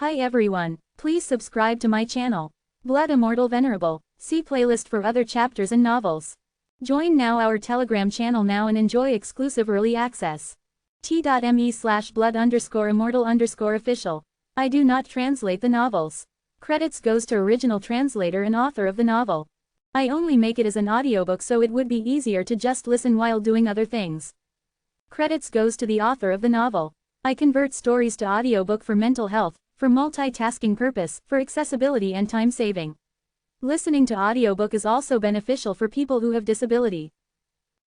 Hi everyone, please subscribe to my channel. Blood Immortal Venerable. See playlist for other chapters and novels. Join now our Telegram channel now and enjoy exclusive early access. t.me/blood_immortal_official. I do not translate the novels. Credits goes to original translator and author of the novel. I only make it as an audiobook so it would be easier to just listen while doing other things. Credits goes to the author of the novel. I convert stories to audiobook for mental health, for multitasking purpose, for accessibility and time saving. Listening to audiobook is also beneficial for people who have disability.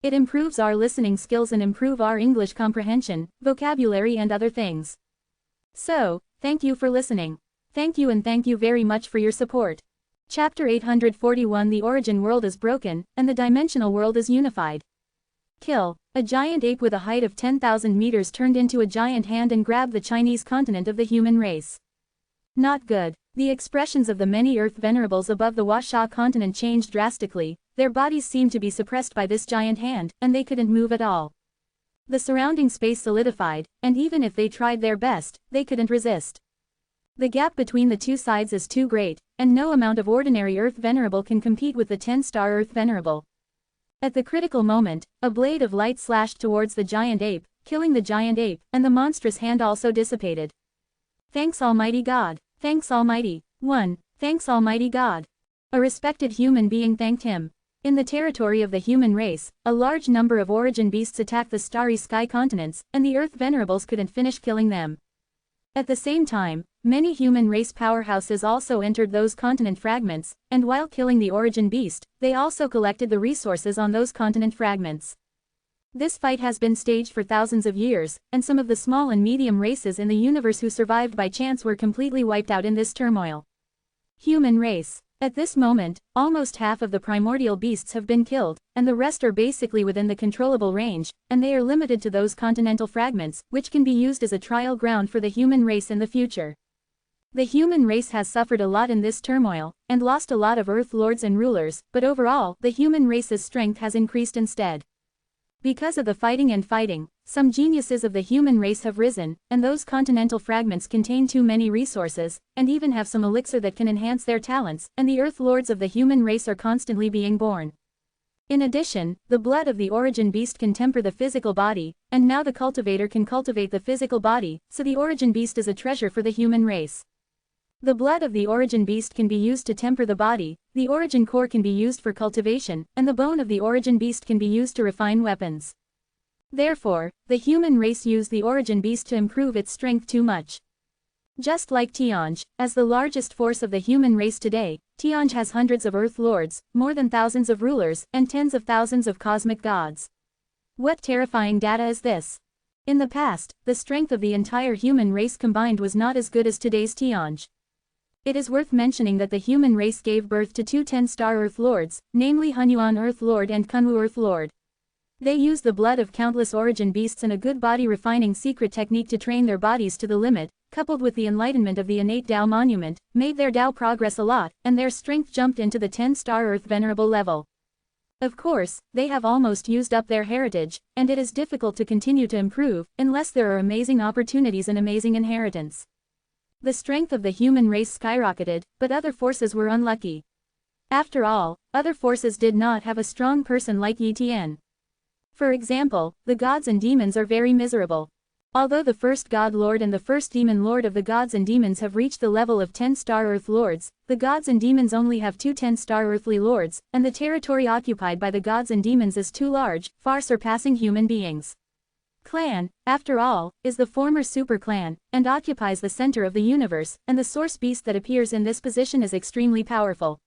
It improves our listening skills and improve our English comprehension, vocabulary and other things. So, thank you for listening. Thank you and thank you very much for your support. Chapter 841 The origin world is broken, and the dimensional world is unified. Kill. A giant ape with a height of 10,000 meters turned into a giant hand and grabbed the Chinese continent of the human race. Not good. The expressions of the many Earth venerables above the Washa continent changed drastically, their bodies seemed to be suppressed by this giant hand, and they couldn't move at all. The surrounding space solidified, and even if they tried their best, they couldn't resist. The gap between the two sides is too great, and no amount of ordinary Earth venerable can compete with the 10-star Earth venerable. At the critical moment, a blade of light slashed towards the giant ape, killing the giant ape, and the monstrous hand also dissipated. Thanks Almighty God. Thanks Almighty. 1. Thanks Almighty God. A respected human being thanked him. In the territory of the human race, a large number of origin beasts attacked the starry sky continents, and the Earth venerables couldn't finish killing them. At the same time, many human race powerhouses also entered those continent fragments, and while killing the origin beast, they also collected the resources on those continent fragments. This fight has been staged for thousands of years, and some of the small and medium races in the universe who survived by chance were completely wiped out in this turmoil. Human race. At this moment, almost half of the primordial beasts have been killed, and the rest are basically within the controllable range, and they are limited to those continental fragments, which can be used as a trial ground for the human race in the future. The human race has suffered a lot in this turmoil, and lost a lot of Earth lords and rulers, but overall, the human race's strength has increased instead. Because of the fighting, some geniuses of the human race have risen, and those continental fragments contain too many resources, and even have some elixir that can enhance their talents, and the Earth lords of the human race are constantly being born. In addition, the blood of the origin beast can temper the physical body, and now the cultivator can cultivate the physical body, so the origin beast is a treasure for the human race. The blood of the origin beast can be used to temper the body, the origin core can be used for cultivation, and the bone of the origin beast can be used to refine weapons. Therefore, the human race used the origin beast to improve its strength too much. Just like Tianj, as the largest force of the human race today, Tianj has hundreds of Earth lords, more than thousands of rulers, and tens of thousands of cosmic gods. What terrifying data is this? In the past, the strength of the entire human race combined was not as good as today's Tianj. It is worth mentioning that the human race gave birth to two 10-star Earth lords, namely Hunyuan Earth Lord and Kunwu Earth Lord. They used the blood of countless origin beasts and a good body refining secret technique to train their bodies to the limit, coupled with the enlightenment of the innate Tao monument, made their Tao progress a lot, and their strength jumped into the 10-star Earth venerable level. Of course, they have almost used up their heritage, and it is difficult to continue to improve, unless there are amazing opportunities and amazing inheritance. The strength of the human race skyrocketed, but other forces were unlucky. After all, other forces did not have a strong person like Yi Tian. For example, the gods and demons are very miserable. Although the first god lord and the first demon lord of the gods and demons have reached the level of 10-star Earth lords, the gods and demons only have two 10-star earthly lords, and the territory occupied by the gods and demons is too large, far surpassing human beings. Clan, after all, is the former super clan, and occupies the center of the universe, and the source beast that appears in this position is extremely powerful.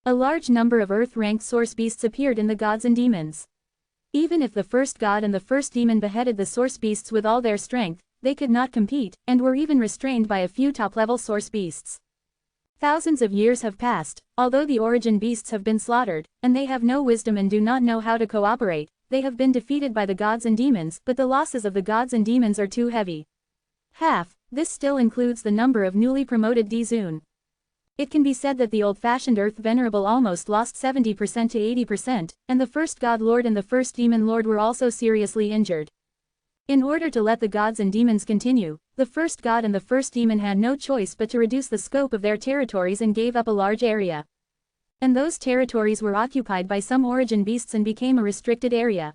A large number of Earth-ranked source beasts appeared in the gods and demons. Even if the first god and the first demon beheaded the source beasts with all their strength, they could not compete, and were even restrained by a few top-level source beasts. Thousands of years have passed, although the origin beasts have been slaughtered, and they have no wisdom and do not know how to cooperate. They have been defeated by the gods and demons, but the losses of the gods and demons are too heavy. This still includes the number of newly promoted Dizun. It can be said that the old-fashioned Earth venerable almost lost 70% to 80%, and the first god lord and the first demon lord were also seriously injured. In order to let the gods and demons continue, The first god and the first demon had no choice but to reduce the scope of their territories and gave up a large area. And those territories were occupied by some origin beasts and became a restricted area.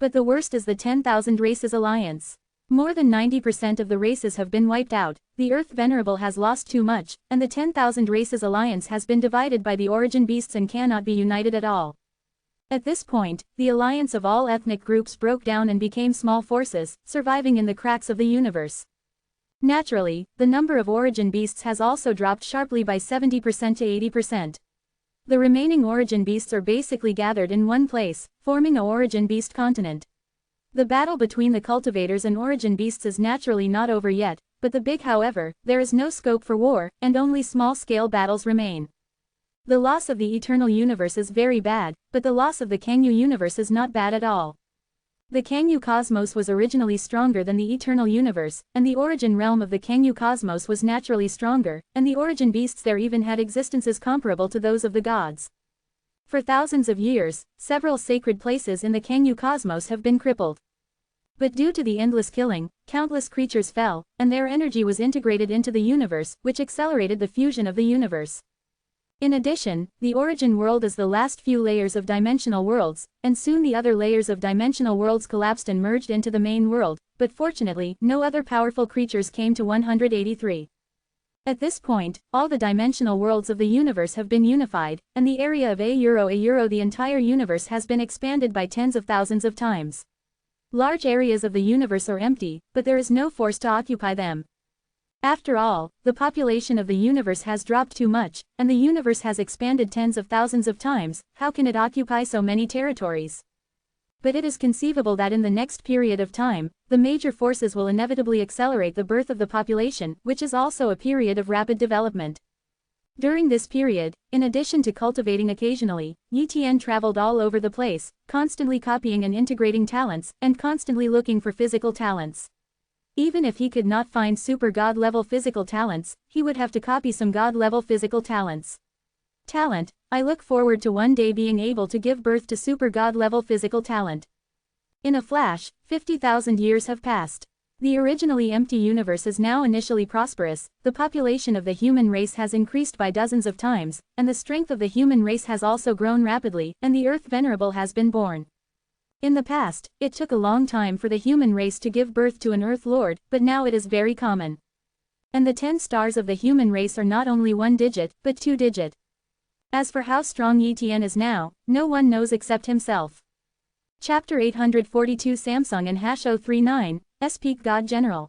But the worst is the 10,000 Races Alliance. More than 90% of the races have been wiped out, the Earth Venerable has lost too much, and the 10,000 Races Alliance has been divided by the origin beasts and cannot be united at all. At this point, the alliance of all ethnic groups broke down and became small forces, surviving in the cracks of the universe. Naturally, the number of origin beasts has also dropped sharply by 70% to 80%. The remaining origin beasts are basically gathered in one place, forming a origin beast continent. The battle between the cultivators and origin beasts is naturally not over yet, but however, there is no scope for war, and only small-scale battles remain. The loss of the eternal universe is very bad, but the loss of the Kangyu universe is not bad at all. The Kangyu cosmos was originally stronger than the eternal universe, and the origin realm of the Kangyu cosmos was naturally stronger, and the origin beasts there even had existences comparable to those of the gods. For thousands of years, several sacred places in the Kangyu cosmos have been crippled. But due to the endless killing, countless creatures fell, and their energy was integrated into the universe, which accelerated the fusion of the universe. In addition, the origin world is the last few layers of dimensional worlds, and soon the other layers of dimensional worlds collapsed and merged into the main world, but fortunately, no other powerful creatures came to 183. At this point, all the dimensional worlds of the universe have been unified, and the area of the entire universe has been expanded by tens of thousands of times. Large areas of the universe are empty, but there is no force to occupy them. After all, the population of the universe has dropped too much, and the universe has expanded tens of thousands of times, how can it occupy so many territories? But it is conceivable that in the next period of time, the major forces will inevitably accelerate the birth of the population, which is also a period of rapid development. During this period, in addition to cultivating occasionally, Yi Tian traveled all over the place, constantly copying and integrating talents, and constantly looking for physical talents. Even if he could not find super god-level physical talents, he would have to copy some god-level physical talents. Talent, I look forward to one day being able to give birth to super god-level physical talent. In a flash, 50,000 years have passed. The originally empty universe is now initially prosperous, the population of the human race has increased by dozens of times, and the strength of the human race has also grown rapidly, and the Earth Venerable has been born. In the past, it took a long time for the human race to give birth to an Earth Lord, but now it is very common. And the 10 stars of the human race are not only 1 digit, but 2 digit. As for how strong Yi Tian is now, no one knows except himself. Chapter 842 Samsung and #039, S-Peak God General.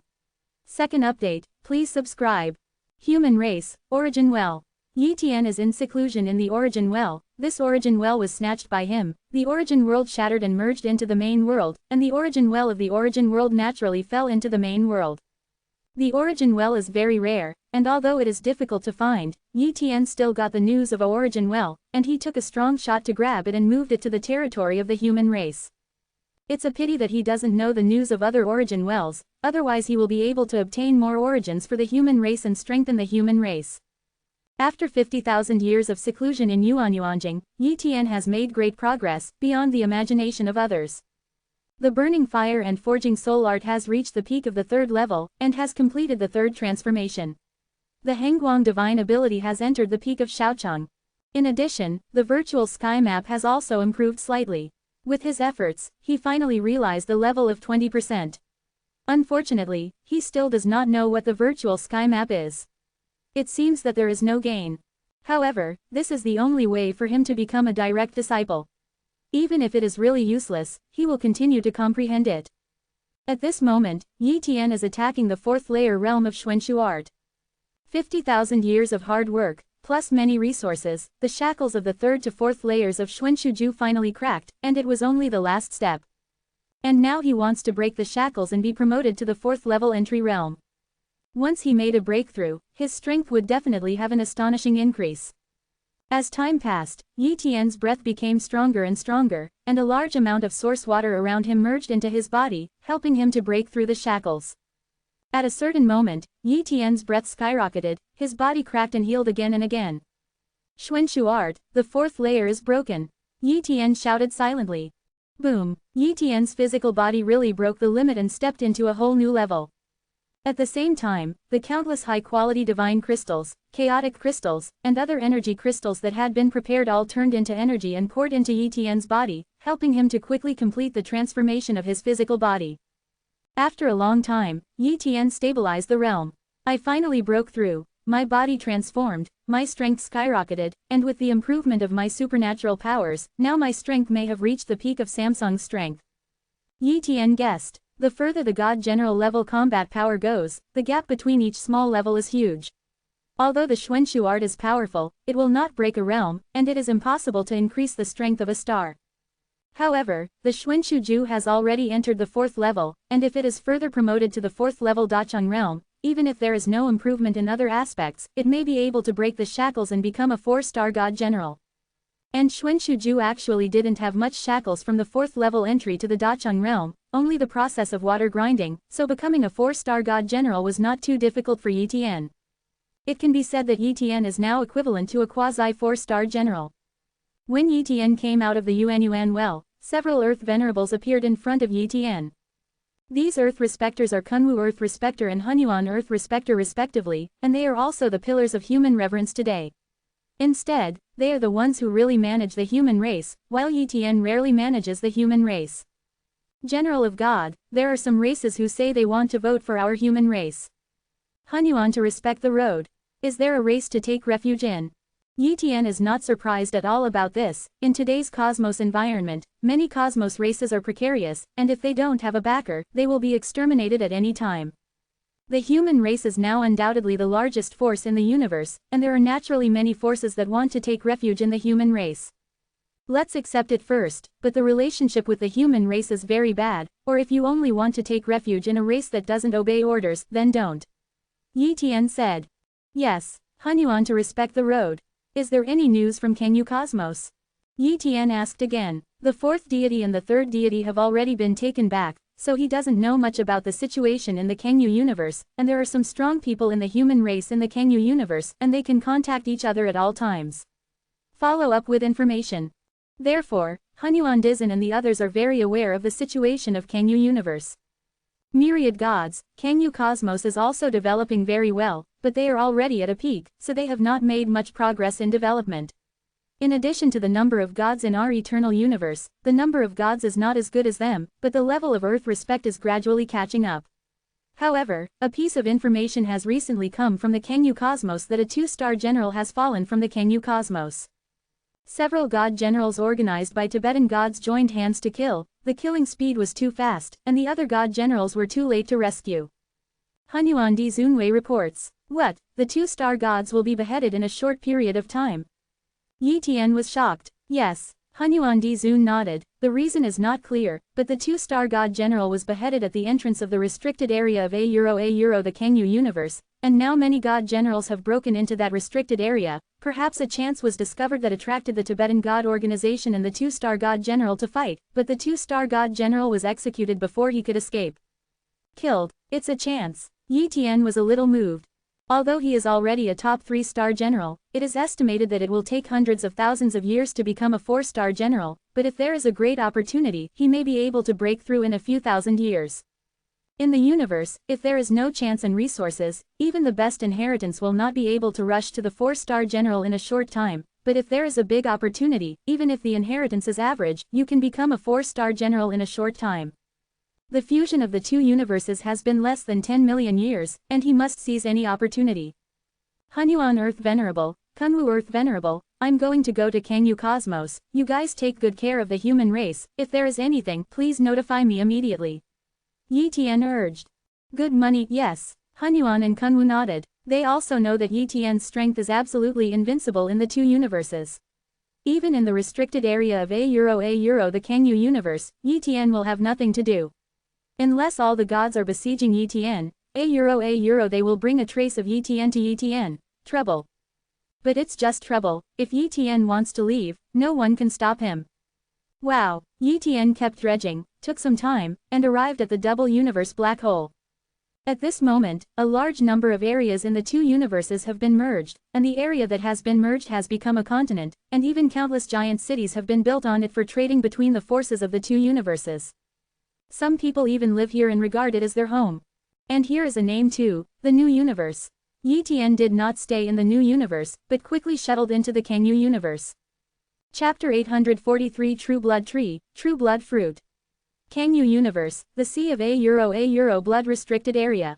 Second update, please subscribe. Human race, origin well. Yi Tian is in seclusion in the origin well. This origin well was snatched by him, the origin world shattered and merged into the main world, and the origin well of the origin world naturally fell into the main world. The origin well is very rare, and although it is difficult to find, Yi Tian still got the news of a origin well, and he took a strong shot to grab it and moved it to the territory of the human race. It's a pity that he doesn't know the news of other origin wells, otherwise he will be able to obtain more origins for the human race and strengthen the human race. After 50,000 years of seclusion in Yuanyuanjing, Yi Tian has made great progress, beyond the imagination of others. The burning fire and forging soul art has reached the peak of the 3rd level, and has completed the 3rd transformation. The Hengguang divine ability has entered the peak of Shaocheng. In addition, the virtual sky map has also improved slightly. With his efforts, he finally realized the level of 20%. Unfortunately, he still does not know what the virtual sky map is. It seems that there is no gain. However, this is the only way for him to become a direct disciple. Even if it is really useless, he will continue to comprehend it. At this moment, Yi Tian is attacking the 4th layer realm of Xuanshu art. 50,000 years of hard work, plus many resources, the shackles of the 3rd to 4th layers of Xuanshuju finally cracked, and it was only the last step. And now he wants to break the shackles and be promoted to the 4th level entry realm. Once he made a breakthrough, his strength would definitely have an astonishing increase. As time passed, Yi Tian's breath became stronger and stronger, and a large amount of source water around him merged into his body, helping him to break through the shackles. At a certain moment, Yi Tian's breath skyrocketed, his body cracked and healed again and again. Xuanshu art, the 4th layer is broken. Yi Tian shouted silently. Boom! Yi Tian's physical body really broke the limit and stepped into a whole new level. At the same time, the countless high-quality divine crystals, chaotic crystals, and other energy crystals that had been prepared all turned into energy and poured into Yi Tian's body, helping him to quickly complete the transformation of his physical body. After a long time, Yi Tian stabilized the realm. I finally broke through. My body transformed, my strength skyrocketed, and with the improvement of my supernatural powers, now my strength may have reached the peak of Samsung's strength. Yi Tian guessed. The further the God General level combat power goes, the gap between each small level is huge. Although the Xuanxu art is powerful, it will not break a realm, and it is impossible to increase the strength of a star. However, the Xuanxu Ju has already entered the 4th level, and if it is further promoted to the 4th level Dacheng realm, even if there is no improvement in other aspects, it may be able to break the shackles and become a 4-star God General. And Xuanxu Ju actually didn't have much shackles from the 4th level entry to the Dacheng realm, only the process of water grinding, so becoming a 4-star God General was not too difficult for Yi Tian. It can be said that Yi Tian is now equivalent to a quasi-4-star general. When Yi Tian came out of the Yuan well, several Earth Venerables appeared in front of Yi Tian. These Earth Respectors are Kunwu Earth Respector and Hunyuan Earth Respector respectively, and they are also the pillars of human reverence today. Instead, they are the ones who really manage the human race, while Yi Tian rarely manages the human race. General of God, there are some races who say they want to vote for our human race. Hunyuan to respect the road. Is there a race to take refuge in? Yi Tian is not surprised at all about this. In today's cosmos environment, many cosmos races are precarious, and if they don't have a backer, they will be exterminated at any time. The human race is now undoubtedly the largest force in the universe, and there are naturally many forces that want to take refuge in the human race. Let's accept it first, but the relationship with the human race is very bad, or if you only want to take refuge in a race that doesn't obey orders, then don't. Yi Tian said. Yes, Hunyuan to respect the road. Is there any news from Kangyu Cosmos? Yi Tian asked again. The 4th deity and the 3rd deity have already been taken back, so he doesn't know much about the situation in the Kangyu universe, and there are some strong people in the human race in the Kangyu universe, and they can contact each other at all times. Follow up with information. Therefore, Hunyuan Dizan and the others are very aware of the situation of Kangyu universe. Myriad gods, Kangyu Cosmos is also developing very well, but they are already at a peak, so they have not made much progress in development. In addition to the number of gods in our eternal universe, the number of gods is not as good as them, but the level of Earth respect is gradually catching up. However, a piece of information has recently come from the Kangyu Cosmos that a 2-star general has fallen from the Kangyu Cosmos. Several god generals organized by Tibetan gods joined hands to kill. The killing speed was too fast, and the other god generals were too late to rescue. Hunyuan Di Zunwei reports. What? The 2-star gods will be beheaded in a short period of time? Yi Tian was shocked. Yes. Hunyuan Di Zun nodded. The reason is not clear, but the 2-star god general was beheaded at the entrance of the restricted area of A the Kangyu universe, and now many god generals have broken into that restricted area. Perhaps a chance was discovered that attracted the Tibetan god organization and the 2-star god general to fight, but the 2-star god general was executed before he could escape. Killed. It's a chance. Yi Tian was a little moved. Although he is already a top 3-star general, it is estimated that it will take hundreds of thousands of years to become a 4-star general, but if there is a great opportunity, he may be able to break through in a few thousand years. In the universe, if there is no chance and resources, even the best inheritance will not be able to rush to the 4-star general in a short time, but if there is a big opportunity, even if the inheritance is average, you can become a 4-star general in a short time. The fusion of the two universes has been less than 10 million years, and he must seize any opportunity. Hunyuan Earth Venerable, Kunwu Earth Venerable, I'm going to go to Kangyu Cosmos. You guys take good care of the human race. If there is anything, please notify me immediately. Yi Tian urged. Good money, yes. Hunyuan and Kunwu nodded. They also know that Yi Tian's strength is absolutely invincible in the two universes. Even in the restricted area of A the Kangyu universe, Yi Tian will have nothing to do. Unless all the gods are besieging Yi Tian, they will bring a trace of Yi Tian to Yi Tian. Trouble. But it's just trouble. If Yi Tian wants to leave, no one can stop him. Wow. Yi Tian kept dredging, took some time, and arrived at the double universe black hole. At this moment, a large number of areas in the two universes have been merged, and the area that has been merged has become a continent, and even countless giant cities have been built on it for trading between the forces of the two universes. Some people even live here and regard it as their home. And here is a name too, the New Universe. Yi Tian did not stay in the New Universe, but quickly shuttled into the Kangyu Universe. Chapter 843 True Blood Tree, True Blood Fruit. Kangyu Universe, the Sea of A Blood Restricted Area.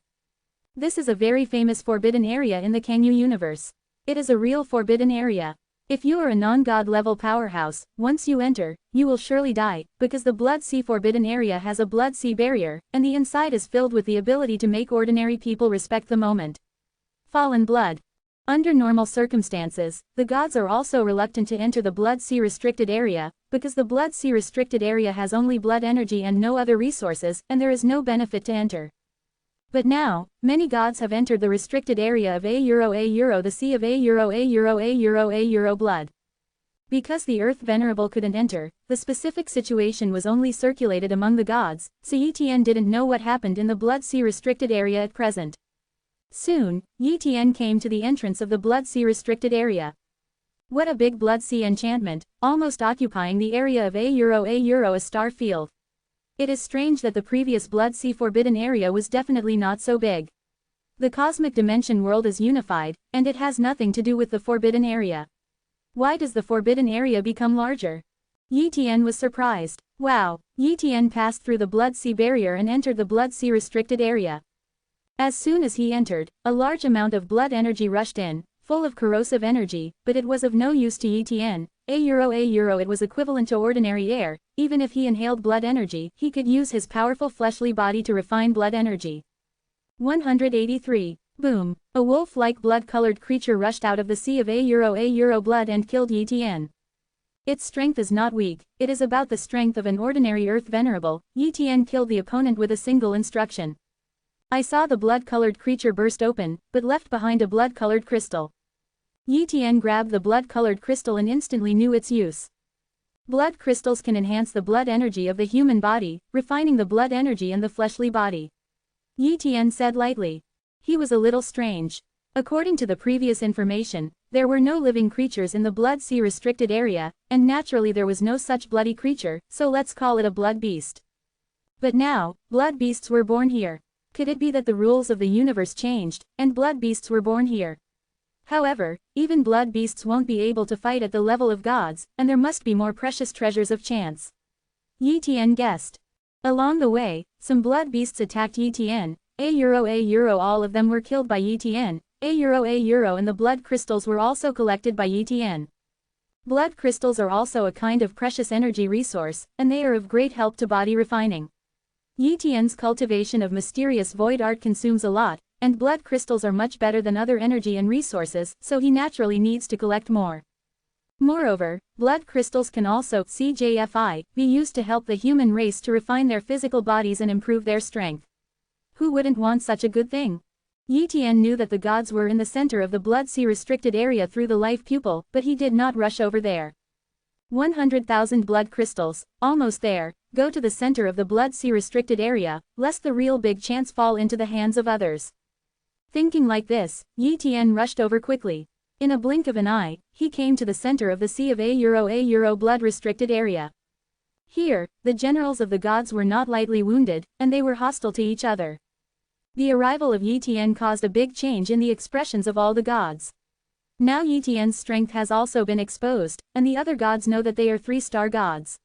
This is a very famous forbidden area in the Kangyu Universe. It is a real forbidden area. If you are a non-god level powerhouse, once you enter, you will surely die, because the Blood Sea forbidden area has a Blood Sea barrier, and the inside is filled with the ability to make ordinary people respect the moment. Fallen blood. Under normal circumstances, the gods are also reluctant to enter the Blood Sea restricted area, because the Blood Sea restricted area has only blood energy and no other resources, and there is no benefit to enter. But now, many gods have entered the restricted area of the Sea of blood. Because the Earth Venerable couldn't enter, the specific situation was only circulated among the gods, so Yi Tian didn't know what happened in the Blood Sea restricted area at present. Soon, Yi Tian came to the entrance of the Blood Sea restricted area. What a big Blood Sea enchantment, almost occupying the area of a star field. It is strange that the previous Blood Sea forbidden area was definitely not so big. The cosmic dimension world is unified, and it has nothing to do with the forbidden area. Why does the forbidden area become larger? Yi Tian was surprised. Wow! Yi Tian passed through the Blood Sea barrier and entered the Blood Sea restricted area. As soon as he entered, a large amount of blood energy rushed in, full of corrosive energy, but it was of no use to Yi Tian. It was equivalent to ordinary air. Even if he inhaled blood energy, he could use his powerful fleshly body to refine blood energy. 183. Boom! A wolf-like blood-colored creature rushed out of the sea of a blood and killed Yi Tian. Its strength is not weak, it is about the strength of an ordinary Earth Venerable. Yi Tian killed the opponent with a single instruction. I saw the blood-colored creature burst open, but left behind a blood-colored crystal. Yi Tian grabbed the blood-colored crystal and instantly knew its use. Blood crystals can enhance the blood energy of the human body, refining the blood energy in the fleshly body. Yi Tian said lightly. He was a little strange. According to the previous information, there were no living creatures in the Blood Sea restricted area, and naturally there was no such bloody creature, so let's call it a blood beast. But now, blood beasts were born here. Could it be that the rules of the universe changed, and blood beasts were born here? However, even blood beasts won't be able to fight at the level of gods, and there must be more precious treasures of chance. Yi Tian guessed. Along the way, some blood beasts attacked Yi Tian. All of them were killed by Yi Tian. And the blood crystals were also collected by Yi Tian. Blood crystals are also a kind of precious energy resource, and they are of great help to body refining. Yi Tian's cultivation of mysterious void art consumes a lot, and blood crystals are much better than other energy and resources, so he naturally needs to collect more. Moreover, blood crystals can also be used to help the human race to refine their physical bodies and improve their strength. Who wouldn't want such a good thing? Yi Tian knew that the gods were in the center of the Blood Sea restricted area through the life pupil, but he did not rush over there. 100,000 blood crystals, almost there, go to the center of the Blood Sea restricted area, lest the real big chance fall into the hands of others. Thinking like this, Yi Tian rushed over quickly. In a blink of an eye, he came to the center of the Sea of a blood restricted area. Here, the generals of the gods were not lightly wounded, and they were hostile to each other. The arrival of Yi Tian caused a big change in the expressions of all the gods. Now Yi Tian's strength has also been exposed, and the other gods know that they are 3-star gods.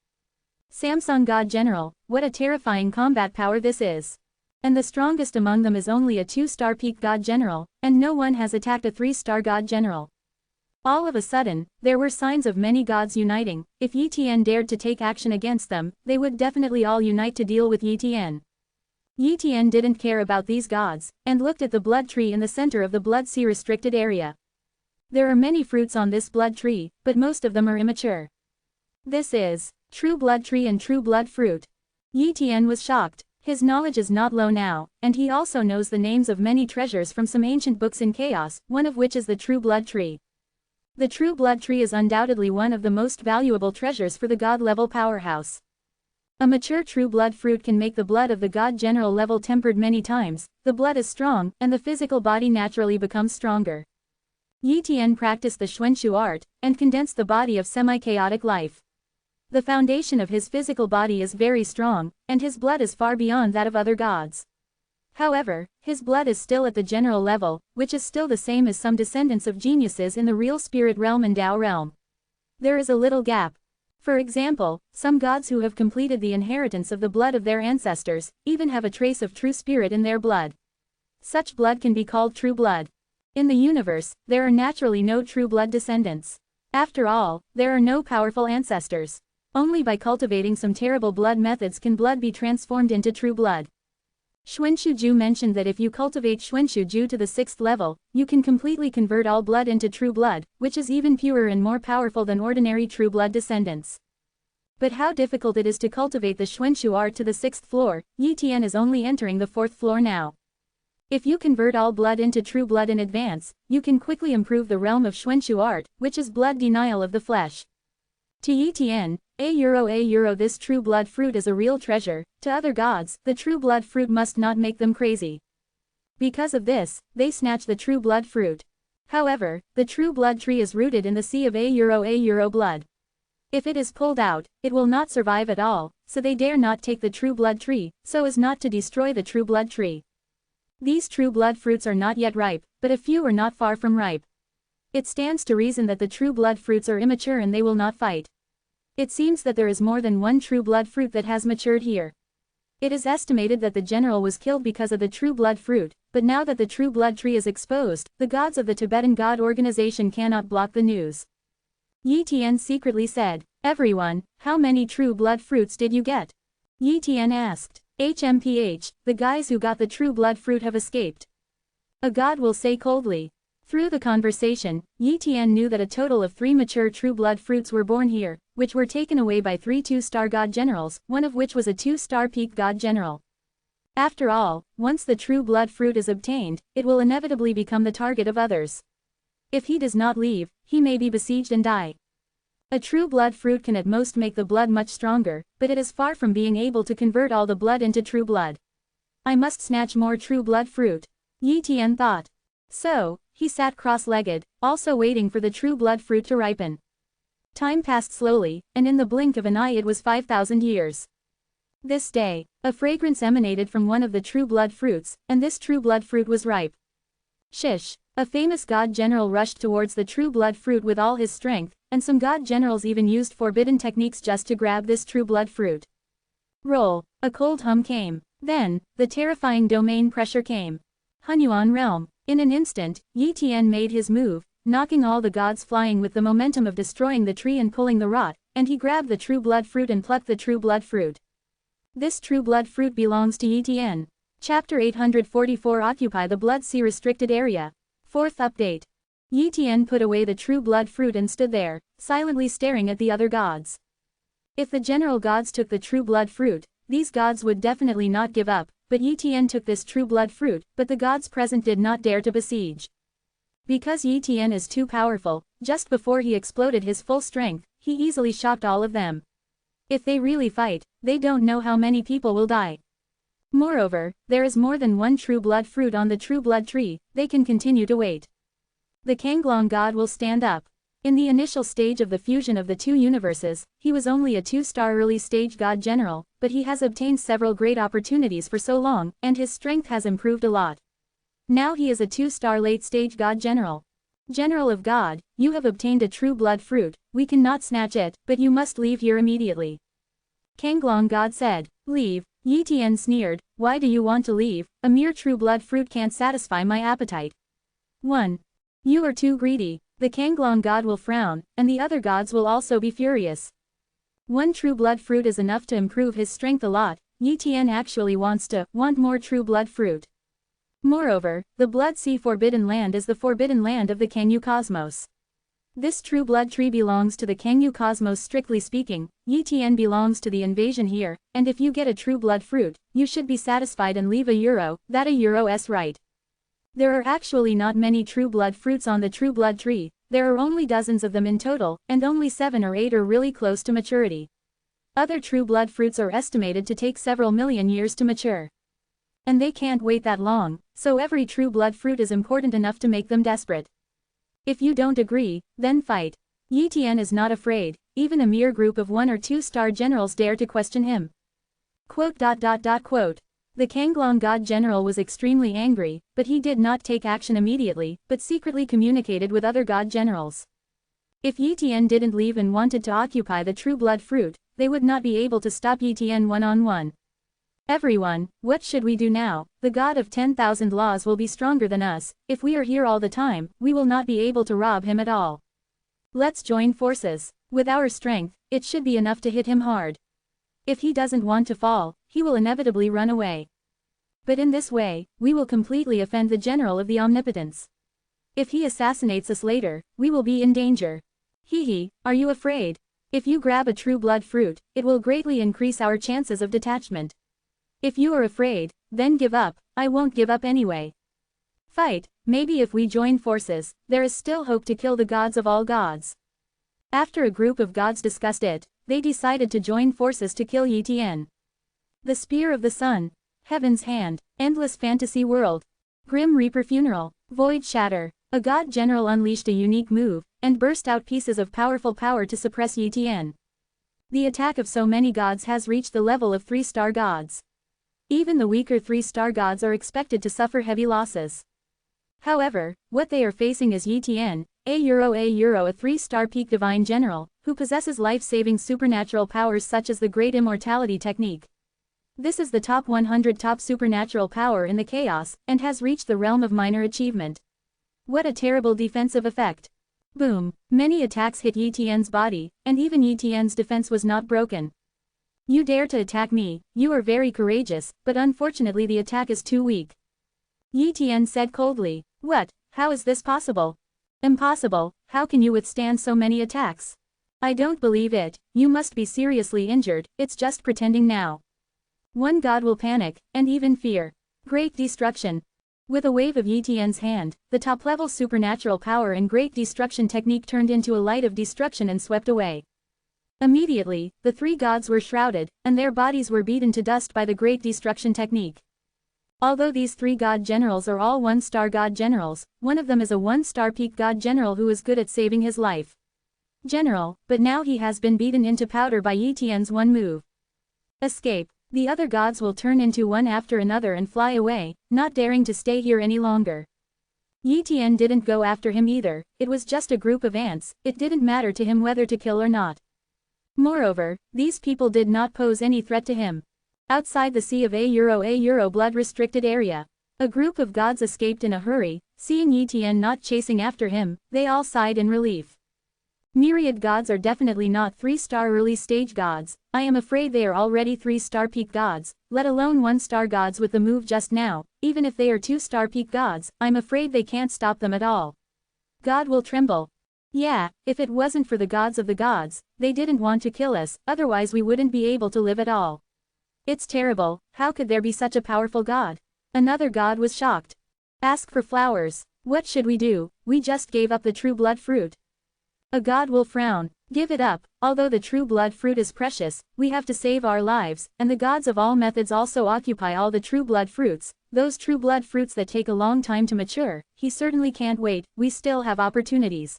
Samsung God General, what a terrifying combat power this is. And the strongest among them is only a 2-star peak God General, and no one has attacked a 3-star God General. All of a sudden, there were signs of many gods uniting. If Yi Tian dared to take action against them, they would definitely all unite to deal with Yi Tian. Yi Tian didn't care about these gods, and looked at the blood tree in the center of the Blood Sea restricted area. There are many fruits on this blood tree, but most of them are immature. This is true blood tree and true blood fruit. Yi Tian was shocked. His knowledge is not low now, and he also knows the names of many treasures from some ancient books in chaos, one of which is the True Blood Tree. The True Blood Tree is undoubtedly one of the most valuable treasures for the God-level powerhouse. A mature true blood fruit can make the blood of the God General level tempered many times, the blood is strong, and the physical body naturally becomes stronger. Yi Tian practiced the Xuanshu art, and condensed the body of semi-chaotic life. The foundation of his physical body is very strong, and his blood is far beyond that of other gods. However, his blood is still at the general level, which is still the same as some descendants of geniuses in the real spirit realm and Tao realm. There is a little gap. For example, some gods who have completed the inheritance of the blood of their ancestors, even have a trace of true spirit in their blood. Such blood can be called true blood. In the universe, there are naturally no true blood descendants. After all, there are no powerful ancestors. Only by cultivating some terrible blood methods can blood be transformed into true blood. Xuanxuju mentioned that if you cultivate Xuanxuju to the 6th level, you can completely convert all blood into true blood, which is even purer and more powerful than ordinary true blood descendants. But how difficult it is to cultivate the Xuanxu art to the 6th floor, Yi Tian is only entering the 4th floor now. If you convert all blood into true blood in advance, you can quickly improve the realm of Xuanxu art, which is blood denial of the flesh. To Yi Tian, a this true blood fruit is a real treasure. To other gods, the true blood fruit must not make them crazy. Because of this, they snatch the true blood fruit. However, the true blood tree is rooted in the sea of a blood. If it is pulled out, it will not survive at all, so they dare not take the true blood tree, so as not to destroy the true blood tree. These true blood fruits are not yet ripe, but a few are not far from ripe. It stands to reason that the true blood fruits are immature and they will not fight. It seems that there is more than one true blood fruit that has matured here. It is estimated that the general was killed because of the true blood fruit, but now that the true blood tree is exposed, the gods of the Tibetan God organization cannot block the news. Yi Tian secretly said, "Everyone, how many true blood fruits did you get?" Yi Tian asked. "HMPH, the guys who got the true blood fruit have escaped." A god will say coldly. Through the conversation, Yi Tian knew that a total of 3 mature true blood fruits were born here, which were taken away by 3 2-star god generals, one of which was a 2-star peak god general. After all, once the true blood fruit is obtained, it will inevitably become the target of others. If he does not leave, he may be besieged and die. A true blood fruit can at most make the blood much stronger, but it is far from being able to convert all the blood into true blood. I must snatch more true blood fruit, Yi Tian thought. So, he sat cross-legged, also waiting for the true blood fruit to ripen. Time passed slowly, and in the blink of an eye it was 5,000 years. This day, a fragrance emanated from one of the true blood fruits, and this true blood fruit was ripe. Shish, a famous god general rushed towards the true blood fruit with all his strength, and some god generals even used forbidden techniques just to grab this true blood fruit. Roll, a cold hum came. Then, the terrifying domain pressure came. Hunyuan realm. In an instant, Yi Tian made his move, knocking all the gods flying with the momentum of destroying the tree and pulling the rot, and he grabbed the true blood fruit and plucked the true blood fruit. This true blood fruit belongs to Yi Tian. Chapter 844 Occupy the Blood Sea Restricted Area. 4th update. Yi Tian put away the true blood fruit and stood there, silently staring at the other gods. If the general gods took the true blood fruit, these gods would definitely not give up, but Yi Tian took this true blood fruit, but the gods present did not dare to besiege. Because Yi Tian is too powerful, just before he exploded his full strength, he easily shocked all of them. If they really fight, they don't know how many people will die. Moreover, there is more than one true blood fruit on the true blood tree, they can continue to wait. The Kanglong god will stand up. In the initial stage of the fusion of the two universes, he was only a 2-star early stage god general, but he has obtained several great opportunities for so long, and his strength has improved a lot. Now he is a 2-star late stage god general. General of God, you have obtained a true blood fruit, we cannot snatch it, but you must leave here immediately. Kanglong god said. Leave, Yi Tian sneered, why do you want to leave? A mere true blood fruit can't satisfy my appetite. 1. You are too greedy. The Kanglong god will frown, and the other gods will also be furious. 1 true blood fruit is enough to improve his strength a lot. Yi Tian actually want more true blood fruit. Moreover, the Blood Sea Forbidden Land is the forbidden land of the Kangyu Cosmos. This true blood tree belongs to the Kangyu Cosmos strictly speaking. Yi Tian belongs to the invasion here, and if you get a true blood fruit, you should be satisfied and leave that a euro's right. There are actually not many true blood fruits on the true blood tree, there are only dozens of them in total, and only 7 or 8 are really close to maturity. Other true blood fruits are estimated to take several million years to mature. And they can't wait that long, so every true blood fruit is important enough to make them desperate. If you don't agree, then fight. Yi Tian is not afraid, even a mere group of 1 or 2 star generals dare to question him. Quote. The Kanglong God General was extremely angry, but he did not take action immediately, but secretly communicated with other God Generals. If Yi Tian didn't leave and wanted to occupy the true blood fruit, they would not be able to stop Yi Tian one-on-one. Everyone, what should we do now? The God of 10,000 laws will be stronger than us. If we are here all the time, we will not be able to rob him at all. Let's join forces. With our strength, it should be enough to hit him hard. If he doesn't want to fall, he will inevitably run away. But in this way, we will completely offend the General of the Omnipotence. If he assassinates us later, we will be in danger. Hee, are you afraid? If you grab a true blood fruit, it will greatly increase our chances of detachment. If you are afraid, then give up. I won't give up anyway. Fight. Maybe if we join forces, there is still hope to kill the gods of all gods. After a group of gods discussed it, they decided to join forces to kill Yi Tian. The Spear of the Sun. Heaven's Hand. Endless Fantasy World. Grim Reaper Funeral. Void Shatter. A god general unleashed a unique move, and burst out pieces of powerful power to suppress Yi Tian. The attack of so many gods has reached the level of 3-star gods. Even the weaker 3-star gods are expected to suffer heavy losses. However, what they are facing is Yi Tian, a 3-star peak divine general, who possesses life-saving supernatural powers such as the Great Immortality Technique. This is the top 100 top supernatural power in the chaos, and has reached the realm of minor achievement. What a terrible defensive effect. Boom, many attacks hit Yi Tian's body, and even Yi Tian's defense was not broken. You dare to attack me, you are very courageous, but unfortunately the attack is too weak. Yi Tian said coldly. What? How is this possible? Impossible. How can you withstand so many attacks? I don't believe it. You must be seriously injured. It's just pretending now. One god will panic, and even fear. Great destruction. With a wave of Yi Tian's hand, the top-level supernatural power and Great Destruction Technique turned into a light of destruction and swept away. Immediately, the 3 gods were shrouded, and their bodies were beaten to dust by the Great Destruction Technique. Although these 3 god generals are all 1-star god generals, one of them is a 1-star peak god general who is good at saving his life. General, but now he has been beaten into powder by Yi Tian's one move. Escape. The other gods will turn into one after another and fly away, not daring to stay here any longer. Yi Tian didn't go after him either, it was just a group of ants, it didn't matter to him whether to kill or not. Moreover, these people did not pose any threat to him. Outside the Sea of a blood-restricted area, a group of gods escaped in a hurry. Seeing Yi Tian not chasing after him, they all sighed in relief. Myriad gods are definitely not 3-star early-stage gods. I am afraid they are already 3-star peak gods, let alone 1-star gods with the move just now. Even if they are 2-star peak gods, I'm afraid they can't stop them at all. God will tremble. Yeah, if it wasn't for the gods of the gods, they didn't want to kill us, otherwise we wouldn't be able to live at all. It's terrible, how could there be such a powerful god? Another god was shocked. Ask for flowers. What should we do? We just gave up the true blood fruit. A god will frown. Give it up. Although the true blood fruit is precious, we have to save our lives, and the gods of all methods also occupy all the true blood fruits, those true blood fruits that take a long time to mature. He certainly can't wait, we still have opportunities.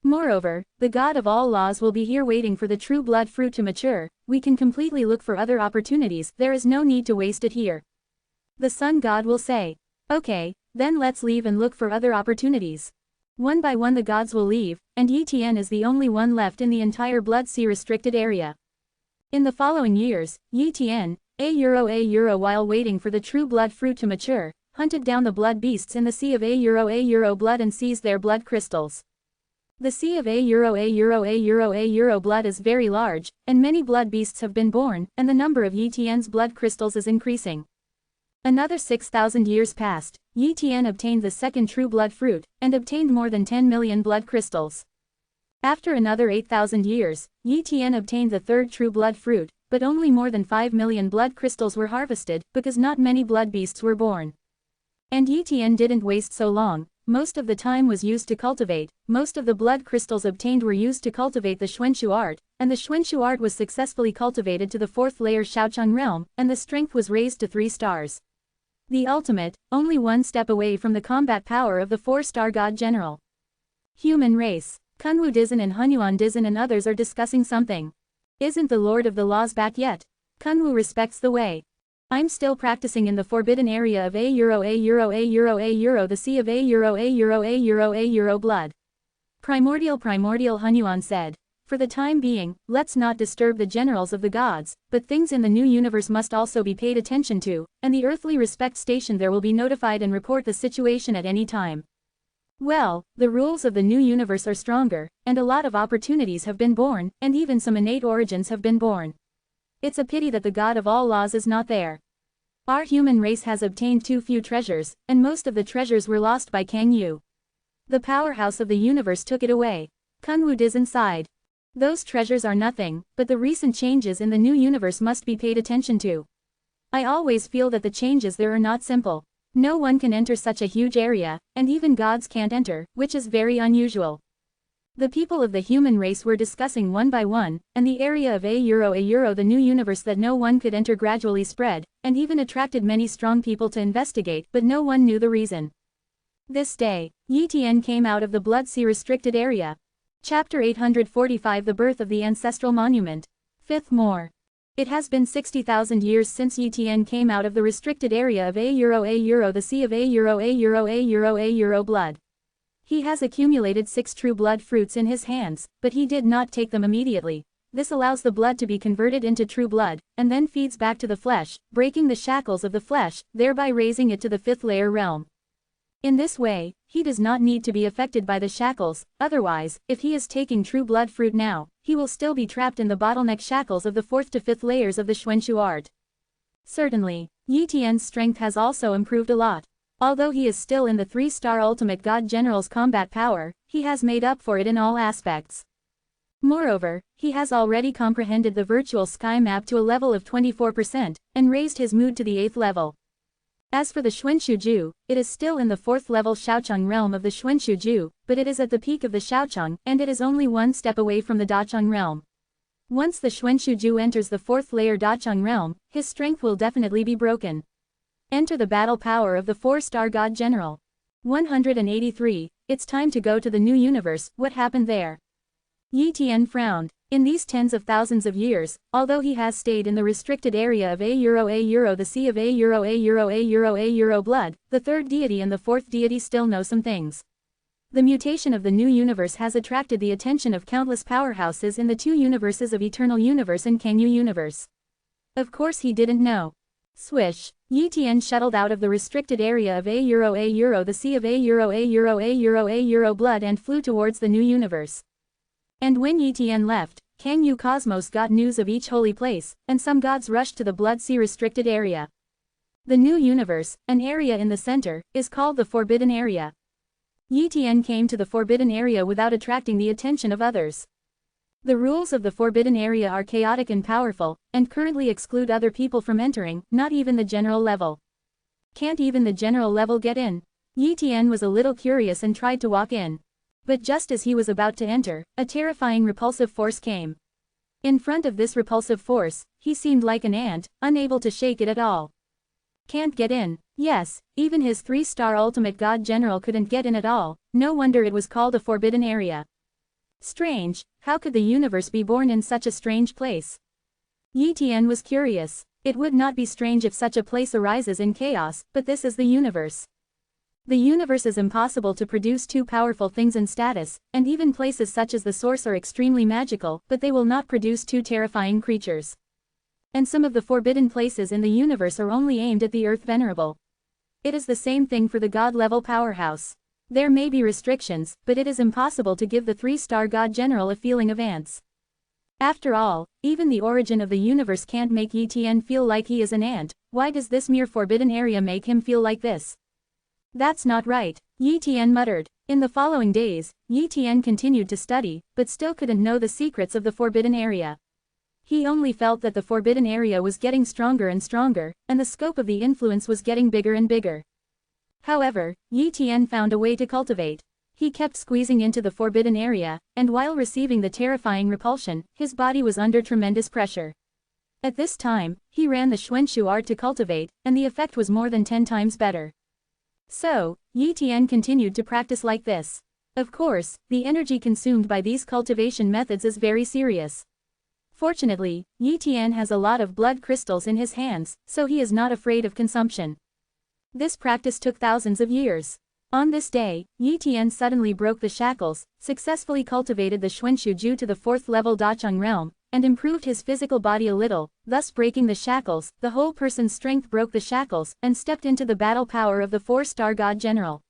Moreover, the god of all laws will be here waiting for the true blood fruit to mature. We can completely look for other opportunities, there is no need to waste it here. The sun god will say. Okay, then let's leave and look for other opportunities. One by one the gods will leave, and Yi Tian is the only one left in the entire Blood Sea restricted area. In the following years, Yi Tian, while waiting for the true blood fruit to mature, hunted down the blood beasts in the Sea of a blood and seized their blood crystals. The Sea of a blood is very large, and many blood beasts have been born, and the number of Yi Tian's blood crystals is increasing. Another 6,000 years passed. Yi Tian obtained the second true blood fruit, and obtained more than 10 million blood crystals. After another 8,000 years, Yi Tian obtained the third true blood fruit, but only more than 5 million blood crystals were harvested, because not many blood beasts were born. And Yi Tian didn't waste so long. Most of the time was used to cultivate, most of the blood crystals obtained were used to cultivate the Xuanshu art, and the Xuanshu art was successfully cultivated to the 4th layer Shaocheng realm, and the strength was raised to 3 stars. The ultimate, only one step away from the combat power of the 4-star god general. Human race. Kunwu Dizan and Hunyuan Dizan and others are discussing something. Isn't the Lord of the Laws back yet? Kunwu respects the way. I'm still practicing in the forbidden area of a euro the sea of a euro blood. Primordial Hunyuan said. For the time being, let's not disturb the generals of the gods, but things in the new universe must also be paid attention to, and the earthly respect station there will be notified and report the situation at any time. Well, the rules of the new universe are stronger, and a lot of opportunities have been born, and even some innate origins have been born. It's a pity that the God of all laws is not there. Our human race has obtained too few treasures, and most of the treasures were lost by Kang Yu. The powerhouse of the universe took it away. Kung Wu is inside. Those treasures are nothing, but the recent changes in the new universe must be paid attention to. I always feel that the changes there are not simple. No one can enter such a huge area, and even gods can't enter, which is very unusual. The people of the human race were discussing one by one, and the area of a euro the new universe that no one could enter gradually spread, and even attracted many strong people to investigate, but no one knew the reason. This day, Yi Tian came out of the Blood Sea restricted area. Chapter 845 The Birth of the Ancestral Monument. 5th More. It has been 60,000 years since Yi Tian came out of the restricted area of a euro the sea of a euro blood. He has accumulated 6 true blood fruits in his hands, but he did not take them immediately. This allows the blood to be converted into true blood, and then feeds back to the flesh, breaking the shackles of the flesh, thereby raising it to the 5th layer realm. In this way, he does not need to be affected by the shackles, otherwise, if he is taking true blood fruit now, he will still be trapped in the bottleneck shackles of the 4th to 5th layers of the Xuanshu art. Certainly, Yi Tian's strength has also improved a lot. Although he is still in the 3-star ultimate god general's combat power, he has made up for it in all aspects. Moreover, he has already comprehended the virtual sky map to a level of 24%, and raised his mood to the 8th level. As for the Xuanshu, it is still in the 4th level Xiaocheng realm of the Xuanshu, but it is at the peak of the Xiaocheng, and it is only one step away from the Dacheng realm. Once the Xuanshu enters the 4th layer Dacheng realm, his strength will definitely be broken. Enter the battle power of the 4-star god general. 183. It's time to go to the new universe. What happened there? Yi Tian frowned. In these tens of thousands of years, although he has stayed in the restricted area of a euro the sea of a euro blood, the 3rd deity and the 4th deity still know some things. The mutation of the new universe has attracted the attention of countless powerhouses in the 2 universes of Eternal Universe and Kangyu Universe. Of course he didn't know. Swish, Yi Tian shuttled out of the restricted area of a euro the sea of a euro blood and flew towards the new universe. And when Yi Tian left, Kangyu Cosmos got news of each holy place, and some gods rushed to the Blood Sea restricted area. The new universe, an area in the center, is called the Forbidden Area. Yi Tian came to the Forbidden Area without attracting the attention of others. The rules of the Forbidden Area are chaotic and powerful, and currently exclude other people from entering, not even the general level. Can't even the general level get in? Yi Tian was a little curious and tried to walk in. But just as he was about to enter, a terrifying repulsive force came. In front of this repulsive force, he seemed like an ant, unable to shake it at all. Can't get in. Yes, even his 3-star ultimate god general couldn't get in at all, no wonder it was called a Forbidden Area. Strange, how could the universe be born in such a strange place? Yi Tian was curious. It would not be strange if such a place arises in chaos, but this is the universe. The universe is impossible to produce 2 powerful things in status, and even places such as the source are extremely magical, but they will not produce 2 terrifying creatures. And some of the forbidden places in the universe are only aimed at the earth venerable. It is the same thing for the god-level powerhouse. There may be restrictions, but it is impossible to give the 3-star god general a feeling of ants. After all, even the origin of the universe can't make Yi Tian feel like he is an ant. Why does this mere forbidden area make him feel like this? That's not right, Yi Tian muttered. In the following days, Yi Tian continued to study, but still couldn't know the secrets of the forbidden area. He only felt that the forbidden area was getting stronger and stronger, and the scope of the influence was getting bigger and bigger. However, Yi Tian found a way to cultivate. He kept squeezing into the forbidden area, and while receiving the terrifying repulsion, his body was under tremendous pressure. At this time, he ran the Xuanshu art to cultivate, and the effect was more than 10 times better. So, Yi Tian continued to practice like this. Of course, the energy consumed by these cultivation methods is very serious. Fortunately, Yi Tian has a lot of blood crystals in his hands, so he is not afraid of consumption. This practice took thousands of years. On this day, Yi Tian suddenly broke the shackles, successfully cultivated the Xuanshu Ju to the 4th level Dacheng realm, and improved his physical body a little, thus breaking the shackles. The whole person's strength broke the shackles, and stepped into the battle power of the 4-star God General.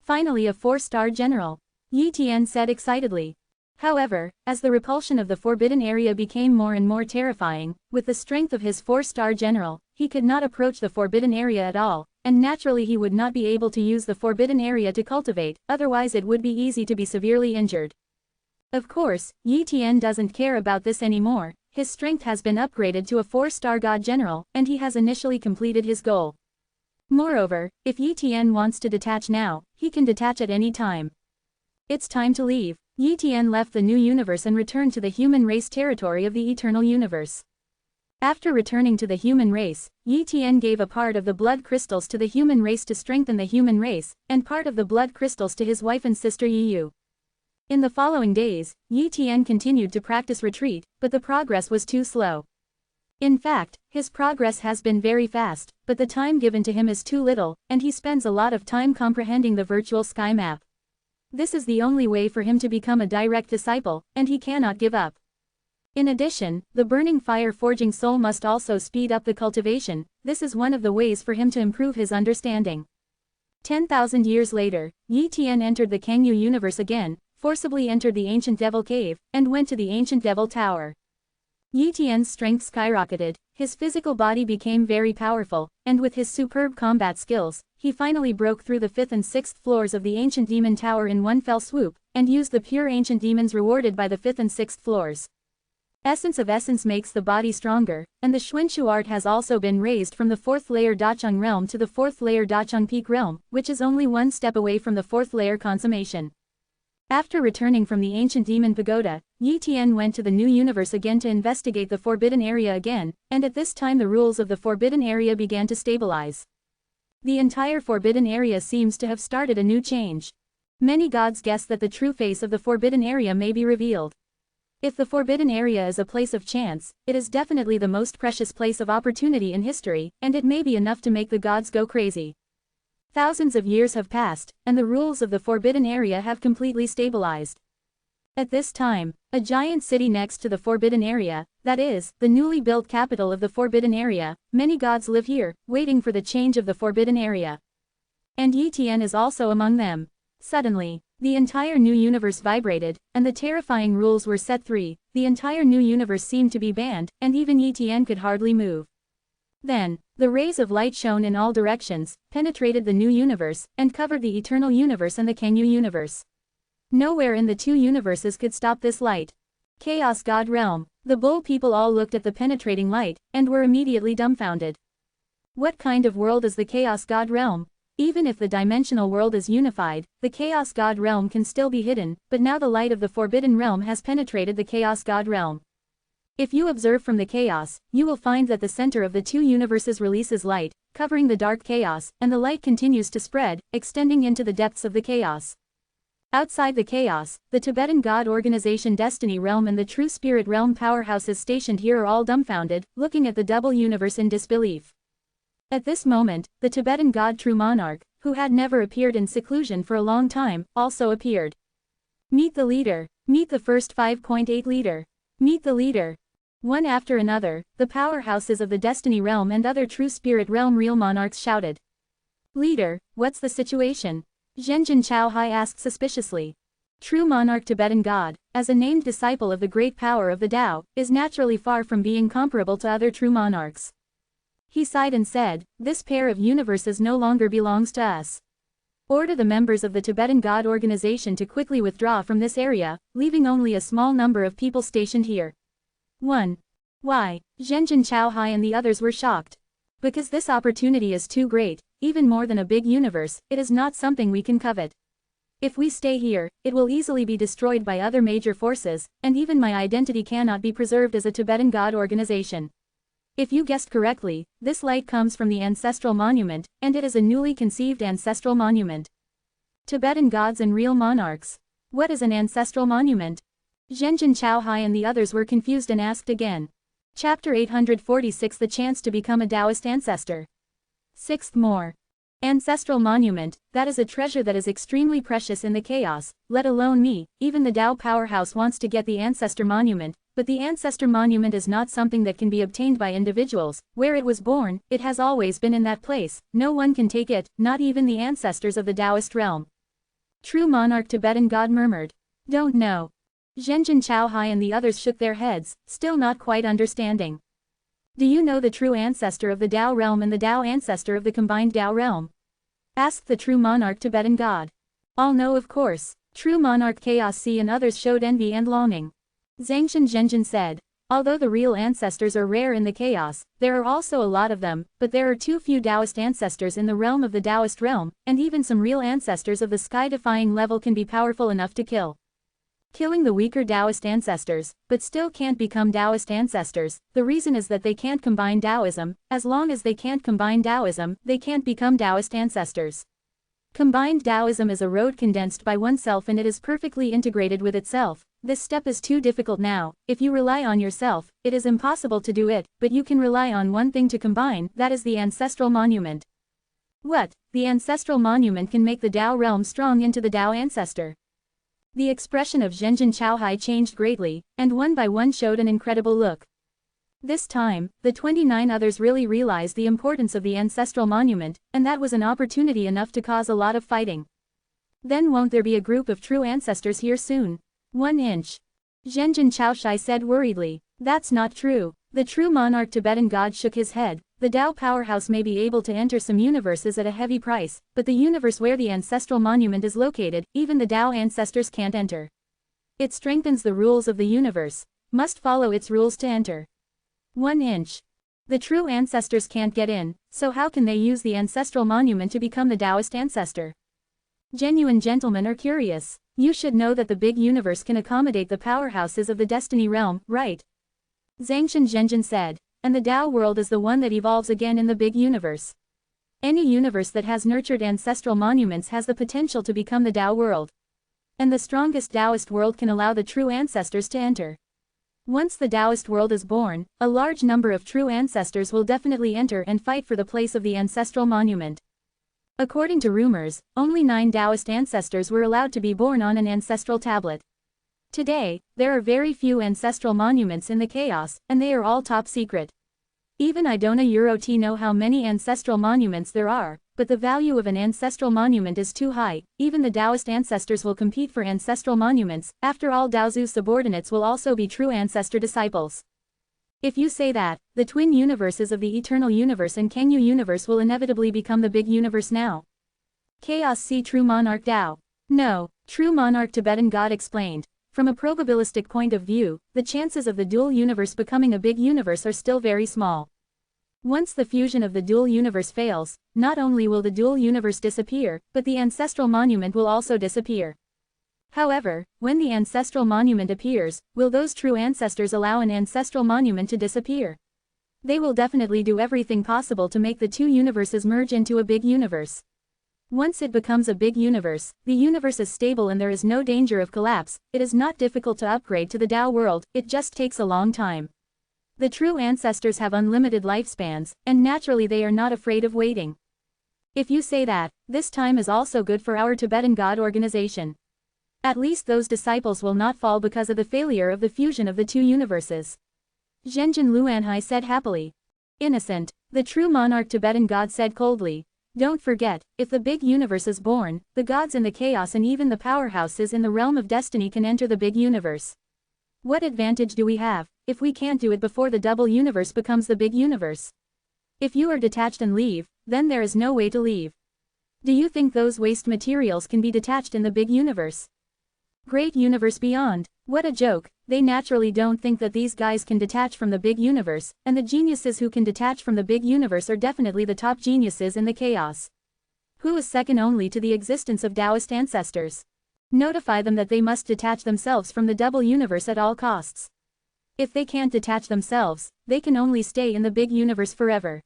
Finally a 4-star General, Yi Tian said excitedly. However, as the repulsion of the forbidden area became more and more terrifying, with the strength of his 4-star General, he could not approach the forbidden area at all, and naturally he would not be able to use the forbidden area to cultivate, otherwise it would be easy to be severely injured. Of course, Yi Tian doesn't care about this anymore. His strength has been upgraded to a 4-star God General, and he has initially completed his goal. Moreover, if Yi Tian wants to detach now, he can detach at any time. It's time to leave. Yi Tian left the new universe and returned to the human race territory of the eternal universe. After returning to the human race, Yi Tian gave a part of the blood crystals to the human race to strengthen the human race, and part of the blood crystals to his wife and sister Yi Yu. In the following days, Yi Tian continued to practice retreat, but the progress was too slow. In fact, his progress has been very fast, but the time given to him is too little, and he spends a lot of time comprehending the virtual sky map. This is the only way for him to become a direct disciple, and he cannot give up. In addition, the burning fire forging soul must also speed up the cultivation. This is one of the ways for him to improve his understanding. 10,000 years later, Yi Tian entered the Kangyu universe again, forcibly entered the ancient devil cave, and went to the ancient devil tower. Yi Tian's strength skyrocketed, his physical body became very powerful, and with his superb combat skills, he finally broke through the 5th and 6th floors of the ancient demon tower in one fell swoop, and used the pure ancient demons rewarded by the 5th and 6th floors. Essence of essence makes the body stronger, and the Xuanshu art has also been raised from the 4th layer Dacheng realm to the 4th layer Dacheng peak realm, which is only one step away from the 4th layer consummation. After returning from the ancient demon pagoda, Yi Tian went to the new universe again to investigate the forbidden area again, and at this time the rules of the forbidden area began to stabilize. The entire forbidden area seems to have started a new change. Many gods guess that the true face of the forbidden area may be revealed. If the forbidden area is a place of chance, it is definitely the most precious place of opportunity in history, and it may be enough to make the gods go crazy. Thousands of years have passed, and the rules of the forbidden area have completely stabilized. At this time, a giant city next to the forbidden area, that is, the newly built capital of the forbidden area, many gods live here, waiting for the change of the forbidden area. And Yi Tian is also among them. Suddenly, the entire new universe vibrated, and the terrifying rules were set free. The entire new universe seemed to be banned, and even Yi Tian could hardly move. Then, the rays of light shone in all directions, penetrated the new universe, and covered the eternal universe and the Kangyu universe. Nowhere in the two universes could stop this light. Chaos God Realm. The bull people all looked at the penetrating light, and were immediately dumbfounded. What kind of world is the Chaos God Realm? Even if the dimensional world is unified, the Chaos God Realm can still be hidden, but now the light of the Forbidden Realm has penetrated the Chaos God Realm. If you observe from the chaos, you will find that the center of the two universes releases light, covering the dark chaos, and the light continues to spread, extending into the depths of the chaos. Outside the chaos, the Tibetan God Organization Destiny Realm and the True Spirit Realm powerhouses stationed here are all dumbfounded, looking at the double universe in disbelief. At this moment, the Tibetan God True Monarch, who had never appeared in seclusion for a long time, also appeared. Meet the leader. Meet the first 5.8 leader. Meet the leader. One after another, the powerhouses of the Destiny Realm and other True Spirit Realm real monarchs shouted. Leader, what's the situation? Zhenjin Chaohai asked suspiciously. True Monarch Tibetan God, as a named disciple of the great power of the Tao, is naturally far from being comparable to other true monarchs. He sighed and said, this pair of universes no longer belongs to us. Order the members of the Tibetan God Organization to quickly withdraw from this area, leaving only a small number of people stationed here. 1. Why? Zhenjin Chaohai and the others were shocked. Because this opportunity is too great, even more than a big universe, it is not something we can covet. If we stay here, it will easily be destroyed by other major forces, and even my identity cannot be preserved as a Tibetan God Organization. If you guessed correctly, this light comes from the ancestral monument, and it is a newly conceived ancestral monument. Tibetan gods and real monarchs. What is an ancestral monument? Zhenjin Chaohai and the others were confused and asked again. Chapter 846, The Chance to Become a Taoist Ancestor. Sixth more. Ancestral monument, that is a treasure that is extremely precious in the chaos, let alone me. Even the Tao powerhouse wants to get the ancestor monument, but the ancestor monument is not something that can be obtained by individuals. Where it was born, it has always been in that place, no one can take it, not even the ancestors of the Taoist realm. True monarch Tibetan god murmured. Don't know. Zhenjin Chaohai and the others shook their heads, still not quite understanding. Do you know the true ancestor of the Tao realm and the Tao ancestor of the combined Tao realm? Asked the true monarch Tibetan god. All know of course. True monarch Chaos C and others showed envy and longing. Zangshan Zhenjin said. Although the real ancestors are rare in the chaos, there are also a lot of them, but there are too few Taoist ancestors in the realm of the Taoist realm, and even some real ancestors of the sky-defying level can be powerful enough to kill. Killing the weaker Taoist ancestors, but still can't become Taoist ancestors. The reason is that they can't combine Taoism. As long as they can't combine Taoism, they can't become Taoist ancestors. Combined Taoism is a road condensed by oneself and it is perfectly integrated with itself. This step is too difficult now. If you rely on yourself, it is impossible to do it, but you can rely on one thing to combine, that is the ancestral monument. What? The ancestral monument can make the Tao realm strong into the Tao ancestor. The expression of Zhenjin Chaohai changed greatly, and one by one showed an incredible look. This time, the 29 others really realized the importance of the ancestral monument, and that was an opportunity enough to cause a lot of fighting. Then won't there be a group of true ancestors here soon? 1 inch. Zhenjin Chaohai said worriedly. That's not true. The true monarch Tibetan god shook his head. The Tao powerhouse may be able to enter some universes at a heavy price, but the universe where the ancestral monument is located, even the Tao ancestors can't enter. It strengthens the rules of the universe. Must follow its rules to enter. 1 inch. The true ancestors can't get in, so how can they use the ancestral monument to become the Taoist ancestor? Genuine gentlemen are curious. You should know that the big universe can accommodate the powerhouses of the destiny realm, right? Zangshan Zhenjin said. And the Tao world is the one that evolves again in the big universe. Any universe that has nurtured ancestral monuments has the potential to become the Tao world. And the strongest Taoist world can allow the true ancestors to enter. Once the Taoist world is born, a large number of true ancestors will definitely enter and fight for the place of the ancestral monument. According to rumors, only 9 Taoist ancestors were allowed to be born on an ancestral tablet. Today, there are very few ancestral monuments in the chaos, and they are all top secret. Even I don't know how many ancestral monuments there are, but the value of an ancestral monument is too high. Even the Taoist ancestors will compete for ancestral monuments. After all, Daozu's subordinates will also be true ancestor disciples. If you say that, the twin universes of the eternal universe and Kangyu universe will inevitably become the big universe now. Chaos C. True monarch Tao. No, true monarch Tibetan god explained. From a probabilistic point of view, the chances of the dual universe becoming a big universe are still very small. Once the fusion of the dual universe fails, not only will the dual universe disappear, but the ancestral monument will also disappear. However, when the ancestral monument appears, will those true ancestors allow an ancestral monument to disappear? They will definitely do everything possible to make the two universes merge into a big universe. Once it becomes a big universe, the universe is stable and there is no danger of collapse. It is not difficult to upgrade to the Tao world, it just takes a long time. The true ancestors have unlimited lifespans, and naturally they are not afraid of waiting. If you say that, this time is also good for our Tibetan God organization. At least those disciples will not fall because of the failure of the fusion of the two universes. Zhenjin Luanhai said happily. Innocent, the true monarch Tibetan God said coldly. Don't forget, if the big universe is born, the gods in the chaos and even the powerhouses in the realm of destiny can enter the big universe. What advantage do we have, if we can't do it before the double universe becomes the big universe? If you are detached and leave, then there is no way to leave. Do you think those waste materials can be detached in the big universe? Great universe beyond. What a joke. They naturally don't think that these guys can detach from the big universe, and the geniuses who can detach from the big universe are definitely the top geniuses in the chaos. Who is second only to the existence of Taoist ancestors? Notify them that they must detach themselves from the double universe at all costs. If they can't detach themselves, they can only stay in the big universe forever.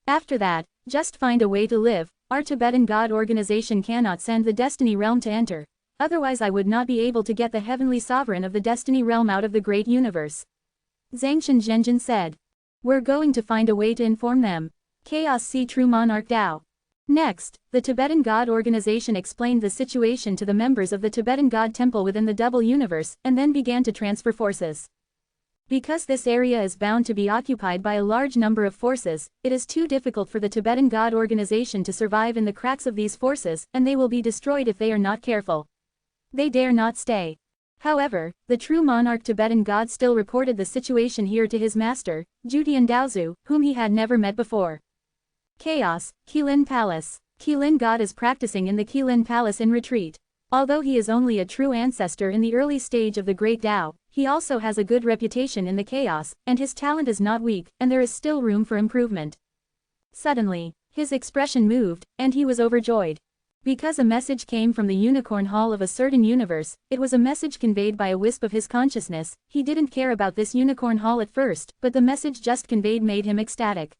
After that, just find a way to live. Our Tibetan God organization cannot send the destiny realm to enter. Otherwise I would not be able to get the heavenly sovereign of the destiny realm out of the great universe. Zangshan Zhenjin said. We're going to find a way to inform them. Chaos See True Monarch Tao. Next, the Tibetan God Organization explained the situation to the members of the Tibetan God Temple within the double universe, and then began to transfer forces. Because this area is bound to be occupied by a large number of forces, it is too difficult for the Tibetan God Organization to survive in the cracks of these forces, and they will be destroyed if they are not careful. They dare not stay. However, the true monarch Tibetan God still reported the situation here to his master, Jutian Daozu, whom he had never met before. Chaos, Qilin Palace. Qilin God is practicing in the Qilin Palace in retreat. Although he is only a true ancestor in the early stage of the Great Tao, he also has a good reputation in the chaos, and his talent is not weak, and there is still room for improvement. Suddenly, his expression moved, and he was overjoyed. Because a message came from the unicorn hall of a certain universe, it was a message conveyed by a wisp of his consciousness. He didn't care about this unicorn hall at first, but the message just conveyed made him ecstatic.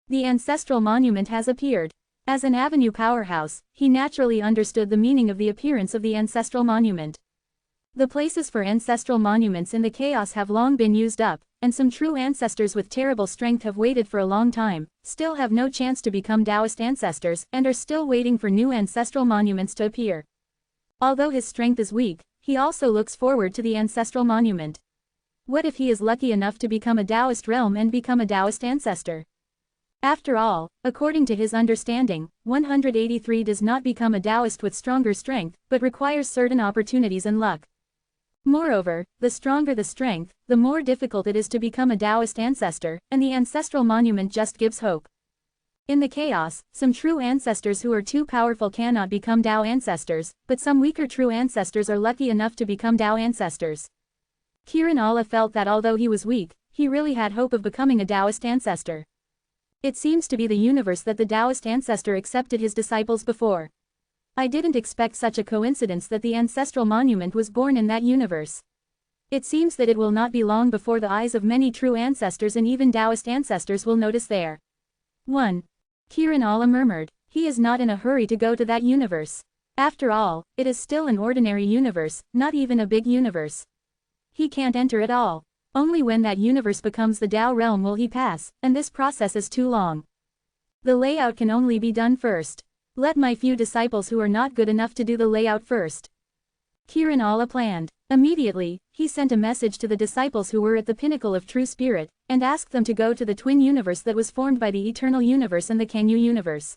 The ancestral monument has appeared. As an avenue powerhouse, he naturally understood the meaning of the appearance of the ancestral monument. The places for ancestral monuments in the chaos have long been used up, and some true ancestors with terrible strength have waited for a long time, still have no chance to become Taoist ancestors, and are still waiting for new ancestral monuments to appear. Although his strength is weak, he also looks forward to the ancestral monument. What if he is lucky enough to become a Taoist realm and become a Taoist ancestor? After all, according to his understanding, 183 does not become a Taoist with stronger strength, but requires certain opportunities and luck. Moreover, the stronger the strength, the more difficult it is to become a Taoist ancestor, and the ancestral monument just gives hope. In the chaos, some true ancestors who are too powerful cannot become Tao ancestors, but some weaker true ancestors are lucky enough to become Tao ancestors. Kiran Allah felt that although he was weak, he really had hope of becoming a Taoist ancestor. It seems to be the universe that the Taoist ancestor accepted his disciples before. I didn't expect such a coincidence that the ancestral monument was born in that universe. It seems that it will not be long before the eyes of many true ancestors and even Taoist ancestors will notice there. 1. Kiran Allah murmured, he is not in a hurry to go to that universe. After all, it is still an ordinary universe, not even a big universe. He can't enter at all. Only when that universe becomes the Tao realm will he pass, and this process is too long. The layout can only be done first. Let my few disciples who are not good enough to do the layout first. Kiran Allah planned. Immediately, he sent a message to the disciples who were at the pinnacle of true spirit, and asked them to go to the twin universe that was formed by the eternal universe and the Kangyu universe.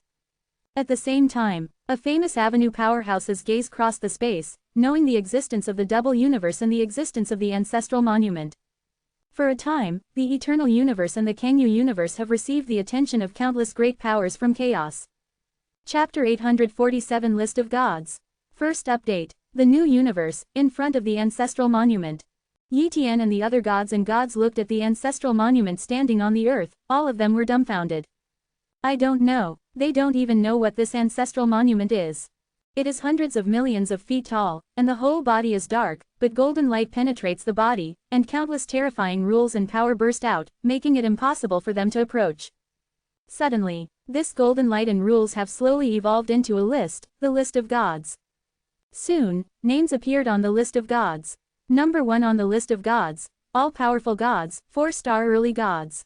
At the same time, a famous avenue powerhouse's gaze crossed the space, knowing the existence of the double universe and the existence of the ancestral monument. For a time, the eternal universe and the Kangyu universe have received the attention of countless great powers from chaos. Chapter 847 List of Gods. First update. The new universe, in front of the ancestral monument. Yi Tian and the other gods and gods looked at the ancestral monument standing on the earth, all of them were dumbfounded. I don't know. They don't even know what this ancestral monument is. It is hundreds of millions of feet tall, and the whole body is dark, but golden light penetrates the body, and countless terrifying rules and power burst out, making it impossible for them to approach. Suddenly, this golden light and rules have slowly evolved into a list, the list of gods. Soon, names appeared on the list of gods. Number 1 on the list of gods, all-powerful gods, 4-star early gods.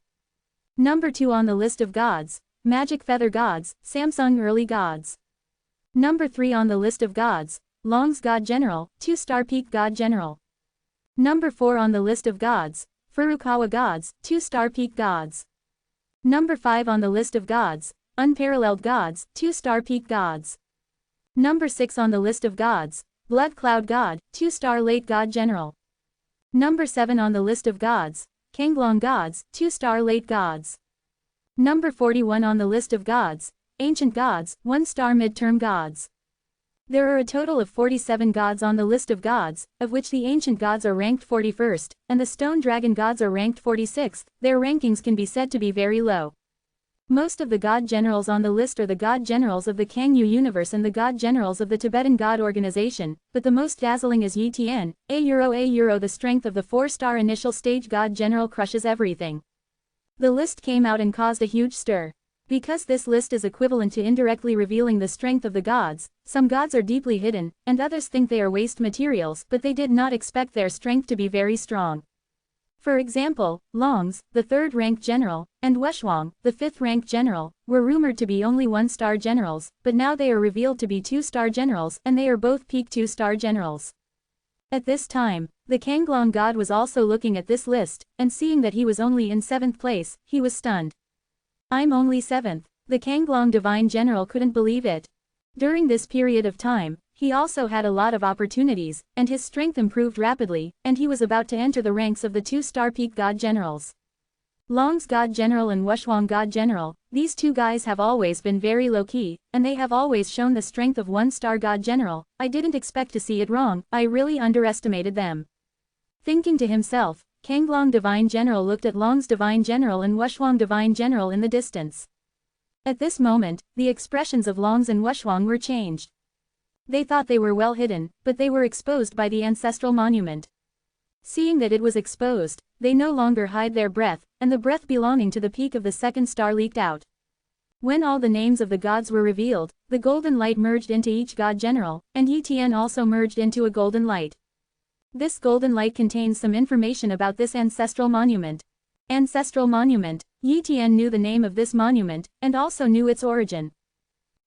Number 2 on the list of gods, magic feather gods, Samsung early gods. Number 3 on the list of gods, Long's God General, 2-star peak God General. Number 4 on the list of gods, Furukawa gods, 2-star peak gods. Number 5 on the list of gods, unparalleled gods, 2-star peak gods. Number 6 on the list of gods, Blood Cloud God, 2-star late God General. Number 7 on the list of gods, Kanglong gods, 2-star late gods. Number 41 on the list of gods, Ancient gods, 1-star midterm gods. There are a total of 47 gods on the list of gods, of which the ancient gods are ranked 41st, and the stone dragon gods are ranked 46th, their rankings can be said to be very low. Most of the god generals on the list are the god generals of the Kangyu universe and the god generals of the Tibetan God Organization, but the most dazzling is Yi Tian, A-euro the strength of the 4-star initial stage god general crushes everything. The list came out and caused a huge stir. Because this list is equivalent to indirectly revealing the strength of the gods, some gods are deeply hidden, and others think they are waste materials, but they did not expect their strength to be very strong. For example, Longs, the third-rank general, and Weshwang, the fifth-rank general, were rumored to be only one-star generals, but now they are revealed to be two-star generals, and they are both peak two-star generals. At this time, the Kanglong god was also looking at this list, and seeing that he was only in 7th place, he was stunned. I'm only 7th. The Kanglong divine general couldn't believe it. During this period of time, he also had a lot of opportunities, and his strength improved rapidly, and he was about to enter the ranks of the two-star peak god generals. Long's god general and Weshwang god general, these two guys have always been very low-key, and they have always shown the strength of one-star god general. I didn't expect to see it wrong, I really underestimated them. Thinking to himself, Kanglong divine general looked at Long's divine general and Weshwang divine general in the distance. At this moment, the expressions of Long's and Weshwang were changed. They thought they were well hidden, but they were exposed by the ancestral monument. Seeing that it was exposed, they no longer hide their breath, and the breath belonging to the peak of the second star leaked out. When all the names of the gods were revealed, the golden light merged into each god general, and Yi Tian also merged into a golden light. This golden light contains some information about this ancestral monument. Ancestral monument. Yi Tian knew the name of this monument, and also knew its origin.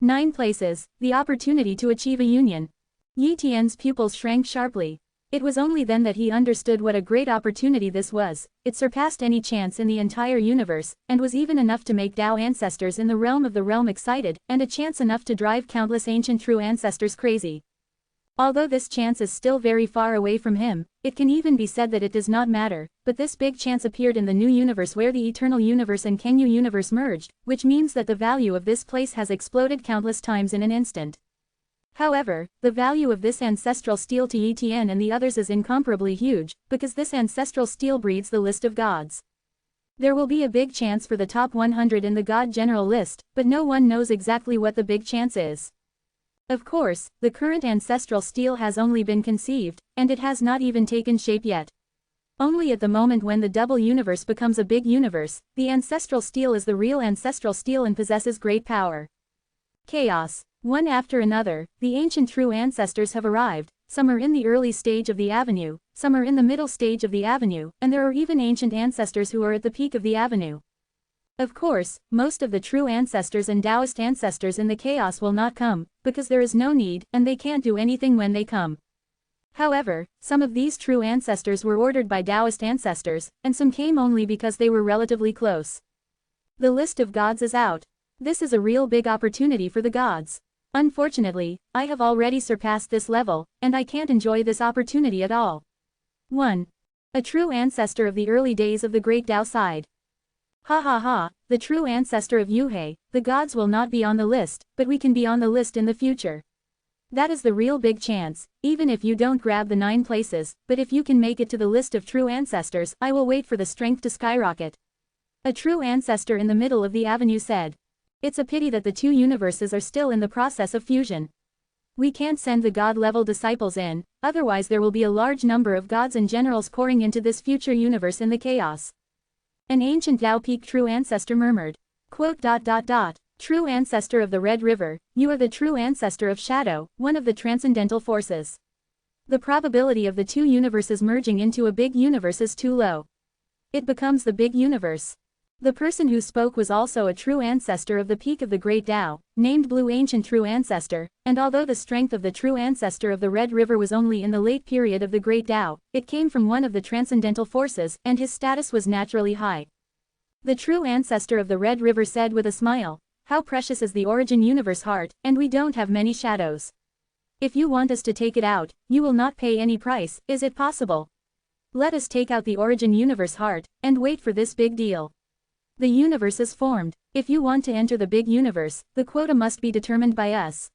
9 places, the opportunity to achieve a union. Yi Tian's pupils shrank sharply. It was only then that he understood what a great opportunity this was. It surpassed any chance in the entire universe, and was even enough to make Tao ancestors in the realm excited, and a chance enough to drive countless ancient true ancestors crazy. Although this chance is still very far away from him, it can even be said that it does not matter, but this big chance appeared in the new universe where the eternal universe and Kengyu universe merged, which means that the value of this place has exploded countless times in an instant. However, the value of this ancestral steel to Yi Tian and the others is incomparably huge, because this ancestral steel breeds the list of gods. There will be a big chance for the top 100 in the god general list, but no one knows exactly what the big chance is. Of course, the current ancestral steel has only been conceived, and it has not even taken shape yet. Only at the moment when the double universe becomes a big universe, the ancestral steel is the real ancestral steel and possesses great power. Chaos. One after another, the ancient true ancestors have arrived. Some are in the early stage of the avenue, some are in the middle stage of the avenue, and there are even ancient ancestors who are at the peak of the avenue. Of course, most of the true ancestors and Taoist ancestors in the chaos will not come, because there is no need, and they can't do anything when they come. However, some of these true ancestors were ordered by Taoist ancestors, and some came only because they were relatively close. The list of gods is out. This is a real big opportunity for the gods. Unfortunately, I have already surpassed this level, and I can't enjoy this opportunity at all. 1. A true ancestor of the early days of the Great Tao side. Ha ha ha, the true ancestor of Yuhei, the gods will not be on the list, but we can be on the list in the future. That is the real big chance, even if you don't grab the 9 places, but if you can make it to the list of true ancestors, I will wait for the strength to skyrocket. A true ancestor in the middle of the avenue said. It's a pity that the two universes are still in the process of fusion. We can't send the god-level disciples in, otherwise there will be a large number of gods and generals pouring into this future universe in the chaos. An ancient Tao Peak true ancestor murmured. Quote, True ancestor of the Red River, you are the true ancestor of Shadow, one of the transcendental forces. The probability of the two universes merging into a big universe is too low. It becomes the big universe. The person who spoke was also a true ancestor of the peak of the Great Tao, named Blue Ancient True Ancestor, and although the strength of the true ancestor of the Red River was only in the late period of the Great Tao, it came from one of the transcendental forces, and his status was naturally high. The true ancestor of the Red River said with a smile, "How precious is the origin universe heart, and we don't have many shadows. If you want us to take it out, you will not pay any price, is it possible? Let us take out the origin universe heart, and wait for this big deal. The universe is formed. If you want to enter the big universe, the quota must be determined by us.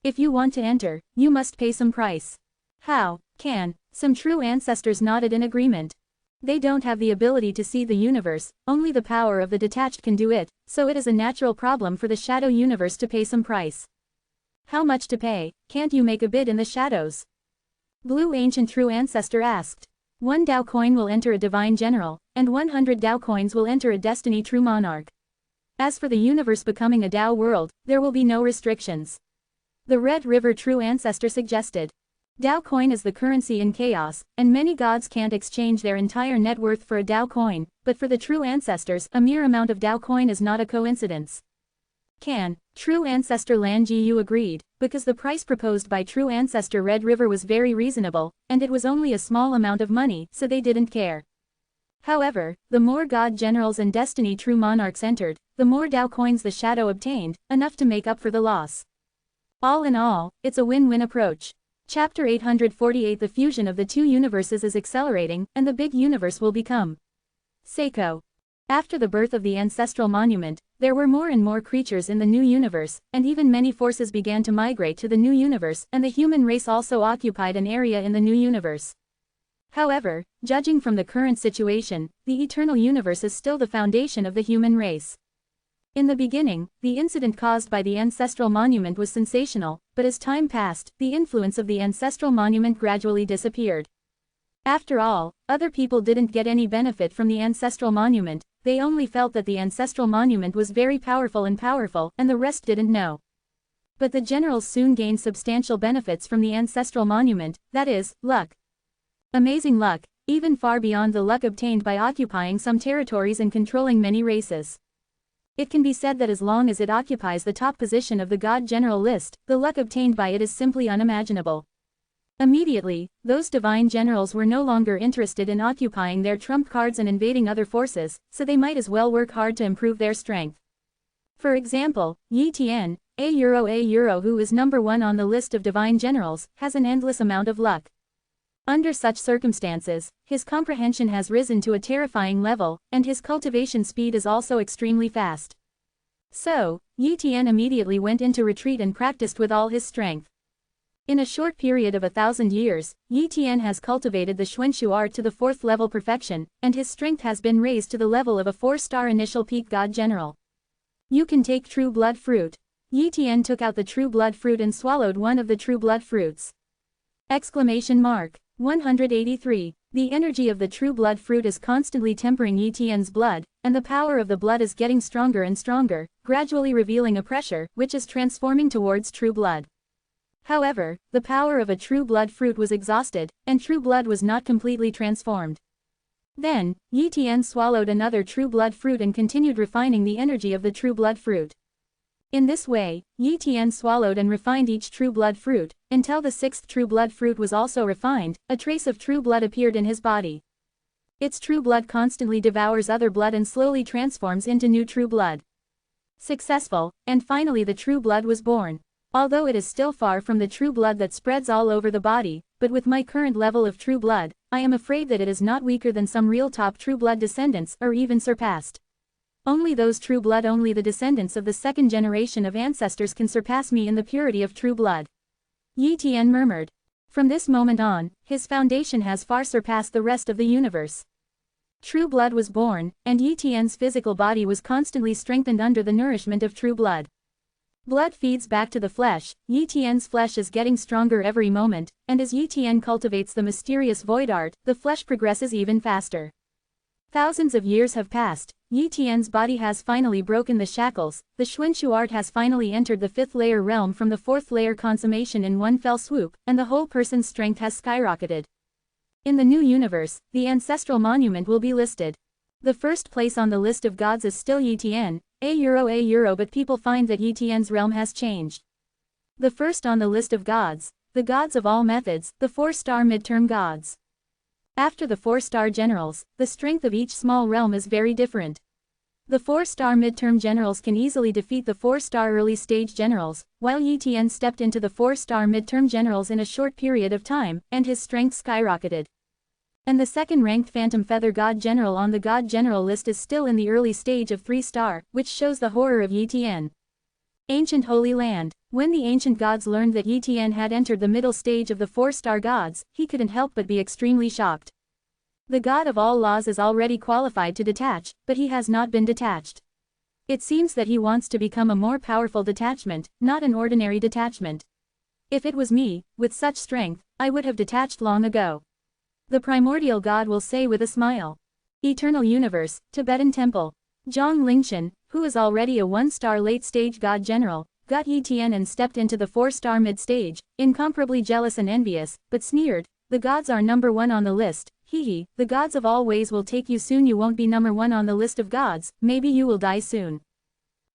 If you want to enter, you must pay some price." How can? Some true ancestors nodded in agreement. They don't have the ability to see the universe, only the power of the detached can do it, so it is a natural problem for the shadow universe to pay some price. How much to pay? Can't you make a bid in the shadows? Blue Ancient True Ancestor asked. 1 Tao coin will enter a divine general, and 100 Tao coins will enter a destiny true monarch. As for the universe becoming a Tao world, there will be no restrictions. The Red River True Ancestor suggested. Tao coin is the currency in chaos, and many gods can't exchange their entire net worth for a Tao coin, but for the true ancestors, a mere amount of Tao coin is not a coincidence. True Ancestor Lan Jiu agreed, because the price proposed by True Ancestor Red River was very reasonable, and it was only a small amount of money, so they didn't care. However, the more God Generals and Destiny True Monarchs entered, the more Tao coins the Shadow obtained, enough to make up for the loss. All in all, it's a win-win approach. Chapter 848 The fusion of the two universes is accelerating, and the big universe will become Seiko. After the birth of the ancestral monument, there were more and more creatures in the new universe, and even many forces began to migrate to the new universe, and the human race also occupied an area in the new universe. However, judging from the current situation, the eternal universe is still the foundation of the human race. In the beginning, the incident caused by the ancestral monument was sensational, but as time passed, the influence of the ancestral monument gradually disappeared. After all, other people didn't get any benefit from the ancestral monument, they only felt that the ancestral monument was very powerful, and the rest didn't know. But the generals soon gained substantial benefits from the ancestral monument, that is, luck. Amazing luck, even far beyond the luck obtained by occupying some territories and controlling many races. It can be said that as long as it occupies the top position of the God General list, the luck obtained by it is simply unimaginable. Immediately, those divine generals were no longer interested in occupying their trump cards and invading other forces, so they might as well work hard to improve their strength. For example, Yi Tian, a euro who is number 1 on the list of divine generals, has an endless amount of luck. Under such circumstances, his comprehension has risen to a terrifying level, and his cultivation speed is also extremely fast. So, Yi Tian immediately went into retreat and practiced with all his strength. In a short period of 1,000 years, Yi Tian has cultivated the Xuanshu art to the 4th level perfection, and his strength has been raised to the level of a 4-star initial peak God General. You can take true blood fruit. Yi Tian took out the true blood fruit and swallowed one of the true blood fruits. 183. The energy of the true blood fruit is constantly tempering Yi Tian's blood, and the power of the blood is getting stronger and stronger, gradually revealing a pressure, which is transforming towards true blood. However, the power of a true blood fruit was exhausted, and true blood was not completely transformed. Then, Yi Tian swallowed another true blood fruit and continued refining the energy of the true blood fruit. In this way, Yi Tian swallowed and refined each true blood fruit, until the 6th true blood fruit was also refined. A trace of true blood appeared in his body. Its true blood constantly devours other blood and slowly transforms into new true blood. Successful, and finally the true blood was born. Although it is still far from the true blood that spreads all over the body, but with my current level of true blood, I am afraid that it is not weaker than some real top true blood descendants, or even surpassed. Only those true blood, only the descendants of the 2nd generation of ancestors can surpass me in the purity of true blood. Yi Tian murmured. From this moment on, his foundation has far surpassed the rest of the universe. True blood was born, and Yi Tian's physical body was constantly strengthened under the nourishment of true blood. Blood feeds back to the flesh. Yi Tian's flesh is getting stronger every moment, and as Yi Tian cultivates the mysterious void art, the flesh progresses even faster. Thousands of years have passed. Yi Tian's body has finally broken the shackles, the Xuanshu art has finally entered the 5th layer realm from the 4th layer consummation in one fell swoop, and the whole person's strength has skyrocketed. In the new universe, the ancestral monument will be listed. The first place on the list of gods is still Yi Tian, a euro, but people find that Yi Tian's realm has changed. The first on the list of gods, the gods of all methods, the 4-star midterm gods. After the 4-star generals, the strength of each small realm is very different. The 4-star midterm generals can easily defeat the 4-star early stage generals, while Yi Tian stepped into the 4-star midterm generals in a short period of time, and his strength skyrocketed. And the 2nd-ranked Phantom Feather God General on the God General list is still in the early stage of 3-star, which shows the horror of Yi Tian. Ancient Holy Land. When the ancient gods learned that Yi Tian had entered the middle stage of the 4-star gods, he couldn't help but be extremely shocked. The god of all laws is already qualified to detach, but he has not been detached. It seems that he wants to become a more powerful detachment, not an ordinary detachment. If it was me, with such strength, I would have detached long ago. The primordial god will say with a smile. Eternal Universe, Tibetan Temple. Zhang Lingshan, who is already a 1-star late-stage god general, got Yi Tian and stepped into the 4-star mid-stage, incomparably jealous and envious, but sneered, "The gods are number 1 on the list, hee, the gods of all ways will take you soon, you won't be number 1 on the list of gods, maybe you will die soon."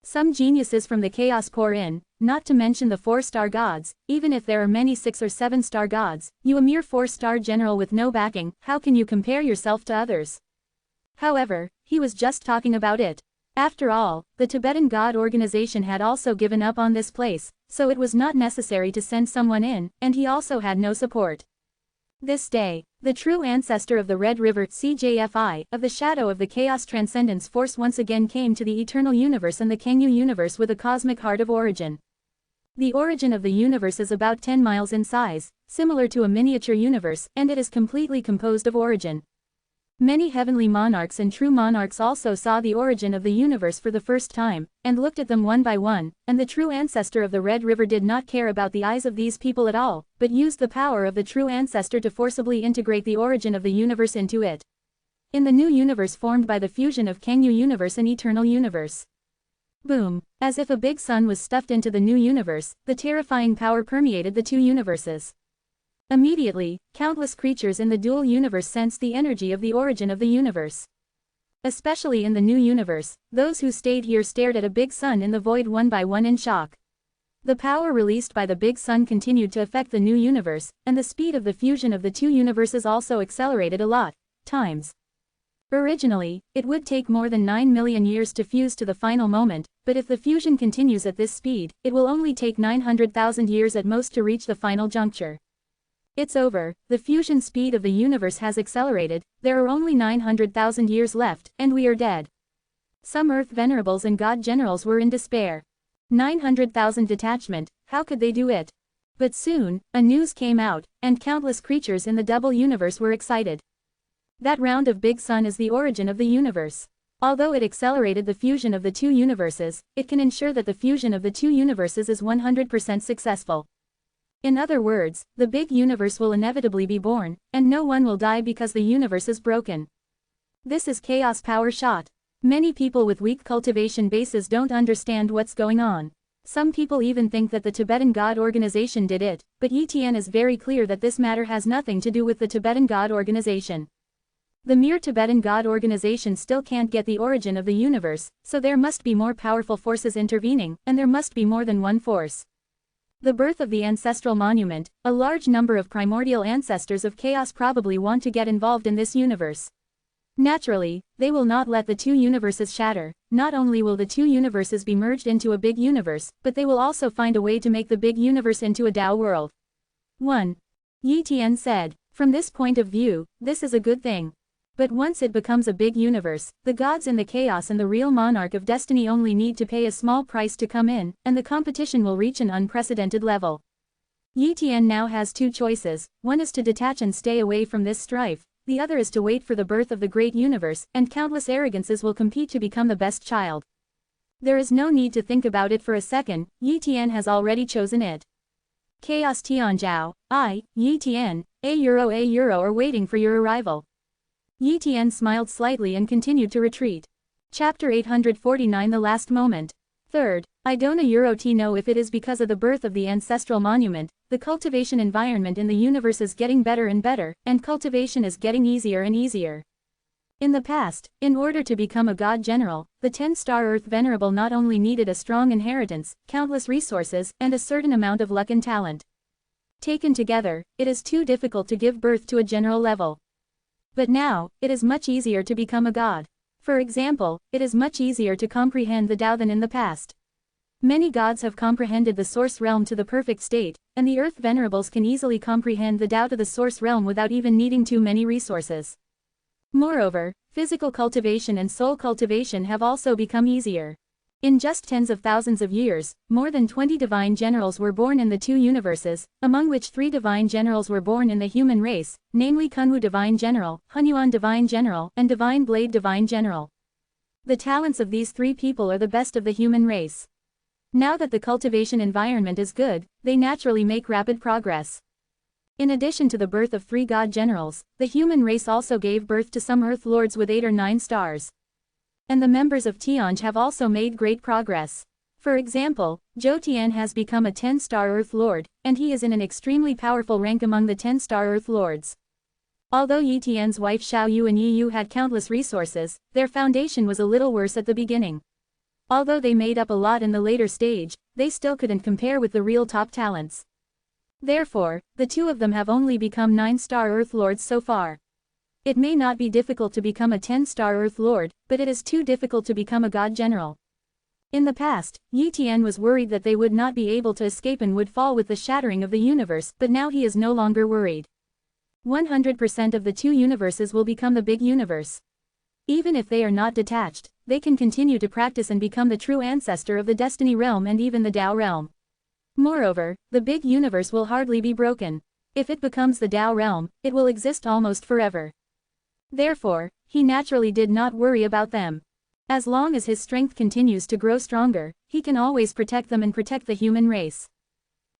Some geniuses from the chaos pour in, not to mention the 4-star gods, even if there are many 6 or 7-star gods, you a mere 4-star general with no backing, how can you compare yourself to others? However, he was just talking about it. After all, the Tibetan God organization had also given up on this place, so it was not necessary to send someone in, and he also had no support. This day, the true ancestor of the Red River CJFI, of the shadow of the Chaos Transcendence Force once again came to the eternal universe and the Kangyu universe with a cosmic heart of origin. The origin of the universe is about 10 miles in size, similar to a miniature universe, and it is completely composed of origin. Many heavenly monarchs and true monarchs also saw the origin of the universe for the first time, and looked at them one by one, and the true ancestor of the Red River did not care about the eyes of these people at all, but used the power of the true ancestor to forcibly integrate the origin of the universe into it. In the new universe formed by the fusion of Kangyu universe and eternal universe. Boom! As if a big sun was stuffed into the new universe, the terrifying power permeated the two universes. Immediately, countless creatures in the dual universe sensed the energy of the origin of the universe. Especially in the new universe, those who stayed here stared at a big sun in the void one by one in shock. The power released by the big sun continued to affect the new universe, and the speed of the fusion of the two universes also accelerated a lot, times. Originally, it would take more than 9 million years to fuse to the final moment, but if the fusion continues at this speed, it will only take 900,000 years at most to reach the final juncture. It's over, the fusion speed of the universe has accelerated, there are only 900,000 years left, and we are dead. Some Earth venerables and god generals were in despair. 900,000 detachment, how could they do it? But soon, a news came out, and countless creatures in the double universe were excited. That round of big sun is the origin of the universe. Although it accelerated the fusion of the two universes, it can ensure that the fusion of the two universes is 100% successful. In other words, the big universe will inevitably be born, and no one will die because the universe is broken. This is chaos power shot. Many people with weak cultivation bases don't understand what's going on. Some people even think that the Tibetan God organization did it, but Yi Tian is very clear that this matter has nothing to do with the Tibetan God organization. The mere Tibetan God organization still can't get the origin of the universe, so there must be more powerful forces intervening, and there must be more than one force. The birth of the ancestral monument, a large number of primordial ancestors of chaos probably want to get involved in this universe. Naturally, they will not let the two universes shatter. Not only will the two universes be merged into a big universe, but they will also find a way to make the big universe into a Tao world. 1. Yi Tian said, "From this point of view, this is a good thing. But once it becomes a big universe, the gods in the chaos and the real monarch of destiny only need to pay a small price to come in, and the competition will reach an unprecedented level." Yi Tian now has two choices, one is to detach and stay away from this strife, the other is to wait for the birth of the great universe, and countless arrogances will compete to become the best child. There is no need to think about it for a second, Yi Tian has already chosen it. Chaos Tianzhao, Yi Tian, a euro are waiting for your arrival. Yi Tian smiled slightly and continued to retreat. Chapter 849 The Last Moment. 3rd, I don't know if it is because of the birth of the ancestral monument, the cultivation environment in the universe is getting better and better, and cultivation is getting easier and easier. In the past, in order to become a god general, the 10-star Earth venerable not only needed a strong inheritance, countless resources, and a certain amount of luck and talent. Taken together, it is too difficult to give birth to a general level. But now, it is much easier to become a god. For example, it is much easier to comprehend the Tao than in the past. Many gods have comprehended the source realm to the perfect state, and the Earth venerables can easily comprehend the Tao to the source realm without even needing too many resources. Moreover, physical cultivation and soul cultivation have also become easier. In just tens of thousands of years, more than 20 divine generals were born in the two universes, among which 3 divine generals were born in the human race, namely Kunwu Divine General, Hunyuan Divine General, and Divine Blade Divine General. The talents of these 3 people are the best of the human race. Now that the cultivation environment is good, they naturally make rapid progress. In addition to the birth of 3 god generals, the human race also gave birth to some Earth lords with 8 or 9 stars. And the members of Tianj have also made great progress. For example, Zhou Tian has become a 10-star Earth Lord, and he is in an extremely powerful rank among the 10-star Earth Lords. Although Yi Tian's wife Xiao Yu and Yi Yu had countless resources, their foundation was a little worse at the beginning. Although they made up a lot in the later stage, they still couldn't compare with the real top talents. Therefore, the two of them have only become 9-star Earth Lords so far. It may not be difficult to become a 10-star Earth Lord, but it is too difficult to become a God General. In the past, Yi Tian was worried that they would not be able to escape and would fall with the shattering of the universe, but now he is no longer worried. 100% of the two universes will become the big universe. Even if they are not detached, they can continue to practice and become the true ancestor of the Destiny realm and even the Tao realm. Moreover, the big universe will hardly be broken. If it becomes the Tao realm, it will exist almost forever. Therefore, he naturally did not worry about them. As long as his strength continues to grow stronger, he can always protect them and protect the human race.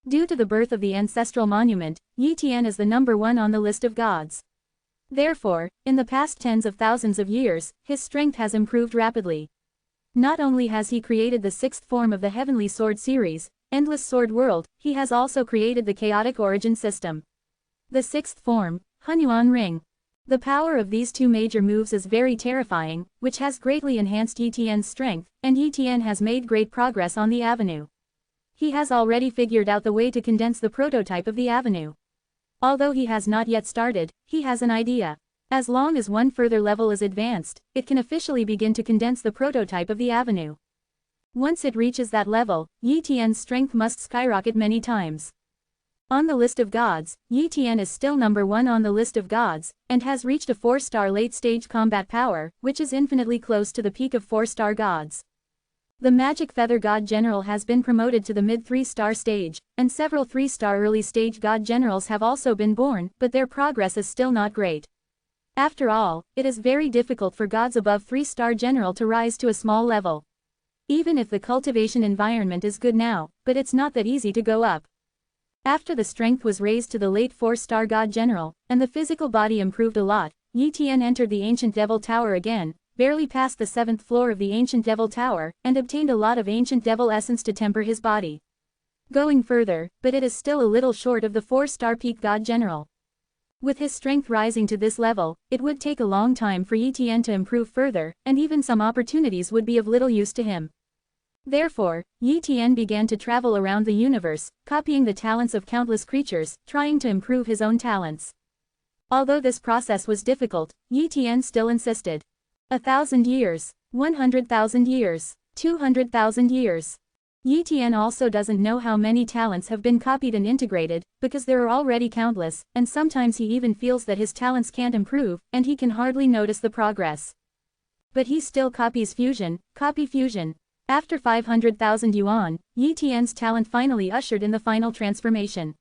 Due to the birth of the ancestral monument, Yi Tian is the #1 on the list of gods. Therefore, in the past tens of thousands of years, his strength has improved rapidly. Not only has he created the 6th form of the Heavenly Sword series, Endless Sword World, he has also created the Chaotic Origin system. The 6th form, Hunyuan Ring. The power of these two major moves is very terrifying, which has greatly enhanced Yi Tian's strength, and Yi Tian has made great progress on the avenue. He has already figured out the way to condense the prototype of the avenue. Although he has not yet started, he has an idea. As long as one further level is advanced, it can officially begin to condense the prototype of the avenue. Once it reaches that level, Yi Tian's strength must skyrocket many times. On the list of gods, Yi Tian is still #1 on the list of gods, and has reached a 4-star late-stage combat power, which is infinitely close to the peak of 4-star gods. The Magic Feather God General has been promoted to the mid-3-star stage, and several 3-star early-stage God Generals have also been born, but their progress is still not great. After all, it is very difficult for gods above 3-star General to rise to a small level. Even if the cultivation environment is good now, but it's not that easy to go up. After the strength was raised to the late 4-star God General, and the physical body improved a lot, Yi Tian entered the Ancient Devil Tower again, barely passed the 7th floor of the Ancient Devil Tower, and obtained a lot of Ancient Devil Essence to temper his body. Going further, but it is still a little short of the 4-star peak God General. With his strength rising to this level, it would take a long time for Yi Tian to improve further, and even some opportunities would be of little use to him. Therefore, Yi Tian began to travel around the universe, copying the talents of countless creatures, trying to improve his own talents. Although this process was difficult, Yi Tian still insisted. 1,000 years, 100,000 years, 200,000 years. Yi Tian also doesn't know how many talents have been copied and integrated, because there are already countless, and sometimes he even feels that his talents can't improve, and he can hardly notice the progress. But he still copies fusion, copy fusion. After 500,000 yuan, Yi Tian's talent finally ushered in the final transformation.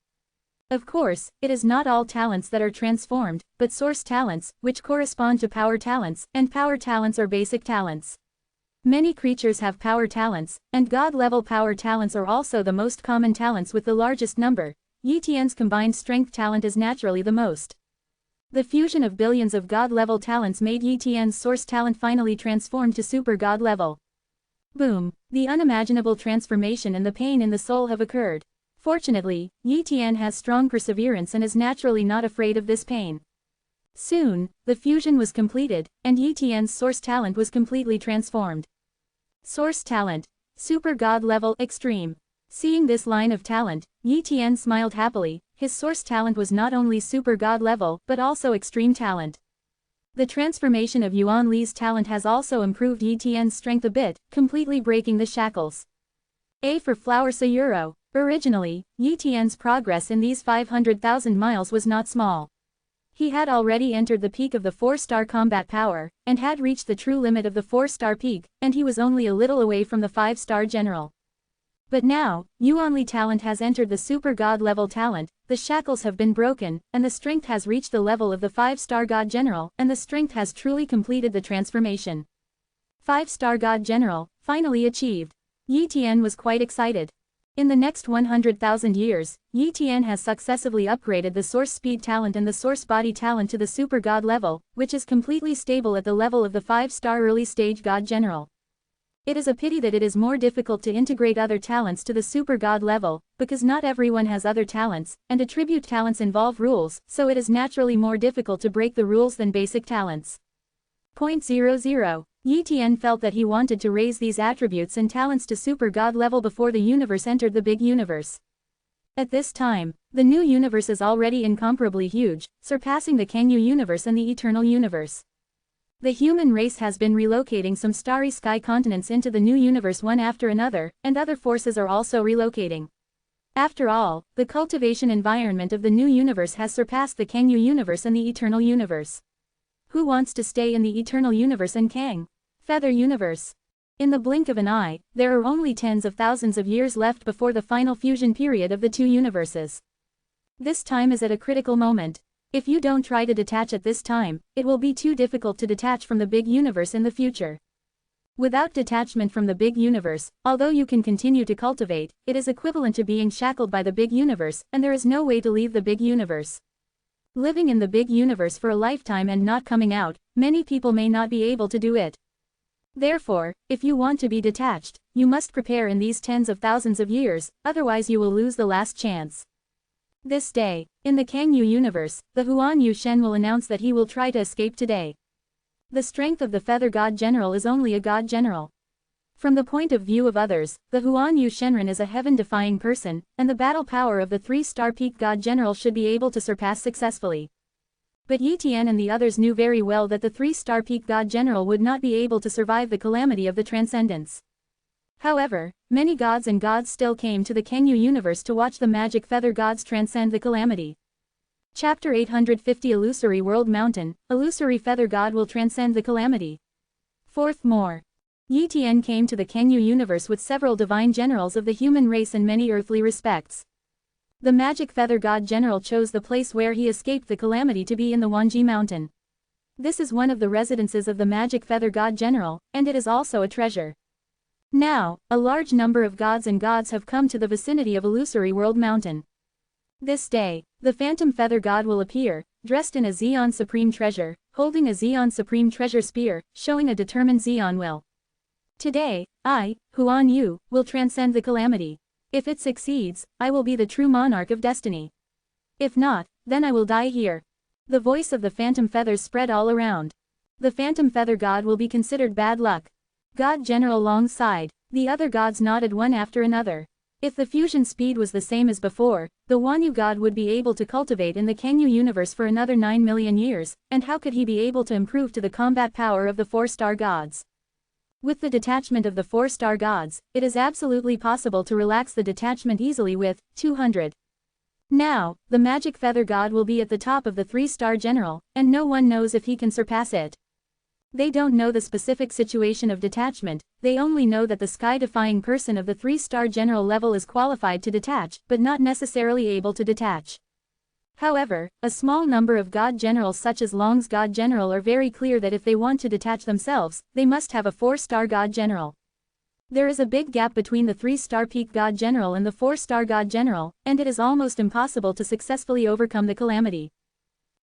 Of course, it is not all talents that are transformed, but source talents, which correspond to power talents, and power talents are basic talents. Many creatures have power talents, and God-level power talents are also the most common talents with the largest number. Yi Tian's combined strength talent is naturally the most. The fusion of billions of God-level talents made Yi Tian's source talent finally transform to super God level. Boom! The unimaginable transformation and the pain in the soul have occurred. Fortunately, Yi Tian has strong perseverance and is naturally not afraid of this pain. Soon, the fusion was completed, and Yi Tian's source talent was completely transformed. Source talent. Super God level extreme. Seeing this line of talent, Yi Tian smiled happily. His source talent was not only super God level, but also extreme talent. The transformation of Yuan Li's talent has also improved Yi Tian's strength a bit, completely breaking the shackles. A for flower Sayuro. Originally, Yi Tian's progress in these 500,000 miles was not small. He had already entered the peak of the 4-star combat power, and had reached the true limit of the 4-star peak, and he was only a little away from the 5-star general. But now, Yuan Li talent has entered the super God level talent, the shackles have been broken, and the strength has reached the level of the 5-star God General, and the strength has truly completed the transformation. 5-star God General, finally achieved. Yi Tian was quite excited. In the next 100,000 years, Yi Tian has successively upgraded the source speed talent and the source body talent to the super god level, which is completely stable at the level of the 5-star early stage god general. It is a pity that it is more difficult to integrate other talents to the super god level, because not everyone has other talents, and attribute talents involve rules, so it is naturally more difficult to break the rules than basic talents. 0.00. Yi Tian felt that he wanted to raise these attributes and talents to super god level before the universe entered the big universe. At this time, the new universe is already incomparably huge, surpassing the Kangyu universe and the eternal universe. The human race has been relocating some starry sky continents into the new universe one after another, and other forces are also relocating. After all, the cultivation environment of the new universe has surpassed the Kangyu universe and the eternal universe. Who wants to stay in the eternal universe and Kang Feather universe? In the blink of an eye, there are only tens of thousands of years left before the final fusion period of the two universes. This time is at a critical moment. If you don't try to detach at this time, it will be too difficult to detach from the big universe in the future. Without detachment from the big universe, although you can continue to cultivate, it is equivalent to being shackled by the big universe, and there is no way to leave the big universe. Living in the big universe for a lifetime and not coming out, many people may not be able to do it. Therefore, if you want to be detached, you must prepare in these tens of thousands of years, otherwise you will lose the last chance. This day, in the Kangyu universe, the Huan Yu Shen will announce that he will try to escape today. The strength of the Feather God General is only a God General. From the point of view of others, the Huan Yu Shenren is a heaven-defying person, and the battle power of the 3-star peak God General should be able to surpass successfully. But Yi Tian and the others knew very well that the 3-star peak God General would not be able to survive the calamity of the transcendence. However, many gods and gods still came to the Kangyu universe to watch the magic feather gods transcend the calamity. Chapter 850 Illusory World Mountain, Illusory Feather God will transcend the calamity. Fourth more. Yi Tian came to the Kangyu universe with several divine generals of the human race in many earthly respects. The magic feather god general chose the place where he escaped the calamity to be in the Wanji mountain. This is one of the residences of the magic feather god general, and it is also a treasure. Now, a large number of gods and gods have come to the vicinity of Illusory World Mountain. This day, the phantom feather god will appear, dressed in a Zeon Supreme Treasure, holding a Zeon Supreme Treasure spear, showing a determined Zeon will. Today, I, Huan Yu, will transcend the calamity. If it succeeds, I will be the true monarch of destiny. If not, then I will die here. The voice of the phantom feathers spread all around. The phantom feather god will be considered bad luck. God General Long sighed. The other gods nodded one after another. If the fusion speed was the same as before, the Wanyu god would be able to cultivate in the Kangyu universe for another 9 million years, and how could he be able to improve to the combat power of the 4-star gods? With the detachment of the 4-star gods, it is absolutely possible to relax the detachment easily with 200. Now, the magic feather god will be at the top of the 3-star general, and no one knows if he can surpass it. They don't know the specific situation of detachment, they only know that the sky-defying person of the 3-star general level is qualified to detach, but not necessarily able to detach. However, a small number of god generals such as Long's god general are very clear that if they want to detach themselves, they must have a 4-star god general. There is a big gap between the 3-star peak god general and the 4-star god general, and it is almost impossible to successfully overcome the calamity.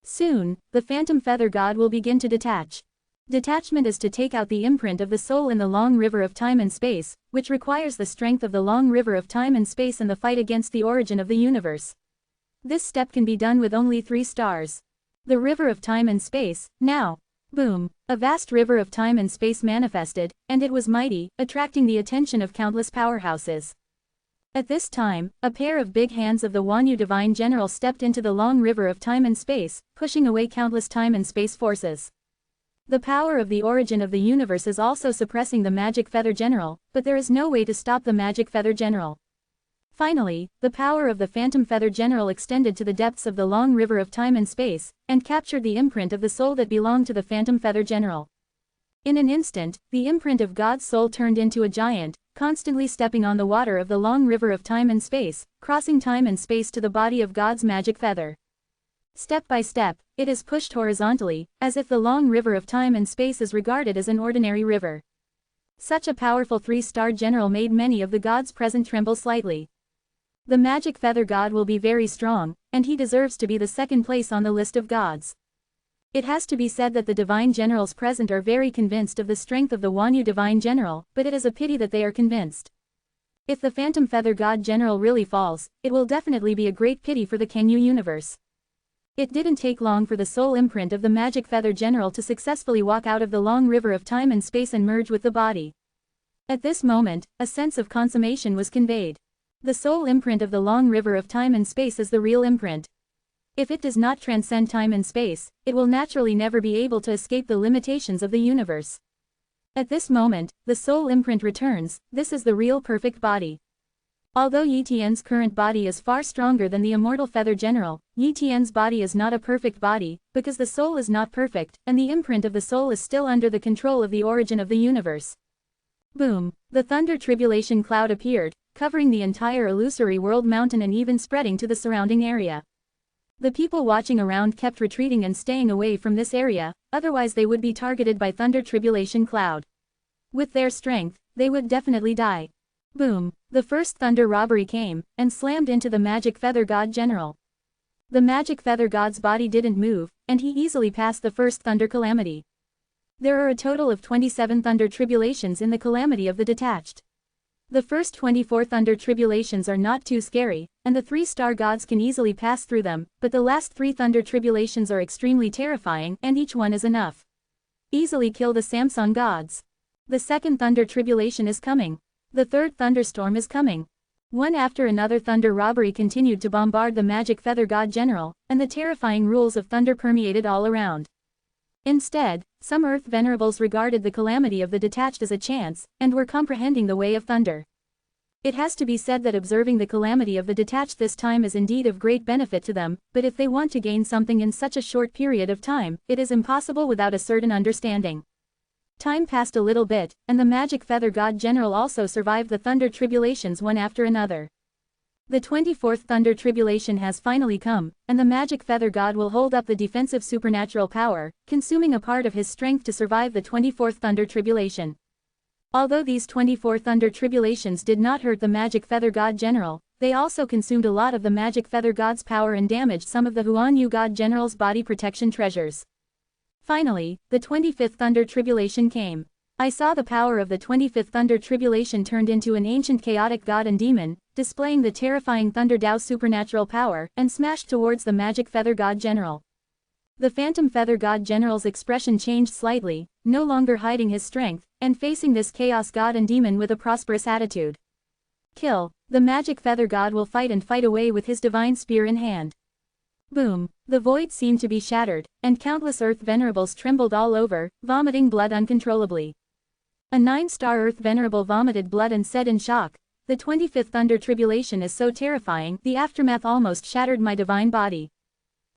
Soon, the phantom feather god will begin to detach. Detachment is to take out the imprint of the soul in the long river of time and space, which requires the strength of the long river of time and space in the fight against the origin of the universe. This step can be done with only 3 stars. The river of time and space, now. Boom. A vast river of time and space manifested, and it was mighty, attracting the attention of countless powerhouses. At this time, a pair of big hands of the Wanyu Divine General stepped into the long river of time and space, pushing away countless time and space forces. The power of the origin of the universe is also suppressing the Magic Feather General, but there is no way to stop the Magic Feather General. Finally, the power of the Phantom Feather General extended to the depths of the long river of time and space, and captured the imprint of the soul that belonged to the Phantom Feather General. In an instant, the imprint of God's soul turned into a giant, constantly stepping on the water of the long river of time and space, crossing time and space to the body of God's magic feather. Step by step, it is pushed horizontally, as if the long river of time and space is regarded as an ordinary river. Such a powerful 3-star general made many of the gods present tremble slightly. The magic feather god will be very strong, and he deserves to be the second place on the list of gods. It has to be said that the divine generals present are very convinced of the strength of the Wanyu divine general, but it is a pity that they are convinced. If the phantom feather god general really falls, it will definitely be a great pity for the Kenyu universe. It didn't take long for the soul imprint of the magic feather general to successfully walk out of the long river of time and space and merge with the body. At this moment, a sense of consummation was conveyed. The soul imprint of the long river of time and space is the real imprint. If it does not transcend time and space, it will naturally never be able to escape the limitations of the universe. At this moment, the soul imprint returns. This is the real perfect body. Although Yi Tian's current body is far stronger than the immortal feather general, Yi Tian's body is not a perfect body, because the soul is not perfect, and the imprint of the soul is still under the control of the origin of the universe. Boom! The thunder tribulation cloud appeared, covering the entire illusory world mountain and even spreading to the surrounding area. The people watching around kept retreating and staying away from this area, otherwise they would be targeted by thunder tribulation cloud. With their strength, they would definitely die. Boom! The first thunder robbery came, and slammed into the magic feather god general. The magic feather god's body didn't move, and he easily passed the first thunder calamity. There are a total of 27 thunder tribulations in the calamity of the detached. The first 24 thunder tribulations are not too scary, and the 3-star gods can easily pass through them, but the last 3 thunder tribulations are extremely terrifying, and each one is enough. Easily kill the Samsung gods. The second thunder tribulation is coming. The third thunderstorm is coming. One after another thunder robbery continued to bombard the magic feather god general, and the terrifying rules of thunder permeated all around. Instead, some earth venerables regarded the calamity of the detached as a chance, and were comprehending the way of thunder. It has to be said that observing the calamity of the detached this time is indeed of great benefit to them, but if they want to gain something in such a short period of time, it is impossible without a certain understanding. Time passed a little bit, and the magic feather god general also survived the thunder tribulations one after another. The 24th thunder tribulation has finally come, and the magic feather god will hold up the defensive supernatural power, consuming a part of his strength to survive the 24th thunder tribulation. Although these 24 thunder tribulations did not hurt the magic feather god general, they also consumed a lot of the magic feather god's power and damaged some of the Huan god general's body protection treasures. Finally, the 25th thunder tribulation came. I saw the power of the 25th thunder tribulation turned into an ancient chaotic god and demon, displaying the terrifying Thunder Dao's supernatural power, and smashed towards the magic feather god general. The phantom feather god general's expression changed slightly, no longer hiding his strength, and facing this chaos god and demon with a prosperous attitude. Kill! The magic feather god will fight and fight away with his divine spear in hand. Boom! The void seemed to be shattered, and countless earth venerables trembled all over, vomiting blood uncontrollably. A 9-star earth venerable vomited blood and said in shock, "The 25th thunder tribulation is so terrifying, the aftermath almost shattered my divine body."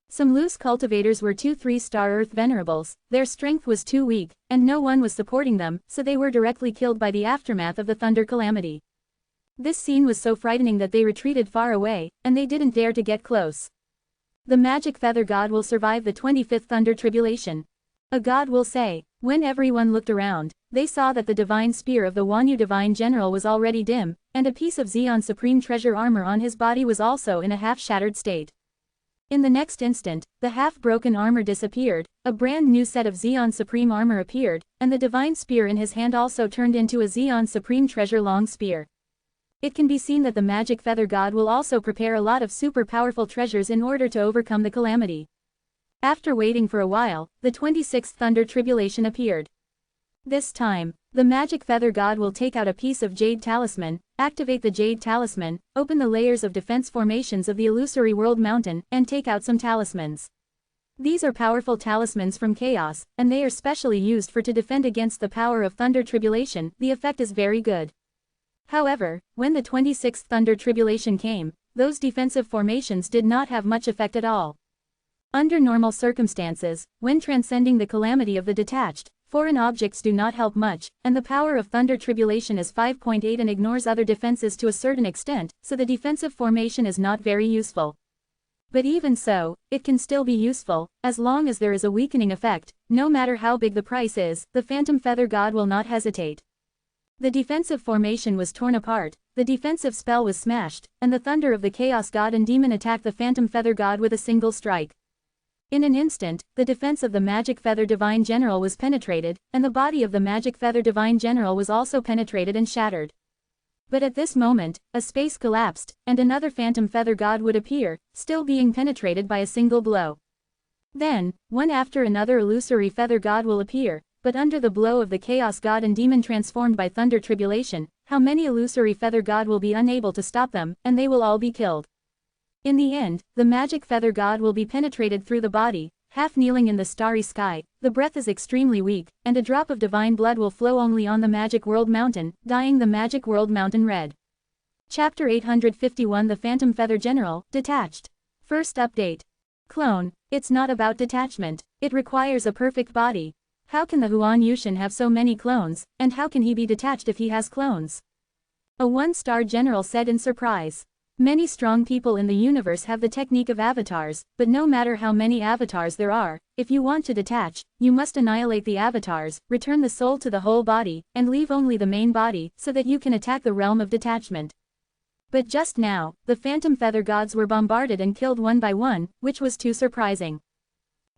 Some loose cultivators were 2 3-star earth venerables, their strength was too weak, and no one was supporting them, so they were directly killed by the aftermath of the thunder calamity. This scene was so frightening that they retreated far away, and they didn't dare to get close. The magic feather god will survive the 25th thunder tribulation. A god will say. When everyone looked around, they saw that the divine spear of the Wanyu divine general was already dim, and a piece of Xeon supreme treasure armor on his body was also in a half-shattered state. In the next instant, the half-broken armor disappeared, a brand new set of Xeon supreme armor appeared, and the divine spear in his hand also turned into a Xeon supreme treasure long spear. It can be seen that the magic feather god will also prepare a lot of super powerful treasures in order to overcome the calamity. After waiting for a while, the 26th thunder tribulation appeared. This time, the magic feather god will take out a piece of jade talisman, activate the jade talisman, open the layers of defense formations of the illusory world mountain, and take out some talismans. These are powerful talismans from chaos, and they are specially used to defend against the power of thunder tribulation. The effect is very good. However, when the 26th thunder tribulation came, those defensive formations did not have much effect at all. Under normal circumstances, when transcending the calamity of the detached, foreign objects do not help much, and the power of thunder tribulation is 5.8 and ignores other defenses to a certain extent, so the defensive formation is not very useful. But even so, it can still be useful, as long as there is a weakening effect. No matter how big the price is, the phantom feather god will not hesitate. The defensive formation was torn apart, the defensive spell was smashed, and the thunder of the Chaos God and Demon attacked the Phantom Feather God with a single strike. In an instant, the defense of the Magic Feather Divine General was penetrated, and the body of the Magic Feather Divine General was also penetrated and shattered. But at this moment, a space collapsed, and another Phantom Feather God would appear, still being penetrated by a single blow. Then, one after another illusory Feather God will appear, but under the blow of the Chaos God and Demon transformed by Thunder Tribulation, how many illusory Feather God will be unable to stop them, and they will all be killed. In the end, the Magic Feather God will be penetrated through the body, half kneeling in the starry sky, the breath is extremely weak, and a drop of divine blood will flow only on the Magic World Mountain, dyeing the Magic World Mountain red. Chapter 851 The Phantom Feather General, Detached. First update. Clone. It's not about detachment, it requires a perfect body. How can the Huan Yushin have so many clones, and how can he be detached if he has clones? A one-star general said in surprise. Many strong people in the universe have the technique of avatars, but no matter how many avatars there are, if you want to detach, you must annihilate the avatars, return the soul to the whole body, and leave only the main body, so that you can attack the realm of detachment. But just now, the Phantom Feather Gods were bombarded and killed one by one, which was too surprising.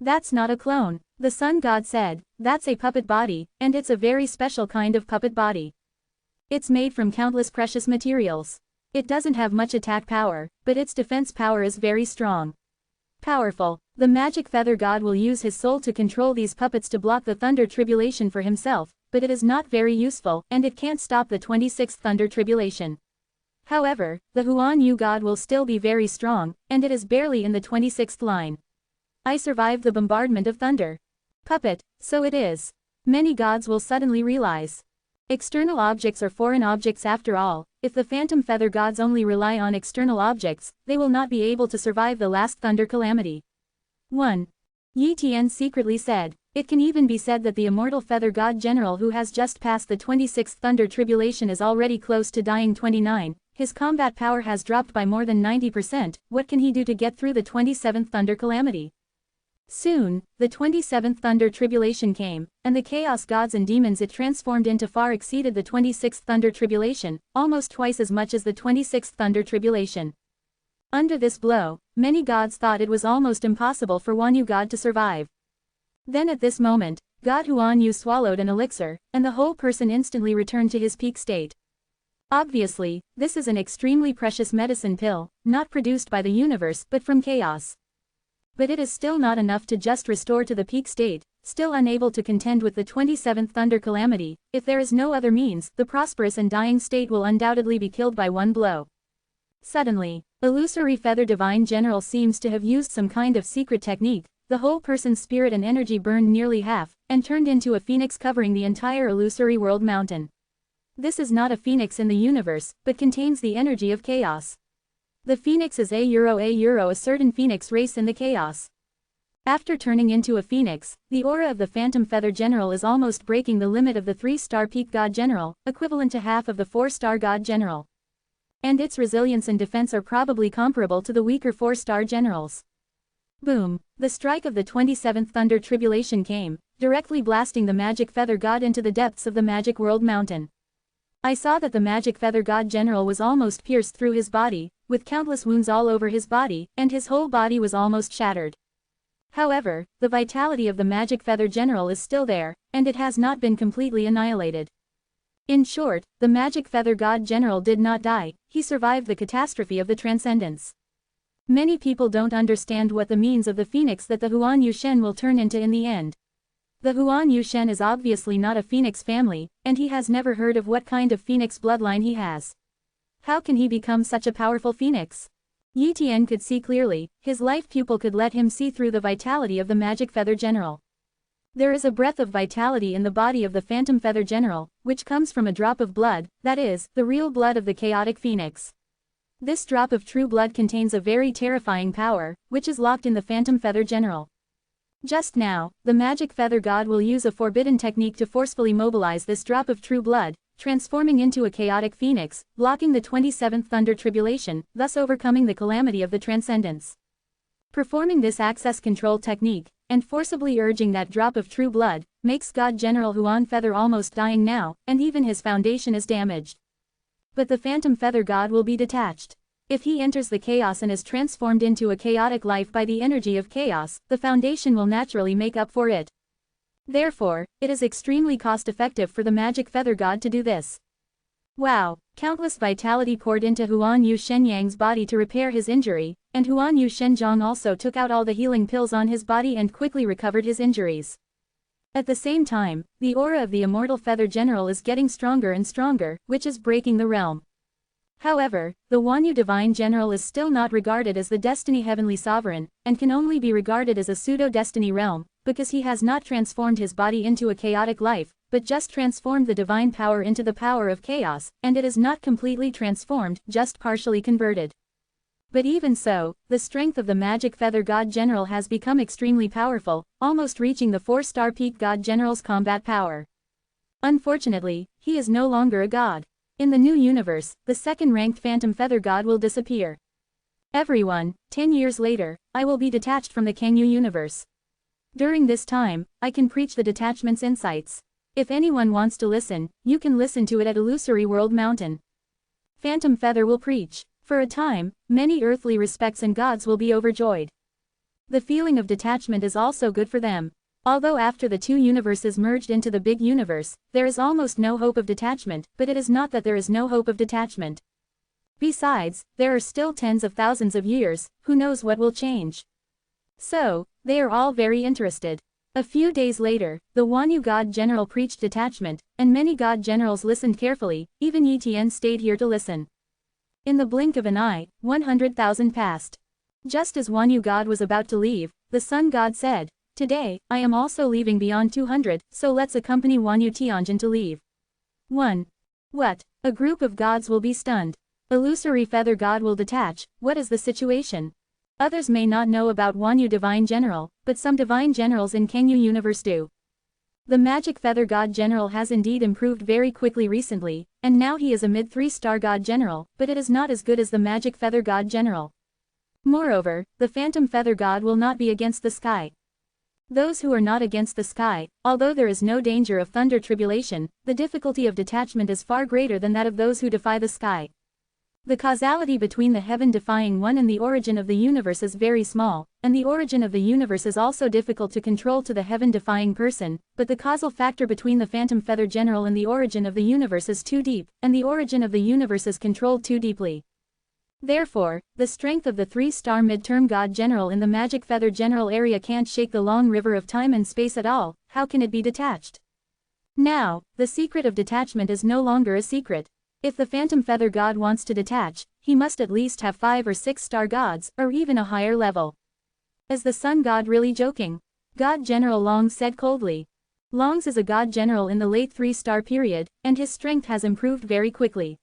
That's not a clone, the Sun God said, that's a puppet body, and it's a very special kind of puppet body. It's made from countless precious materials. It doesn't have much attack power, but its defense power is very strong. Powerful, the Magic Feather God will use his soul to control these puppets to block the Thunder Tribulation for himself, but it is not very useful, and it can't stop the 26th Thunder Tribulation. However, the Huan Yu God will still be very strong, and it is barely in the 26th line. I survived the bombardment of thunder. Puppet, so it is. Many gods will suddenly realize. External objects are foreign objects after all. If the Phantom Feather Gods only rely on external objects, they will not be able to survive the last thunder calamity. 1. Yi Tian secretly said, it can even be said that the immortal Feather God General who has just passed the 26th Thunder Tribulation is already close to dying. 29. His combat power has dropped by more than 90%, what can he do to get through the 27th Thunder Calamity? Soon, the 27th Thunder Tribulation came, and the Chaos Gods and Demons it transformed into far exceeded the 26th Thunder Tribulation, almost twice as much as the 26th Thunder Tribulation. Under this blow, many gods thought it was almost impossible for Huan Yu God to survive. Then at this moment, God Huan Yu swallowed an elixir, and the whole person instantly returned to his peak state. Obviously, this is an extremely precious medicine pill, not produced by the universe but from chaos. But it is still not enough to just restore to the peak state, still unable to contend with the 27th Thunder Calamity. If there is no other means, the prosperous and dying state will undoubtedly be killed by one blow. Suddenly, Illusory Feather Divine General seems to have used some kind of secret technique. The whole person's spirit and energy burned nearly half, and turned into a phoenix covering the entire Illusory World Mountain. This is not a phoenix in the universe, but contains the energy of chaos. The phoenix is a certain phoenix race in the chaos. After turning into a phoenix, the aura of the Phantom Feather General is almost breaking the limit of the 3-star Peak God General, equivalent to half of the 4-star God General. And its resilience and defense are probably comparable to the weaker 4-star generals. Boom! The strike of the 27th Thunder Tribulation came, directly blasting the Magic Feather God into the depths of the Magic World Mountain. I saw that the Magic Feather God General was almost pierced through his body, with countless wounds all over his body, and his whole body was almost shattered. However, the vitality of the Magic Feather General is still there, and it has not been completely annihilated. In short, the Magic Feather God General did not die, he survived the catastrophe of the Transcendence. Many people don't understand what the means of the phoenix that the Huan Yushen will turn into in the end. The Huan Yushen is obviously not a phoenix family, and he has never heard of what kind of phoenix bloodline he has. How can he become such a powerful phoenix? Yi Tian could see clearly, his life pupil could let him see through the vitality of the Magic Feather General. There is a breath of vitality in the body of the Phantom Feather General, which comes from a drop of blood, that is, the real blood of the chaotic phoenix. This drop of true blood contains a very terrifying power, which is locked in the Phantom Feather General. Just now, the Magic Feather God will use a forbidden technique to forcefully mobilize this drop of true blood, transforming into a chaotic phoenix, blocking the 27th Thunder Tribulation, thus overcoming the calamity of the Transcendence. Performing this access control technique, and forcibly urging that drop of true blood, makes God General Huan Feather almost dying now, and even his foundation is damaged. But the phantom feather god will be detached. If he enters the chaos and is transformed into a chaotic life by the energy of chaos, the foundation will naturally make up for it. Therefore, it is extremely cost-effective for the magic feather god to do this. Wow! Countless vitality poured into Huan Yu Shenyang's body to repair his injury, and Huan Yu Shenjiang also took out all the healing pills on his body and quickly recovered his injuries. At the same time, the aura of the immortal feather general is getting stronger and stronger, which is breaking the realm. However, the Wanyu Divine General is still not regarded as the Destiny Heavenly Sovereign, and can only be regarded as a pseudo-destiny realm, because he has not transformed his body into a chaotic life, but just transformed the divine power into the power of chaos, and it is not completely transformed, just partially converted. But even so, the strength of the Magic Feather God General has become extremely powerful, almost reaching the 4-star peak God General's combat power. Unfortunately, he is no longer a god. In the new universe, the second-ranked Phantom Feather God will disappear. Everyone, 10 years later, I will be detached from the Kangyu universe. During this time, I can preach the detachment's insights. If anyone wants to listen, you can listen to it at Illusory World Mountain. Phantom Feather will preach. For a time, many earthly respects and gods will be overjoyed. The feeling of detachment is also good for them. Although after the two universes merged into the big universe, there is almost no hope of detachment, but it is not that there is no hope of detachment. Besides, there are still tens of thousands of years, who knows what will change. So, they are all very interested. A few days later, the Wanyu God General preached detachment, and many God Generals listened carefully, even Yi Tian stayed here to listen. In the blink of an eye, 100,000 passed. Just as Wanyu God was about to leave, the Sun God said, "Today, I am also leaving beyond 200, so let's accompany Wanyu Tianjin to leave." 1. What? A group of gods will be stunned. Illusory Feather God will detach. What is the situation? Others may not know about Wanyu Divine General, but some Divine Generals in Kangyu Universe do. The Magic Feather God General has indeed improved very quickly recently, and now he is a mid-3-star God General, but it is not as good as the Magic Feather God General. Moreover, the Phantom Feather God will not be against the sky. Those who are not against the sky, although there is no danger of thunder tribulation, the difficulty of detachment is far greater than that of those who defy the sky. The causality between the heaven-defying one and the origin of the universe is very small, and the origin of the universe is also difficult to control to the heaven-defying person, but the causal factor between the Phantom Feather General and the origin of the universe is too deep, and the origin of the universe is controlled too deeply. Therefore, the strength of the 3-star mid-term God General in the Magic Feather General area can't shake the long river of time and space at all. How can it be detached? Now, the secret of detachment is no longer a secret. If the Phantom Feather God wants to detach, he must at least have 5 or 6-star gods, or even a higher level. Is the Sun God really joking? God General Long said coldly. Longs is a God General in the late 3-star period, and his strength has improved very quickly.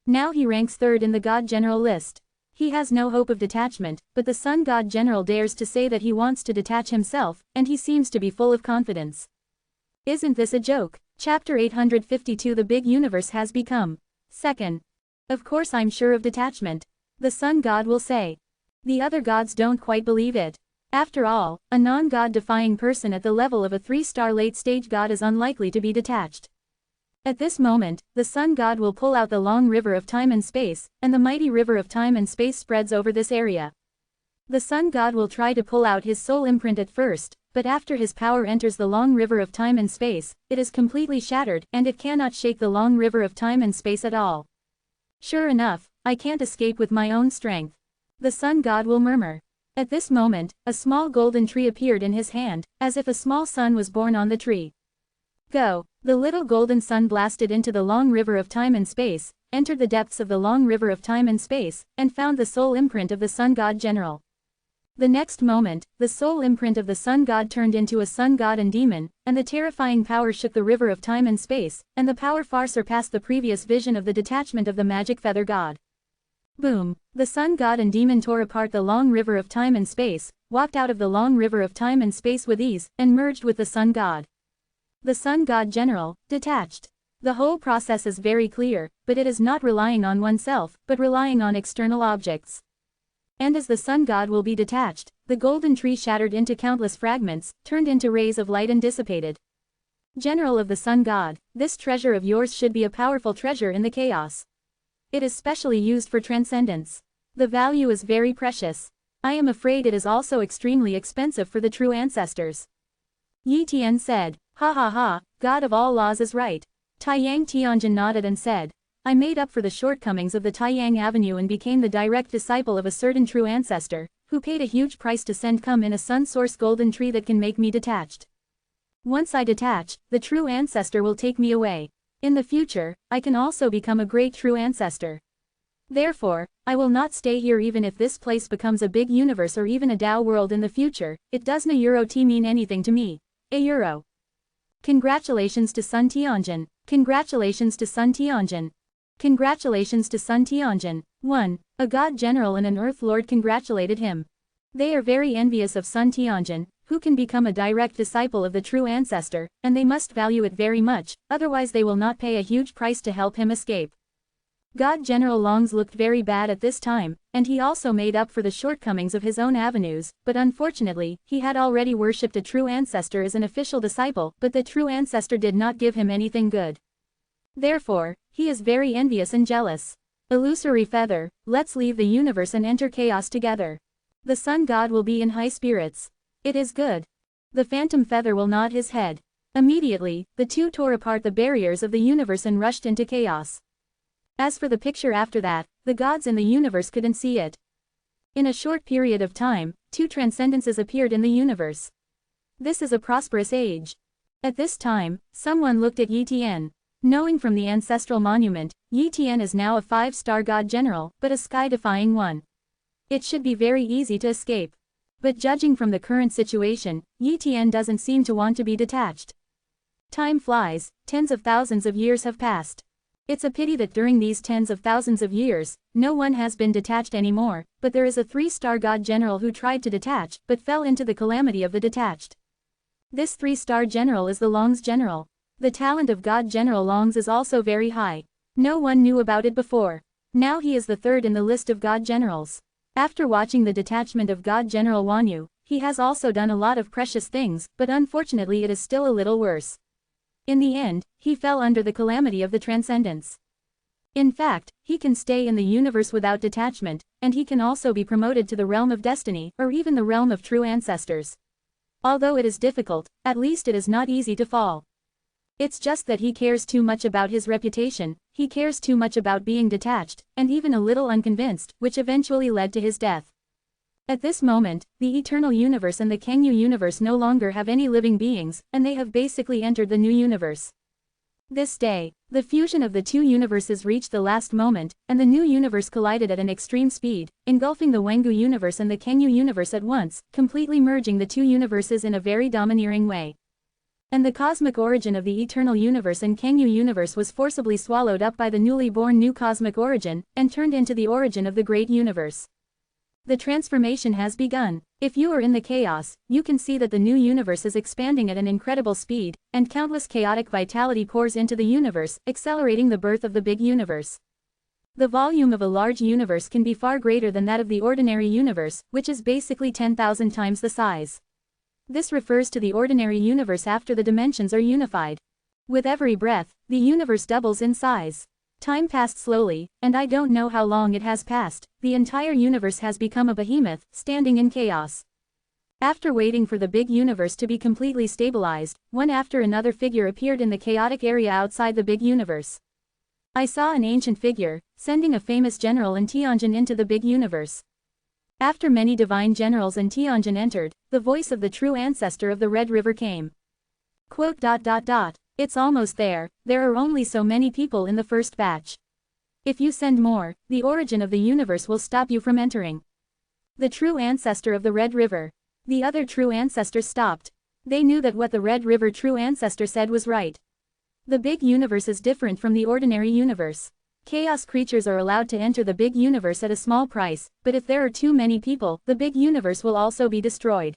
Now he ranks 3rd in the God General list. He has no hope of detachment, but the Sun God General dares to say that he wants to detach himself, and he seems to be full of confidence. Isn't this a joke? Chapter 852 The Big Universe has become. Second. Of course I'm sure of detachment. The Sun God will say. The other gods don't quite believe it. After all, a non-God defying person at the level of a 3-star late-stage god is unlikely to be detached. At this moment, the Sun God will pull out the long river of time and space, and the mighty river of time and space spreads over this area. The Sun God will try to pull out his soul imprint at first, but after his power enters the long river of time and space, it is completely shattered, and it cannot shake the long river of time and space at all. Sure enough, I can't escape with my own strength. The Sun God will murmur. At this moment, a small golden tree appeared in his hand, as if a small sun was born on the tree. Go! The little golden sun blasted into the long river of time and space, entered the depths of the long river of time and space, and found the soul imprint of the Sun God General. The next moment, the soul imprint of the Sun God turned into a Sun God and demon, and the terrifying power shook the river of time and space, and the power far surpassed the previous vision of the detachment of the Magic Feather God. Boom! The Sun God and demon tore apart the long river of time and space, walked out of the long river of time and space with ease, and merged with the Sun God. The Sun God General, detached. The whole process is very clear, but it is not relying on oneself, but relying on external objects. And as the sun god will be detached, the golden tree shattered into countless fragments, turned into rays of light and dissipated. General of the sun god, this treasure of yours should be a powerful treasure in the chaos. It is specially used for transcendence. The value is very precious. I am afraid it is also extremely expensive for the true ancestors. Yi Tian said, ha ha ha, God of all laws is right. Taiyang Tianjin nodded and said, I made up for the shortcomings of the Taiyang Avenue and became the direct disciple of a certain true ancestor, who paid a huge price to send come in a sun source golden tree that can make me detached. Once I detach, the true ancestor will take me away. In the future, I can also become a great true ancestor. Therefore, I will not stay here even if this place becomes a big universe or even a Tao world in the future. It doesn't mean anything to me. Euro. Congratulations to Sun Tianjin. Congratulations to Sun Tianjin. Congratulations to Sun Tianjin. 1. A god general and an earth lord congratulated him. They are very envious of Sun Tianjin, who can become a direct disciple of the true ancestor, and they must value it very much, otherwise they will not pay a huge price to help him escape. God General Longs looked very bad at this time, and he also made up for the shortcomings of his own avenues, but unfortunately, he had already worshipped a true ancestor as an official disciple, but the true ancestor did not give him anything good. Therefore, he is very envious and jealous. Illusory feather, let's leave the universe and enter chaos together. The sun god will be in high spirits. It is good. The phantom feather will nod his head. Immediately, the two tore apart the barriers of the universe and rushed into chaos. As for the picture after that, the gods in the universe couldn't see it. In a short period of time, two transcendences appeared in the universe. This is a prosperous age. At this time, someone looked at Yi Tian. Knowing from the ancestral monument, Yi Tian is now a 5-star god general, but a sky-defying one. It should be very easy to escape. But judging from the current situation, Yi Tian doesn't seem to want to be detached. Time flies, tens of thousands of years have passed. It's a pity that during these tens of thousands of years, no one has been detached anymore, but there is a 3-star god general who tried to detach, but fell into the calamity of the detached. This 3-star general is the Long's general. The talent of God General Longs is also very high. No one knew about it before. Now he is the third in the list of God Generals. After watching the detachment of God General Wanyu, he has also done a lot of precious things, but unfortunately it is still a little worse. In the end, he fell under the calamity of the transcendence. In fact, he can stay in the universe without detachment, and he can also be promoted to the realm of destiny, or even the realm of true ancestors. Although it is difficult, at least it is not easy to fall. It's just that he cares too much about his reputation, he cares too much about being detached, and even a little unconvinced, which eventually led to his death. At this moment, the eternal universe and the Kangyu universe no longer have any living beings, and they have basically entered the new universe. This day, the fusion of the two universes reached the last moment, and the new universe collided at an extreme speed, engulfing the Wengu universe and the Kangyu universe at once, completely merging the two universes in a very domineering way. And the cosmic origin of the eternal universe and Kangyu universe was forcibly swallowed up by the newly born new cosmic origin, and turned into the origin of the great universe. The transformation has begun. If you are in the chaos, you can see that the new universe is expanding at an incredible speed, and countless chaotic vitality pours into the universe, accelerating the birth of the big universe. The volume of a large universe can be far greater than that of the ordinary universe, which is basically 10,000 times the size. This refers to the ordinary universe after the dimensions are unified. With every breath, the universe doubles in size. Time passed slowly, and I don't know how long it has passed. The entire universe has become a behemoth, standing in chaos. After waiting for the big universe to be completely stabilized, one after another figure appeared in the chaotic area outside the big universe. I saw an ancient figure, sending a famous general in Tianjin into the big universe. After many divine generals and Tianjin entered, the voice of the true ancestor of the Red River came. Quote, It's almost there are only so many people in the first batch. If you send more, the origin of the universe will stop you from entering. The true ancestor of the Red River. The other true ancestors stopped. They knew that what the Red River true ancestor said was right. The big universe is different from the ordinary universe. Chaos creatures are allowed to enter the big universe at a small price, but if there are too many people, the big universe will also be destroyed.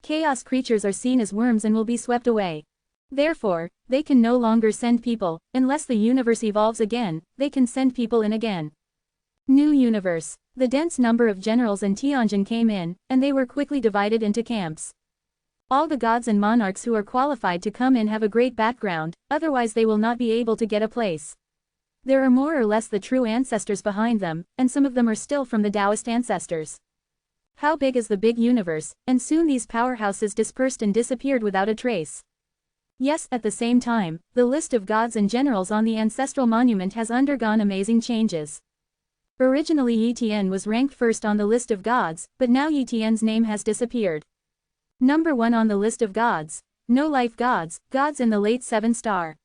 Chaos creatures are seen as worms and will be swept away. Therefore, they can no longer send people. Unless the universe evolves again, they can send people in again. New universe. The dense number of generals and Tianjin came in, and they were quickly divided into camps. All the gods and monarchs who are qualified to come in have a great background, otherwise they will not be able to get a place. There are more or less the true ancestors behind them, and some of them are still from the Taoist ancestors. How big is the big universe, and soon these powerhouses dispersed and disappeared without a trace. Yes, at the same time, the list of gods and generals on the ancestral monument has undergone amazing changes. Originally Yi was ranked first on the list of gods, but now Yi's name has disappeared. Number 1 on the list of gods, no life gods, gods in the late 7-star.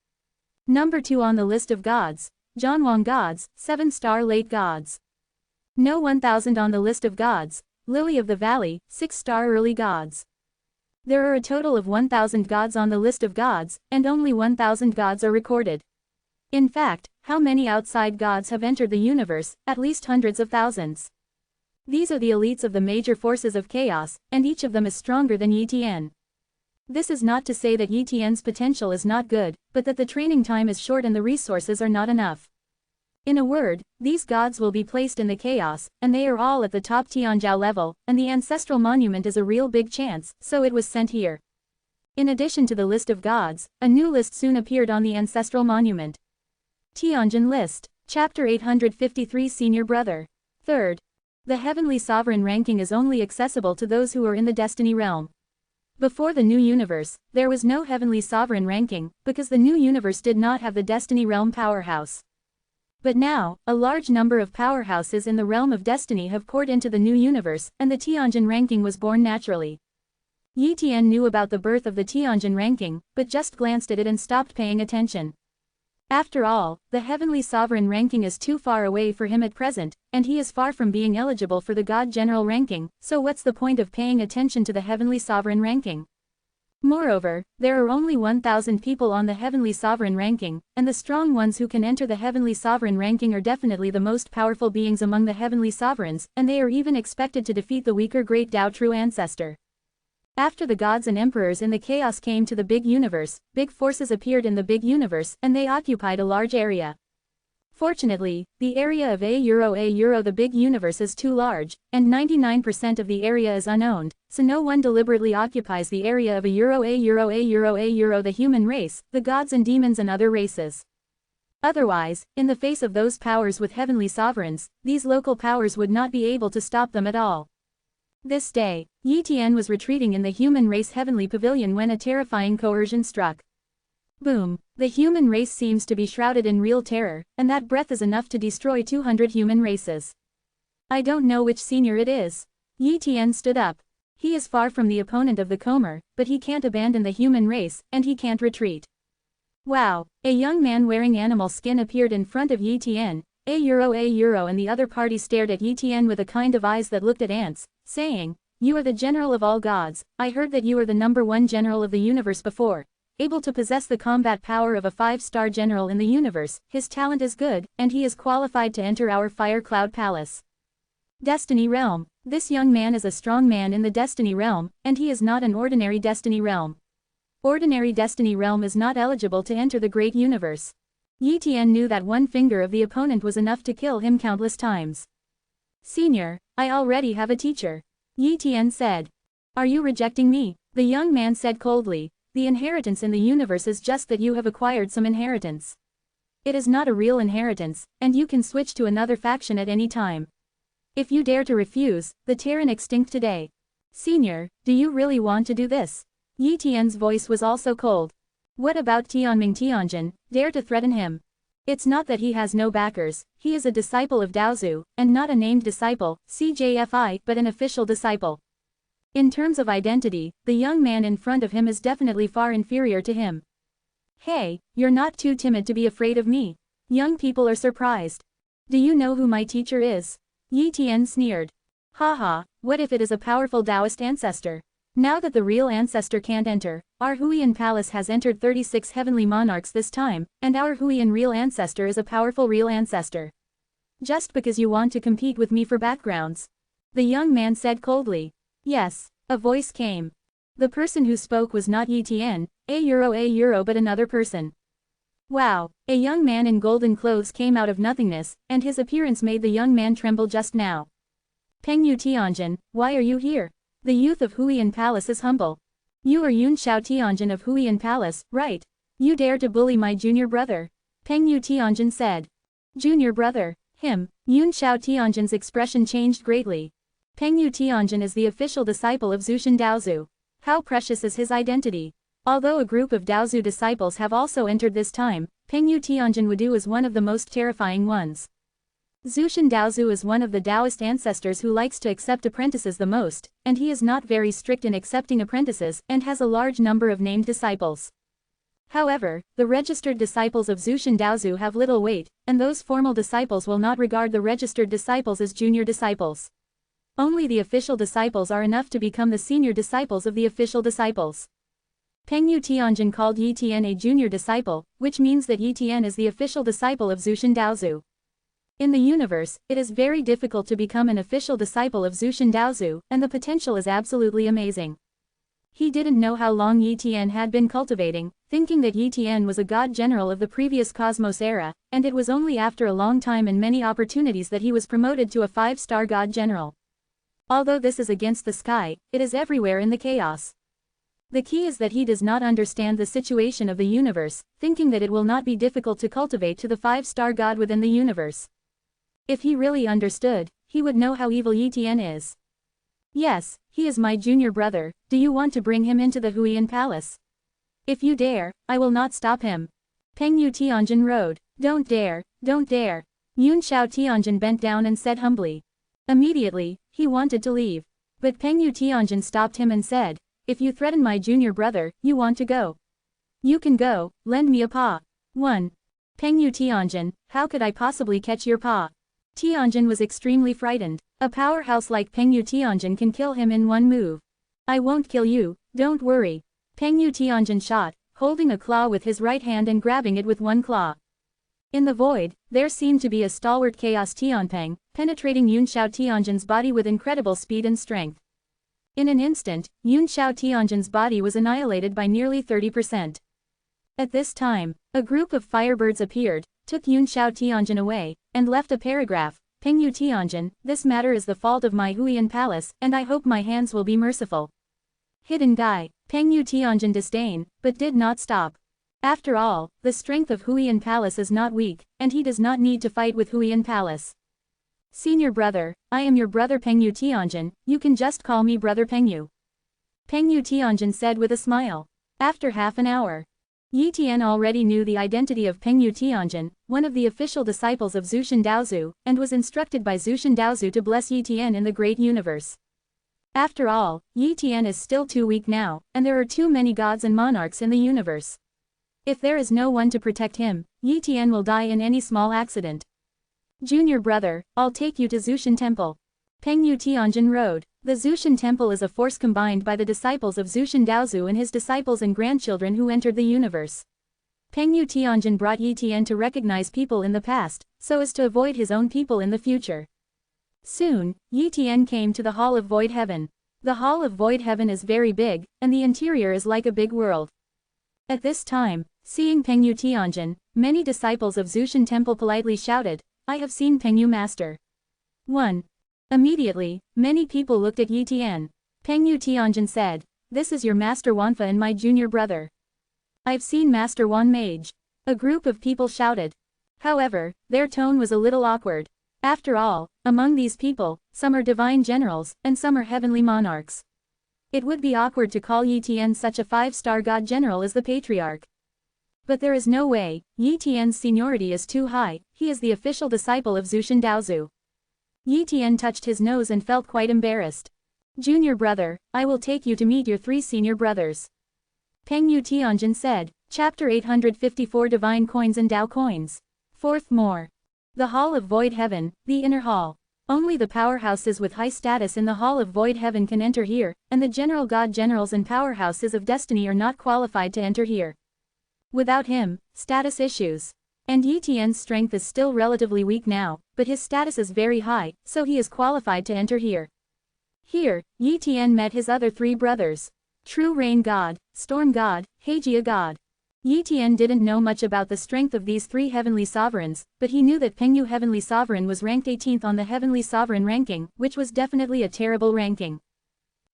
Number 2 on the list of gods, Zhanwang gods, 7-star late gods. No 1000 on the list of gods, Lily of the Valley, 6-star early gods. There are a total of 1000 gods on the list of gods, and only 1000 gods are recorded. In fact, how many outside gods have entered the universe? At least hundreds of thousands. These are the elites of the major forces of chaos, and each of them is stronger than Yi Tian. This is not to say that Yi Tian's potential is not good, but that the training time is short and the resources are not enough. In a word, these gods will be placed in the chaos, and they are all at the top Tianzhao level, and the ancestral monument is a real big chance, so it was sent here. In addition to the list of gods, a new list soon appeared on the ancestral monument. Tianjin List, Chapter 853 Senior Brother. 3rd. The heavenly sovereign ranking is only accessible to those who are in the destiny realm. Before the new universe, there was no heavenly sovereign ranking, because the new universe did not have the destiny realm powerhouse. But now, a large number of powerhouses in the realm of destiny have poured into the new universe, and the Tianjin ranking was born naturally. Yi Tian knew about the birth of the Tianjin ranking, but just glanced at it and stopped paying attention. After all, the heavenly sovereign ranking is too far away for him at present, and he is far from being eligible for the God General ranking, so what's the point of paying attention to the heavenly sovereign ranking? Moreover, there are only 1000 people on the heavenly sovereign ranking, and the strong ones who can enter the heavenly sovereign ranking are definitely the most powerful beings among the heavenly sovereigns, and they are even expected to defeat the weaker great Tao true ancestor. After the gods and emperors in the chaos came to the big universe, big forces appeared in the big universe, and they occupied a large area. Fortunately, the area of a the big universe is too large, and 99% of the area is unowned, so no one deliberately occupies the area of a the human race, the gods and demons and other races. Otherwise, in the face of those powers with heavenly sovereigns, these local powers would not be able to stop them at all. This day, Yi Tian was retreating in the human race heavenly pavilion when a terrifying coercion struck. Boom, the human race seems to be shrouded in real terror, and that breath is enough to destroy 200 human races. I don't know which senior it is. Yi Tian stood up. He is far from the opponent of the Comer, but he can't abandon the human race, and he can't retreat. Wow, a young man wearing animal skin appeared in front of Yi Tian, and the other party stared at Yi Tian with a kind of eyes that looked at ants, saying, "You are the general of all gods, I heard that you are the #1 general of the universe before. Able to possess the combat power of a 5-star general in the universe, his talent is good, and he is qualified to enter our Fire Cloud Palace. Destiny Realm. This young man is a strong man in the Destiny Realm, and he is not an ordinary Destiny Realm. Ordinary Destiny Realm is not eligible to enter the great universe." Yi Tian knew that one finger of the opponent was enough to kill him countless times. "Senior, I already have a teacher," Yi Tian said. "Are you rejecting me?" The young man said coldly. "The inheritance in the universe is just that you have acquired some inheritance. It is not a real inheritance, and you can switch to another faction at any time. If you dare to refuse, the Terran extinct today. Senior, do you really want to do this?" Yi Tian's voice was also cold. "What about Tianjin, dare to threaten him? It's not that he has no backers, he is a disciple of Daozu, and not a named disciple, CJFI, but an official disciple. In terms of identity, the young man in front of him is definitely far inferior to him. Hey, you're not too timid to be afraid of me." Young people are surprised. "Do you know who my teacher is?" Yi Tian sneered. "Haha, what if it is a powerful Taoist ancestor? Now that the real ancestor can't enter, our Huiyan palace has entered 36 heavenly monarchs this time, and our Huiyan real ancestor is a powerful real ancestor. Just because you want to compete with me for backgrounds?" The young man said coldly. "Yes," a voice came. The person who spoke was not Yi Tian, but another person. Wow, a young man in golden clothes came out of nothingness, and his appearance made the young man tremble just now. Pengyu Tianjin, why are you here? The youth of Huiyan Palace is humble. You are Yun Xiao Tianjin of Huiyan Palace, right? You dare to bully my junior brother? Pengyu Tianjin said. Junior brother? Him. Yun Xiao Tianjin's expression changed greatly. Pengyu Tianjin is the official disciple of Zushin Daozu. How precious is his identity. Although a group of Daozu disciples have also entered this time, Pengyu Tianjin Wudu is one of the most terrifying ones. Zushin Daozu is one of the Taoist ancestors who likes to accept apprentices the most, and he is not very strict in accepting apprentices and has a large number of named disciples. However, the registered disciples of Zushin Daozu have little weight, and those formal disciples will not regard the registered disciples as junior disciples. Only the official disciples are enough to become the senior disciples of the official disciples. Pengyu Tianjin called Yi Tian a junior disciple, which means that Yi Tian is the official disciple of Zushin Daozu. In the universe, it is very difficult to become an official disciple of Zushin Daozu, and the potential is absolutely amazing. He didn't know how long Yi Tian had been cultivating, thinking that Yi Tian was a god general of the previous cosmos era, and it was only after a long time and many opportunities that he was promoted to a 5-star god general. Although this is against the sky, it is everywhere in the chaos. The key is that he does not understand the situation of the universe, thinking that it will not be difficult to cultivate to the 5-star god within the universe. If he really understood, he would know how evil Yi Tian is. Yes, he is my junior brother. Do you want to bring him into the Huiyan Palace? If you dare, I will not stop him. Pengyu Tianjin rode. Don't dare, don't dare. Yun Xiao Tianjin bent down and said humbly. Immediately, he wanted to leave. But Pengyu Tianjin stopped him and said, if you threaten my junior brother, you want to go. You can go, lend me a paw. 1. Pengyu Tianjin, how could I possibly catch your paw? Tianjin was extremely frightened. A powerhouse like Pengyu Tianjin can kill him in one move. I won't kill you, don't worry. Pengyu Tianjin shot, holding a claw with his right hand and grabbing it with one claw. In the void, there seemed to be a stalwart chaos Tianpeng, penetrating Yun Xiao Tianjin's body with incredible speed and strength. In an instant, Yun Xiao Tianjin's body was annihilated by nearly 30%. At this time, a group of firebirds appeared, took Yun Xiao Tianjin away, and left a paragraph. Pengyu Tianjin, this matter is the fault of my Huiyan Palace, and I hope my hands will be merciful. Hidden guy. Pengyu Tianjin disdained, but did not stop. After all, the strength of Huiyan Palace is not weak, and he does not need to fight with Huiyan Palace. Senior brother, I am your brother Pengyu Tianjin, you can just call me brother Pengyu. Pengyu Tianjin said with a smile. After half an hour. Yi Tian already knew the identity of Pengyu Tianjin, one of the official disciples of Zushin Daozu, and was instructed by Zushin Daozu to bless Yi Tian in the great universe. After all, Yi Tian is still too weak now, and there are too many gods and monarchs in the universe. If there is no one to protect him, Yi Tian will die in any small accident. Junior brother, I'll take you to Zushin Temple. Pengyu Tianjin rode. The Zushin Temple is a force combined by the disciples of Zushin Daozu and his disciples and grandchildren who entered the universe. Pengyu Tianjin brought Yi Tian to recognize people in the past, so as to avoid his own people in the future. Soon, Yi Tian came to the Hall of Void Heaven. The Hall of Void Heaven is very big, and the interior is like a big world. At this time, seeing Pengyu Tianjin, many disciples of Zushin Temple politely shouted, I have seen Pengyu Master. 1. Immediately, many people looked at Yi Tian. Pengyu Tianjin said, this is your Master Wanfa and my junior brother. I've seen Master Wan Mage. A group of people shouted. However, their tone was a little awkward. After all, among these people, some are divine generals, and some are heavenly monarchs. It would be awkward to call Yi Tian such a 5-star god general as the Patriarch. But there is no way, Yi Tian's seniority is too high, he is the official disciple of Zushin Daozu. Yi Tian touched his nose and felt quite embarrassed. Junior brother, I will take you to meet your 3 senior brothers. Pengyu Tianjin said, Chapter 854 Divine Coins and Dao Coins. 4th more. The Hall of Void Heaven, the Inner Hall. Only the powerhouses with high status in the Hall of Void Heaven can enter here, and the general god generals and powerhouses of destiny are not qualified to enter here. Without him, status issues. And Yi Tian's strength is still relatively weak now, but his status is very high, so he is qualified to enter here. Here, Yi Tian met his other 3 brothers. True Rain God, Storm God, Heijia God. Yi Tian didn't know much about the strength of these three heavenly sovereigns, but he knew that Pengyu Heavenly Sovereign was ranked 18th on the Heavenly Sovereign ranking, which was definitely a terrible ranking.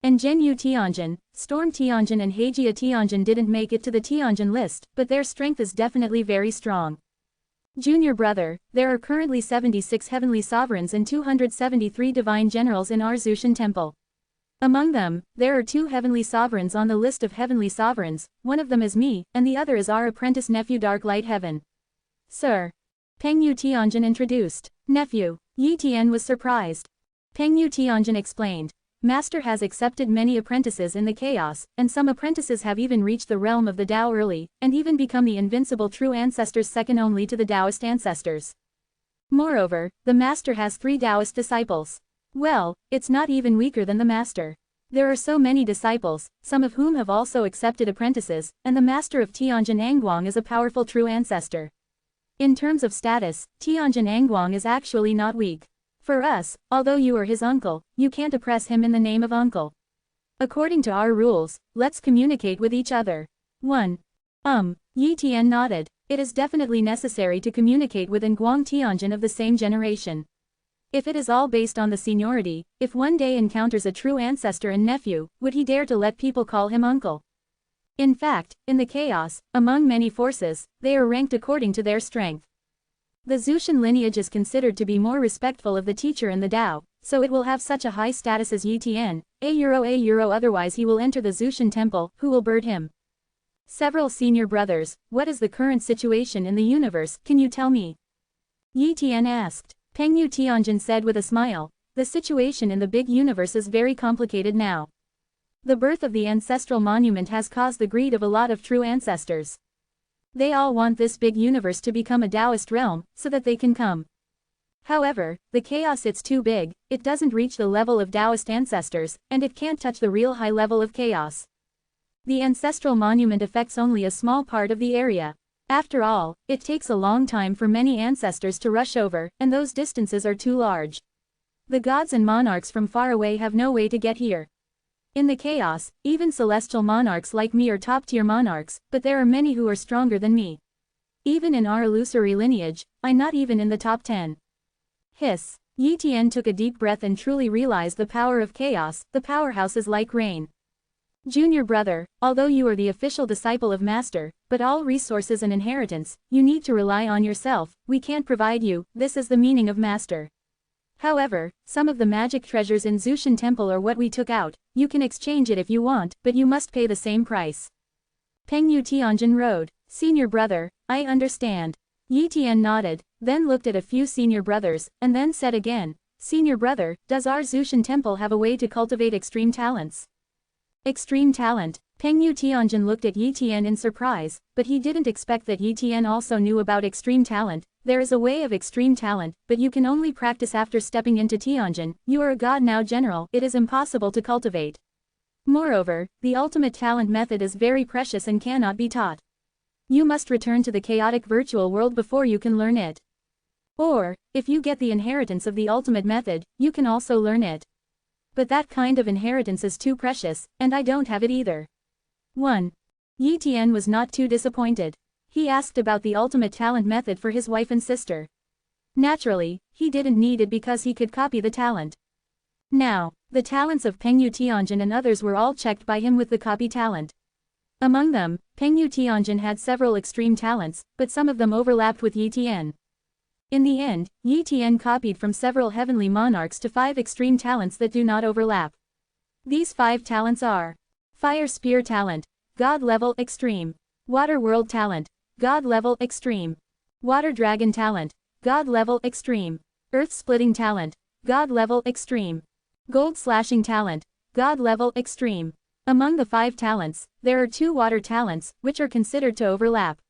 And Zhenyu Tianjin, Storm Tianjin and Heijia Tianjin didn't make it to the Tianjin list, but their strength is definitely very strong. Junior brother, there are currently 76 heavenly sovereigns and 273 divine generals in our Zushan temple. Among them, there are 2 heavenly sovereigns on the list of heavenly sovereigns, one of them is me, and the other is our apprentice nephew Dark Light Heaven. Sir. Pengyu Tianjin introduced. Nephew. Yi Tian was surprised. Pengyu Tianjin explained. Master has accepted many apprentices in the chaos, and some apprentices have even reached the realm of the Tao early, and even become the invincible true ancestors second only to the Taoist ancestors. Moreover, the Master has 3 Taoist disciples. Well, it's not even weaker than the Master. There are so many disciples, some of whom have also accepted apprentices, and the Master of Tianjin Angguang is a powerful true ancestor. In terms of status, Tianjin Angguang is actually not weak. For us, although you are his uncle, you can't oppress him in the name of uncle. According to our rules, let's communicate with each other. 1. Yi Tian nodded. It is definitely necessary to communicate with Angguang Tianjin of the same generation. If it is all based on the seniority, if one day encounters a true ancestor and nephew, would he dare to let people call him uncle? In fact, in the chaos, among many forces, they are ranked according to their strength. The Zushan lineage is considered to be more respectful of the teacher and the Tao, so it will have such a high status as Yi Tian, otherwise he will enter the Zushan temple, who will bird him? Several senior brothers, what is the current situation in the universe, can you tell me? Yi Tian asked. Pengyu Tianjin said with a smile, the situation in the big universe is very complicated now. The birth of the ancestral monument has caused the greed of a lot of true ancestors. They all want this big universe to become a Taoist realm, so that they can come. However, the chaos it's too big, it doesn't reach the level of Taoist ancestors, and it can't touch the real high level of chaos. The ancestral monument affects only a small part of the area. After all, it takes a long time for many ancestors to rush over, and those distances are too large. The gods and monarchs from far away have no way to get here. In the chaos, even celestial monarchs like me are top-tier monarchs, but there are many who are stronger than me. Even in our illusory lineage, I'm not even in the top 10. Hiss. Yi Tian took a deep breath and truly realized the power of chaos, the powerhouse is like rain. Junior brother, although you are the official disciple of Master, but all resources and inheritance, you need to rely on yourself, we can't provide you, this is the meaning of Master. However, some of the magic treasures in Zushan Temple are what we took out, you can exchange it if you want, but you must pay the same price. Pengyu Tianjin rode. Senior brother, I understand. Yi Tian nodded, then looked at a few senior brothers, and then said again, Senior brother, does our Zushan Temple have a way to cultivate extreme talents? Extreme talent. Pengyu Tianjin looked at Yi Tian in surprise, but he didn't expect that Yi Tian also knew about extreme talent. There is a way of extreme talent, but you can only practice after stepping into Tianjin, you are a god now general, it is impossible to cultivate. Moreover, the ultimate talent method is very precious and cannot be taught. You must return to the chaotic virtual world before you can learn it. Or, if you get the inheritance of the ultimate method, you can also learn it. But that kind of inheritance is too precious, and I don't have it either. 1. Yi Tian was not too disappointed. He asked about the ultimate talent method for his wife and sister. Naturally, he didn't need it because he could copy the talent. Now, the talents of Pengyu Tianjin and others were all checked by him with the copy talent. Among them, Pengyu Tianjin had several extreme talents, but some of them overlapped with Yi Tian. In the end, Yi Tian copied from several heavenly monarchs to 5 extreme talents that do not overlap. These 5 talents are: Fire Spear Talent, God Level Extreme. Water World Talent, God Level Extreme. Water Dragon Talent, God Level Extreme. Earth Splitting Talent, God Level Extreme. Gold Slashing Talent, God Level Extreme. Among the 5 talents, there are 2 water talents, which are considered to overlap.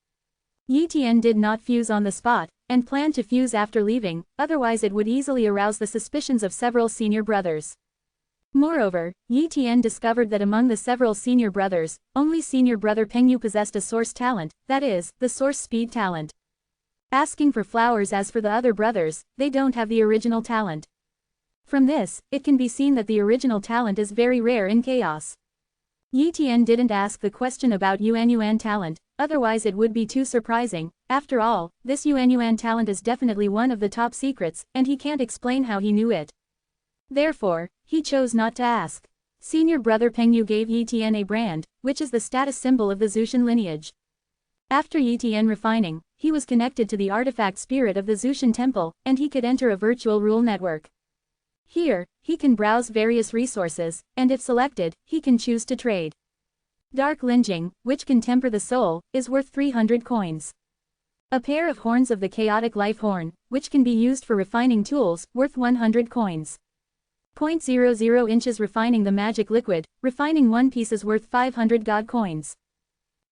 Yi Tian did not fuse on the spot, and planned to fuse after leaving, otherwise it would easily arouse the suspicions of several senior brothers. Moreover, Yi Tian discovered that among the several senior brothers, only senior brother Pengyu possessed a source talent, that is, the source speed talent. Asking for flowers as for the other brothers, they don't have the original talent. From this, it can be seen that the original talent is very rare in chaos. Yi Tian didn't ask the question about Yuan talent, Otherwise it would be too surprising. After all, this Yuan talent is definitely one of the top secrets, and he can't explain how he knew it. Therefore, he chose not to ask. Senior brother Pengyu gave Yi Tian a brand, which is the status symbol of the Zushan lineage. After Yi Tian refining, he was connected to the artifact spirit of the Zushan temple, and he could enter a virtual rule network. Here, he can browse various resources, and if selected, he can choose to trade. Dark Linjing, which can temper the soul, is worth 300 coins. A pair of horns of the chaotic life horn, which can be used for refining tools, worth 100 coins. 0.00 inches refining the magic liquid, refining one piece is worth 500 god coins.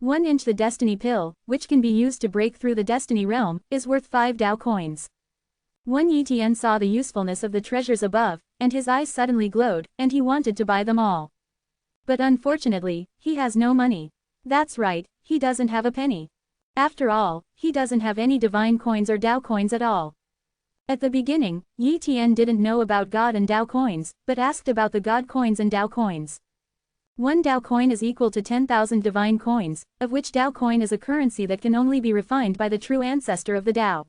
1 inch the destiny pill, which can be used to break through the destiny realm, is worth 5 Dao coins. One Yi Tian saw the usefulness of the treasures above, and his eyes suddenly glowed, and he wanted to buy them all. But unfortunately, he has no money. That's right, he doesn't have a penny. After all, he doesn't have any divine coins or Dao coins at all. At the beginning, Yi Tian didn't know about God and Dao coins, but asked about the God coins and Dao coins. 1 Dao coin is equal to 10,000 divine coins, of which Dao coin is a currency that can only be refined by the true ancestor of the Dao.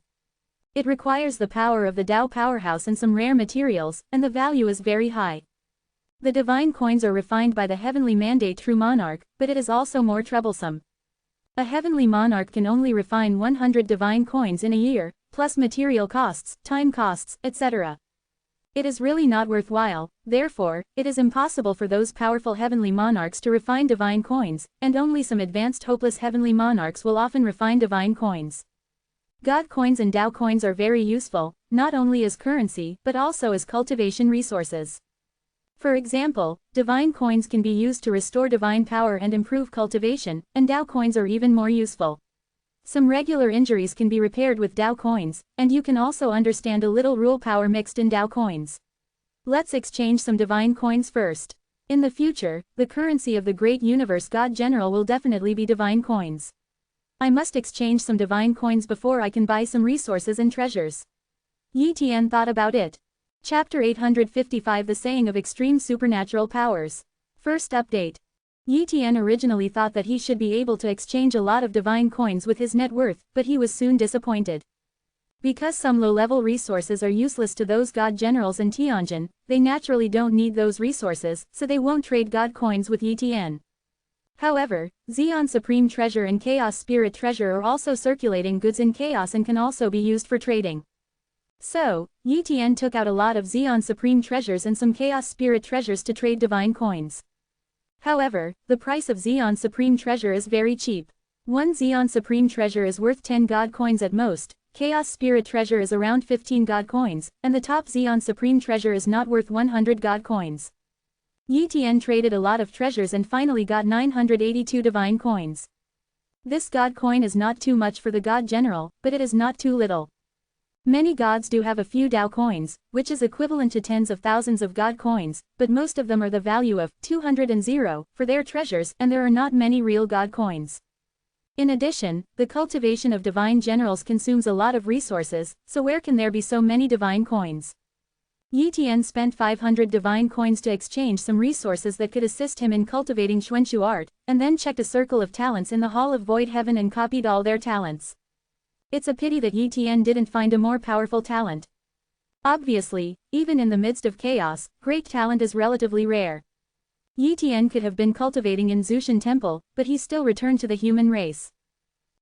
It requires the power of the Dao powerhouse and some rare materials, and the value is very high. The divine coins are refined by the heavenly mandate true monarch, but it is also more troublesome. A heavenly monarch can only refine 100 divine coins in a year, plus material costs, time costs, etc. It is really not worthwhile, therefore, it is impossible for those powerful heavenly monarchs to refine divine coins, and only some advanced hopeless heavenly monarchs will often refine divine coins. God coins and Dao coins are very useful, not only as currency but also as cultivation resources. For example, divine coins can be used to restore divine power and improve cultivation, and Dao coins are even more useful. Some regular injuries can be repaired with Dao coins, and you can also understand a little rule power mixed in Dao coins. Let's exchange some divine coins first. In the future, the currency of the great universe God General will definitely be divine coins. I must exchange some divine coins before I can buy some resources and treasures. Yi Tian thought about it. Chapter 855 The Saying of Extreme Supernatural Powers. First update. Yi Tian originally thought that he should be able to exchange a lot of divine coins with his net worth, but he was soon disappointed. Because some low-level resources are useless to those God Generals in Tianjin, they naturally don't need those resources, so they won't trade God coins with Yi Tian. However, Xeon Supreme Treasure and Chaos Spirit Treasure are also circulating goods in Chaos and can also be used for trading. So, Yi Tian took out a lot of Xeon Supreme Treasures and some Chaos Spirit Treasures to trade divine coins. However, the price of Xeon Supreme Treasure is very cheap. 1 Xeon Supreme Treasure is worth 10 God coins at most, Chaos Spirit Treasure is around 15 God coins, and the top Xeon Supreme Treasure is not worth 100 God coins. Yi Tian traded a lot of treasures and finally got 982 divine coins. This God coin is not too much for the God General, but it is not too little. Many gods do have a few Dao coins, which is equivalent to tens of thousands of God coins, but most of them are the value of 200 for their treasures, and there are not many real God coins. In addition, the cultivation of divine generals consumes a lot of resources, so where can there be so many divine coins? Yi Tian spent 500 divine coins to exchange some resources that could assist him in cultivating Xuanchu art, and then checked a circle of talents in the Hall of Void Heaven and copied all their talents. It's a pity that Yi Tian didn't find a more powerful talent. Obviously, even in the midst of chaos, great talent is relatively rare. Yi Tian could have been cultivating in Zushan Temple, but he still returned to the human race.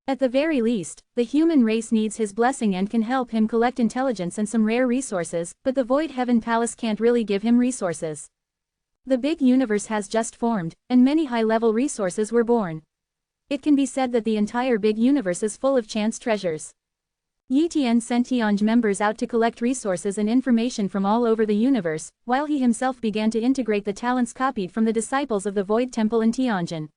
At the very least, the human race needs his blessing and can help him collect intelligence and some rare resources, but the Void Heaven Palace can't really give him resources. The big universe has just formed, and many high-level resources were born. It can be said that the entire big universe is full of chance treasures. Yi Tian sent Tianj members out to collect resources and information from all over the universe, while he himself began to integrate the talents copied from the disciples of the Void Temple in Tianjin.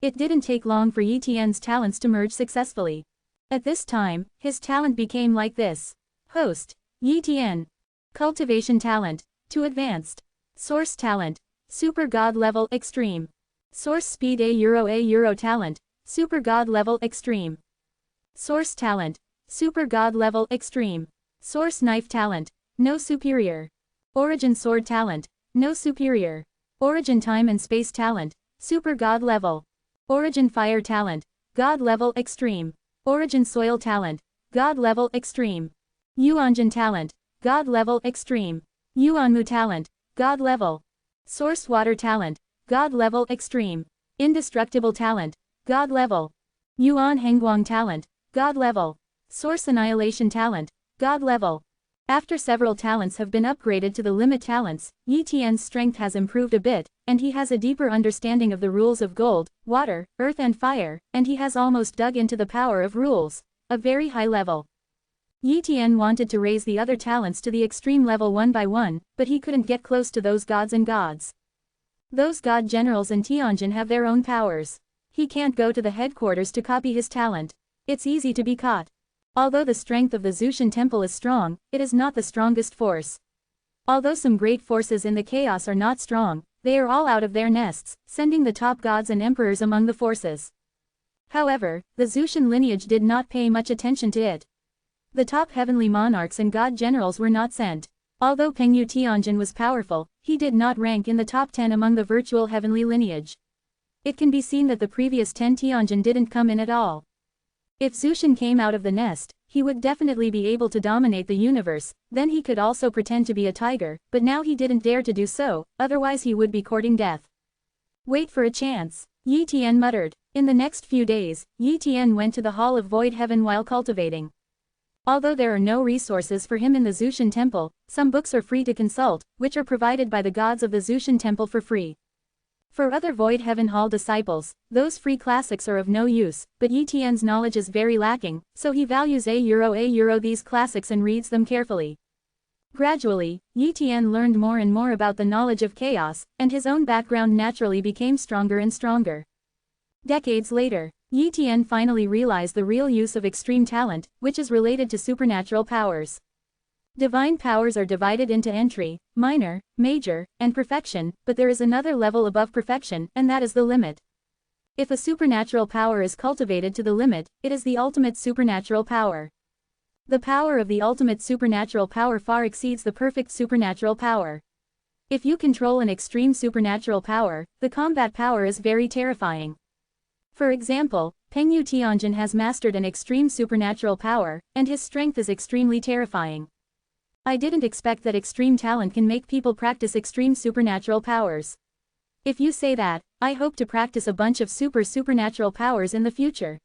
It didn't take long for Yi Tian's talents to merge successfully. At this time, his talent became like this. Host, Yi Tian. Cultivation talent, to advanced. Source talent, super god level extreme. Source speed A euro talent, super god level extreme. Source talent, super god level extreme. Source knife talent, no superior. Origin sword talent, no superior. Origin time and space talent, super god level. Origin fire talent, God level extreme. Origin soil talent, God level extreme. Yuanjin talent, God level extreme. Yuanmu talent, God level. Source water talent, God level extreme. Indestructible talent, God level. Yuan Hengguang talent, God level. Source annihilation talent, God level. After several talents have been upgraded to the limit talents, Yi Tian's strength has improved a bit, and he has a deeper understanding of the rules of gold, water, earth and fire, and he has almost dug into the power of rules, a very high level. Yi Tian wanted to raise the other talents to the extreme level one by one, but he couldn't get close to those gods and gods. Those god generals in Tianjin have their own powers. He can't go to the headquarters to copy his talent. It's easy to be caught. Although the strength of the Zushan temple is strong, it is not the strongest force. Although some great forces in the chaos are not strong, they are all out of their nests, sending the top gods and emperors among the forces. However, the Zushan lineage did not pay much attention to it. The top heavenly monarchs and god generals were not sent. Although Pengyu Tianjin was powerful, he did not rank in the top 10 among the virtual heavenly lineage. It can be seen that the previous 10 Tianjin didn't come in at all. If Zushan came out of the nest, he would definitely be able to dominate the universe, then he could also pretend to be a tiger, but now he didn't dare to do so, otherwise he would be courting death. Wait for a chance, Yi Tian muttered. In the next few days, Yi Tian went to the Hall of Void Heaven while cultivating. Although there are no resources for him in the Zushan temple, some books are free to consult, which are provided by the gods of the Zushan temple for free. For other Void Heaven Hall disciples, those free classics are of no use, but Yi Tian's knowledge is very lacking, so he values a euro these classics and reads them carefully. Gradually, Yi Tian learned more and more about the knowledge of chaos, and his own background naturally became stronger and stronger. Decades later, Yi Tian finally realized the real use of extreme talent, which is related to supernatural powers. Divine powers are divided into entry, minor, major, and perfection, but there is another level above perfection, and that is the limit. If a supernatural power is cultivated to the limit, it is the ultimate supernatural power. The power of the ultimate supernatural power far exceeds the perfect supernatural power. If you control an extreme supernatural power, the combat power is very terrifying. For example, Pengyu Tianjin has mastered an extreme supernatural power, and his strength is extremely terrifying. I didn't expect that extreme talent can make people practice extreme supernatural powers. If you say that, I hope to practice a bunch of supernatural powers in the future.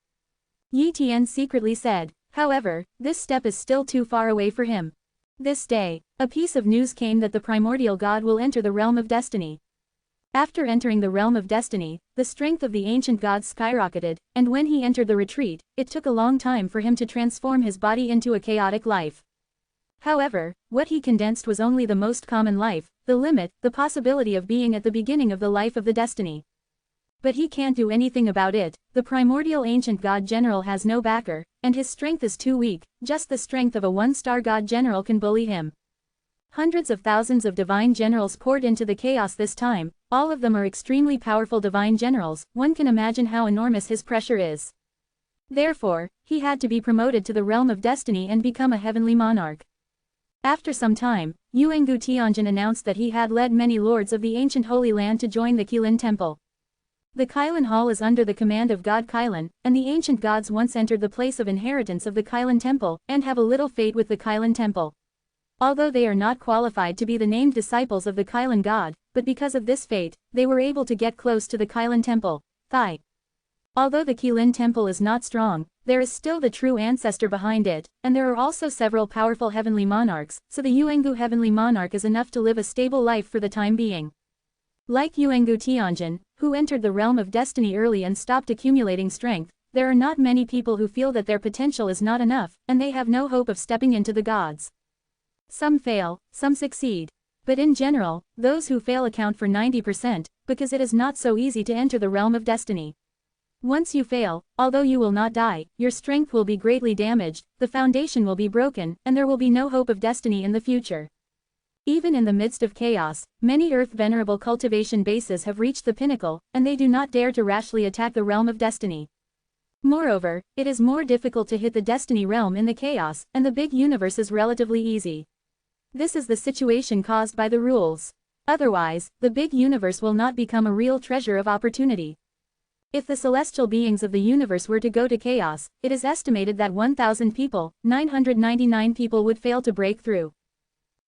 Yi Tian secretly said. However, this step is still too far away for him. This day, a piece of news came that the primordial god will enter the realm of destiny. After entering the realm of destiny, the strength of the ancient gods skyrocketed, and when he entered the retreat, it took a long time for him to transform his body into a chaotic life. However, what he condensed was only the most common life, the limit, the possibility of being at the beginning of the life of the destiny. But he can't do anything about it, the primordial ancient god general has no backer, and his strength is too weak, just the strength of a one-star god general can bully him. Hundreds of thousands of divine generals poured into the chaos this time, all of them are extremely powerful divine generals, one can imagine how enormous his pressure is. Therefore, he had to be promoted to the realm of destiny and become a heavenly monarch. After some time, Yuangu Tianjin announced that he had led many lords of the ancient Holy Land to join the Qilin Temple. The Qilin Hall is under the command of God Qilin, and the ancient gods once entered the place of inheritance of the Qilin Temple, and have a little fate with the Qilin Temple. Although they are not qualified to be the named disciples of the Qilin god, but because of this fate, they were able to get close to the Qilin Temple. Thai. Although the Qilin Temple is not strong, there is still the true ancestor behind it, and there are also several powerful heavenly monarchs, so the Yuangu heavenly monarch is enough to live a stable life for the time being. Like Yuangu Tianjin, who entered the realm of destiny early and stopped accumulating strength, there are not many people who feel that their potential is not enough, and they have no hope of stepping into the gods. Some fail, some succeed. But in general, those who fail account for 90%, because it is not so easy to enter the realm of destiny. Once you fail, although you will not die, your strength will be greatly damaged, the foundation will be broken, and there will be no hope of destiny in the future. Even in the midst of chaos, many Earth-venerable cultivation bases have reached the pinnacle, and they do not dare to rashly attack the realm of destiny. Moreover, it is more difficult to hit the destiny realm in the chaos, and the big universe is relatively easy. This is the situation caused by the rules. Otherwise, the big universe will not become a real treasure of opportunity. If the celestial beings of the universe were to go to chaos, it is estimated that 1,000 people, 999 people would fail to break through.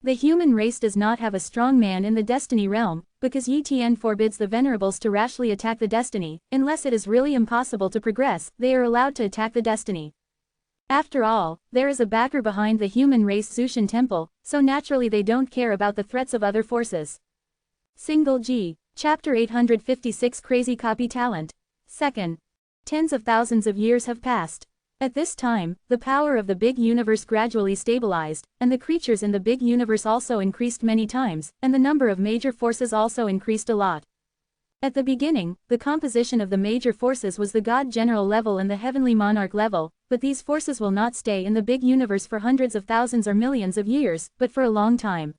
The human race does not have a strong man in the destiny realm, because Yi-Tian forbids the venerables to rashly attack the destiny. Unless it is really impossible to progress, they are allowed to attack the destiny. After all, there is a backer behind the human race Zushan Temple, so naturally they don't care about the threats of other forces. Single G. Chapter 856 Crazy Copy Talent. Second. Tens of thousands of years have passed. At this time, the power of the big universe gradually stabilized, and the creatures in the big universe also increased many times, and the number of major forces also increased a lot. At the beginning, the composition of the major forces was the God General level and the Heavenly Monarch level, but these forces will not stay in the big universe for hundreds of thousands or millions of years, but for a long time.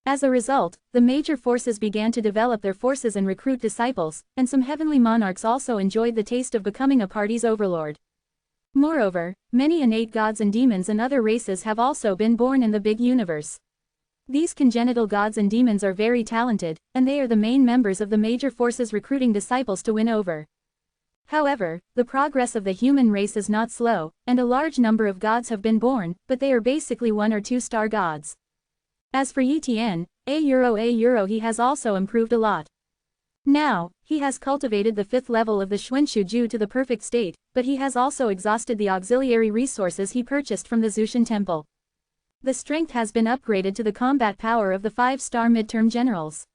As a result, the major forces began to develop their forces and recruit disciples, and some Heavenly Monarchs also enjoyed the taste of becoming a party's overlord. Moreover, many innate gods and demons and other races have also been born in the big universe. These congenital gods and demons are very talented, and they are the main members of the major forces recruiting disciples to win over. However, the progress of the human race is not slow, and a large number of gods have been born, but they are basically 1 or 2 star gods. As for Yi-Tian, he has also improved a lot. Now, he has cultivated the 5th level of the Xuanshu to the perfect state, but he has also exhausted the auxiliary resources he purchased from the Zushan Temple. The strength has been upgraded to the combat power of the 5-star midterm generals.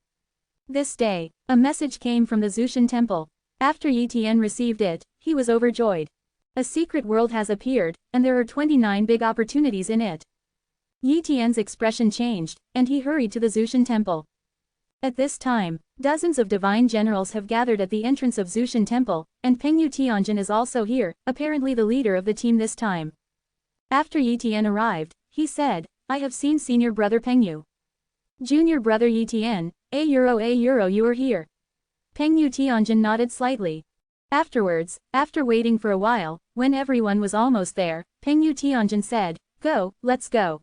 This day, a message came from the Zushan Temple. After Yi-Tian received it, he was overjoyed. A secret world has appeared, and there are 29 big opportunities in it. Yi-Tian's expression changed, and he hurried to the Zushan Temple. At this time, dozens of divine generals have gathered at the entrance of Zushan Temple, and Pengyu Tianjin is also here, apparently the leader of the team this time. After Yi-Tian arrived, he said, "I have seen senior brother Pengyu. Junior brother Yi-Tian, you are here." Pengyu Tianjin nodded slightly. Afterwards, after waiting for a while, when everyone was almost there, Pengyu Tianjin said, "Go, let's go."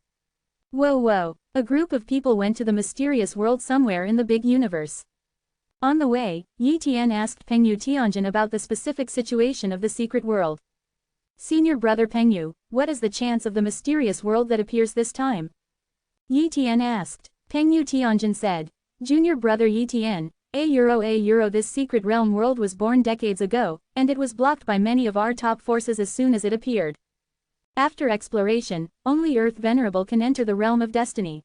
Whoa. A group of people went to the mysterious world somewhere in the big universe. On the way, Yi-Tian asked Pengyu Tianjin about the specific situation of the secret world. "Senior brother Pengyu, what is the chance of the mysterious world that appears this time?" Yi-Tian asked. Pengyu Tianjin said, "Junior brother Yi-Tian, this secret realm world was born decades ago, and it was blocked by many of our top forces as soon as it appeared. After exploration, only Earth Venerable can enter the realm of destiny.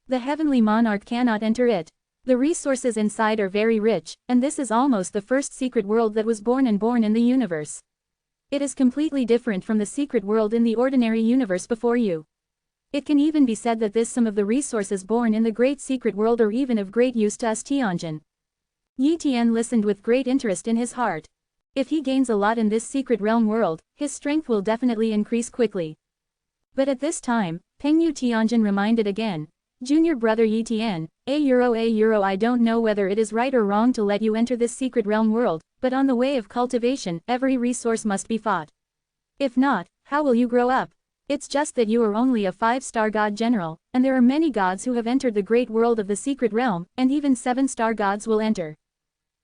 The Heavenly Monarch cannot enter it. The resources inside are very rich, and this is almost the first secret world that was born in the universe. It is completely different from the secret world in the ordinary universe before you. It can even be said that some of the resources born in the great secret world are even of great use to us Tianjin." Yi-Tian listened with great interest in his heart. If he gains a lot in this secret realm world, his strength will definitely increase quickly. But at this time, Pengyu Tianjin reminded again, "Junior brother Yi-Tian, I don't know whether it is right or wrong to let you enter this secret realm world, but on the way of cultivation, every resource must be fought. If not, how will you grow up? It's just that you are only a 5-star god general, and there are many gods who have entered the great world of the secret realm, and even 7-star gods will enter."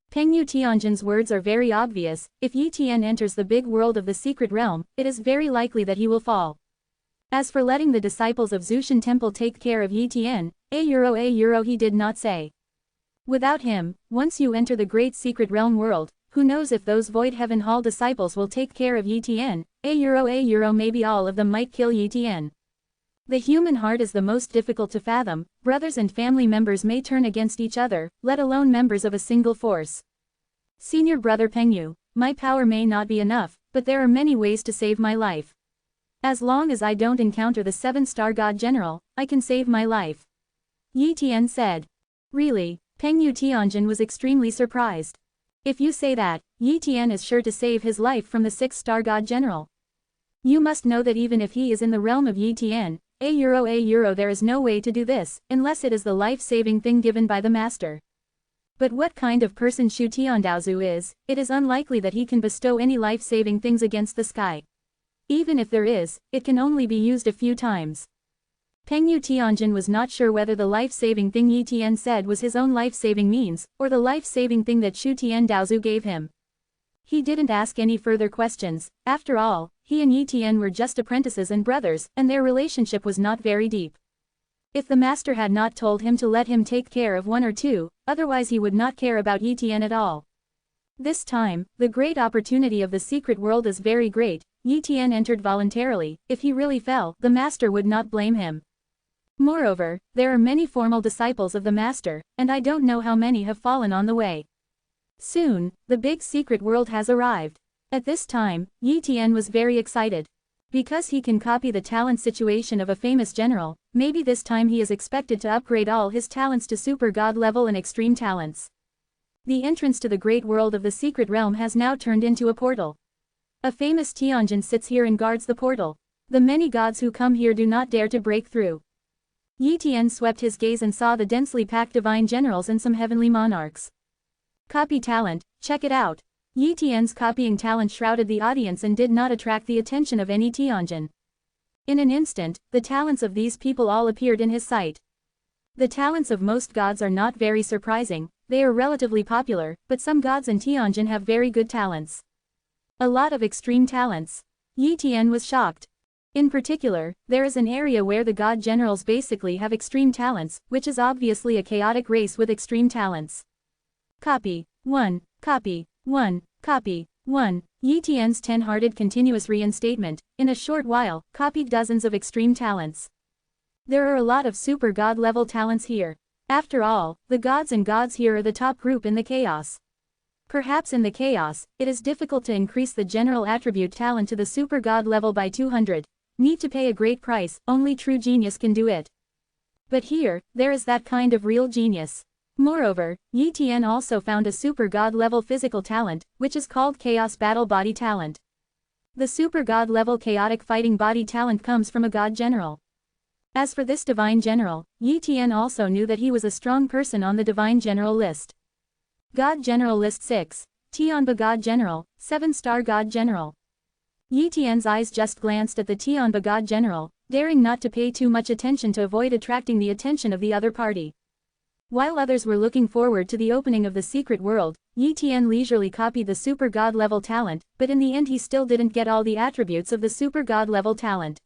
Pengyu Tianjin's words are very obvious. If Yi-Tian enters the big world of the secret realm, it is very likely that he will fall. As for letting the disciples of Zushan Temple take care of Yi-Tian, he did not say. Without him, once you enter the great secret realm world, who knows if those Void Heaven Hall disciples will take care of Yi-Tian, maybe all of them might kill Yi-Tian. The human heart is the most difficult to fathom. Brothers and family members may turn against each other, let alone members of a single force. "Senior brother Pengyu, my power may not be enough, but there are many ways to save my life. As long as I don't encounter the 7-star god general, I can save my life." Yi-Tian said. Really? Pengyu Tianjin was extremely surprised. If you say that, Yi-Tian is sure to save his life from the 6-star god general. You must know that even if he is in the realm of Yi-Tian, there is no way to do this, unless it is the life-saving thing given by the master. But what kind of person Shu Tiandaozu is, it is unlikely that he can bestow any life-saving things against the sky. Even if there is, it can only be used a few times. Pengyu Tianjin was not sure whether the life-saving thing Yi-Tian said was his own life-saving means, or the life-saving thing that Shu Tiandaozu gave him. He didn't ask any further questions. After all, he and Yi Tian were just apprentices and brothers, and their relationship was not very deep. If the master had not told him to let him take care of one or two, otherwise he would not care about Yi Tian at all. This time, the great opportunity of the secret world is very great. Yi Tian entered voluntarily. If he really fell, the master would not blame him. Moreover, there are many formal disciples of the master, and I don't know how many have fallen on the way. Soon, the big secret world has arrived. At this time, Yi Tian was very excited. Because he can copy the talent situation of a famous general, maybe this time he is expected to upgrade all his talents to super god level and extreme talents. The entrance to the great world of the secret realm has now turned into a portal. A famous Tianjin sits here and guards the portal. The many gods who come here do not dare to break through. Yi Tian swept his gaze and saw the densely packed divine generals and some heavenly monarchs. Copy talent, check it out. Yi Tian's copying talent shrouded the audience and did not attract the attention of any Tianjin. In an instant, the talents of these people all appeared in his sight. The talents of most gods are not very surprising, they are relatively popular, but some gods in Tianjin have very good talents. A lot of extreme talents. Yi Tian was shocked. In particular, there is an area where the god generals basically have extreme talents, which is obviously a chaotic race with extreme talents. Copy 1, copy 1, copy 1. Yi Tian's 10-hearted continuous reinstatement, in a short while, copied dozens of extreme talents. There are a lot of super god level talents here. After all, the gods and gods here are the top group in the chaos. Perhaps in the chaos, it is difficult to increase the general attribute talent to the super god level by 200. Need to pay a great price, only true genius can do it. But here, there is that kind of real genius. Moreover, Yi Tian also found a super god level physical talent, which is called Chaos Battle Body Talent. The super god level chaotic fighting body talent comes from a god general. As for this divine general, Yi Tian also knew that he was a strong person on the divine general list. God General List 6. Tianba God General, 7-star God General. Yi Tian's eyes just glanced at the Tianba God General, daring not to pay too much attention to avoid attracting the attention of the other party. While others were looking forward to the opening of the secret world, Yi Tian leisurely copied the super god level talent, but in the end he still didn't get all the attributes of the super god level talent.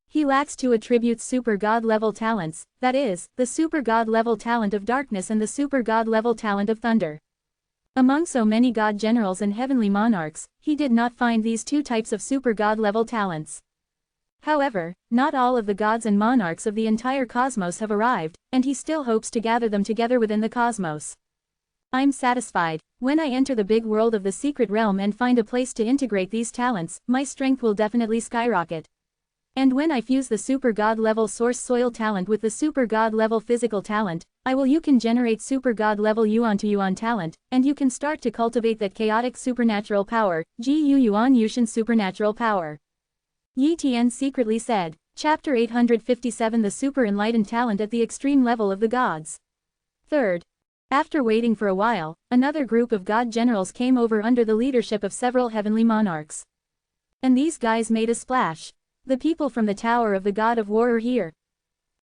He lacks 2 attributes super god level talents, that is, the super god level talent of darkness and the super god level talent of thunder. Among so many god generals and heavenly monarchs, he did not find these 2 types of super god level talents. However, not all of the gods and monarchs of the entire cosmos have arrived, and he still hopes to gather them together within the cosmos. I'm satisfied. When I enter the big world of the secret realm and find a place to integrate these talents, my strength will definitely skyrocket. And when I fuse the super god level source soil talent with the super god level physical talent, you can generate super god level yuan to yuan talent, and you can start to cultivate that chaotic supernatural power, Gu Yuan Yushin supernatural power. Yi Tian secretly said. Chapter 857 The Super Enlightened Talent at the Extreme Level of the Gods. Third. After waiting for a while, another group of god generals came over under the leadership of several heavenly monarchs. And these guys made a splash. The people from the Tower of the God of War are here.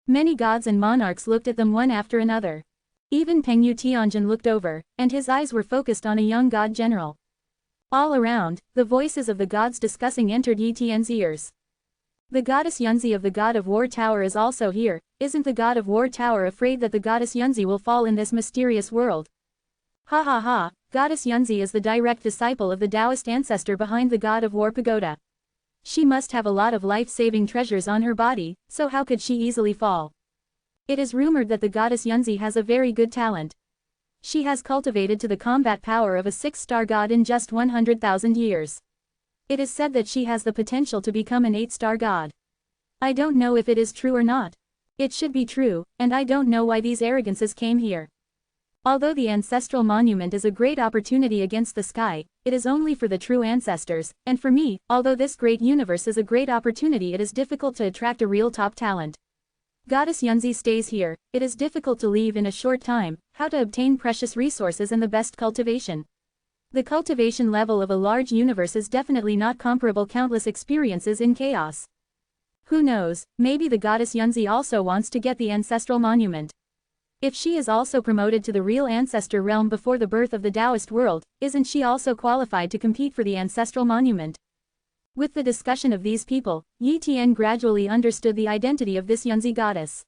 Many gods and monarchs looked at them one after another. Even Pengyu Tianjin looked over, and his eyes were focused on a young god general. All around, the voices of the gods discussing entered Yi Tian's ears. The goddess Yunzi of the God of War Tower is also here. Isn't the God of War Tower afraid that the goddess Yunzi will fall in this mysterious world? Ha ha ha, goddess Yunzi is the direct disciple of the Taoist ancestor behind the God of War Pagoda. She must have a lot of life-saving treasures on her body, so how could she easily fall? It is rumored that the goddess Yunzi has a very good talent. She has cultivated to the combat power of a 6-star god in just 100,000 years. It is said that she has the potential to become an 8-star god. I don't know if it is true or not. It should be true, and I don't know why these arrogances came here. Although the ancestral monument is a great opportunity against the sky, it is only for the true ancestors, and for me, although this great universe is a great opportunity, it is difficult to attract a real top talent. Goddess Yunzi stays here. It is difficult to leave in a short time. How to obtain precious resources and the best cultivation. The cultivation level of a large universe is definitely not comparable countless experiences in chaos. Who knows, maybe the goddess Yunzi also wants to get the ancestral monument. If she is also promoted to the real ancestor realm before the birth of the Taoist world, isn't she also qualified to compete for the ancestral monument? With the discussion of these people, Yi Tian gradually understood the identity of this Yunzi goddess.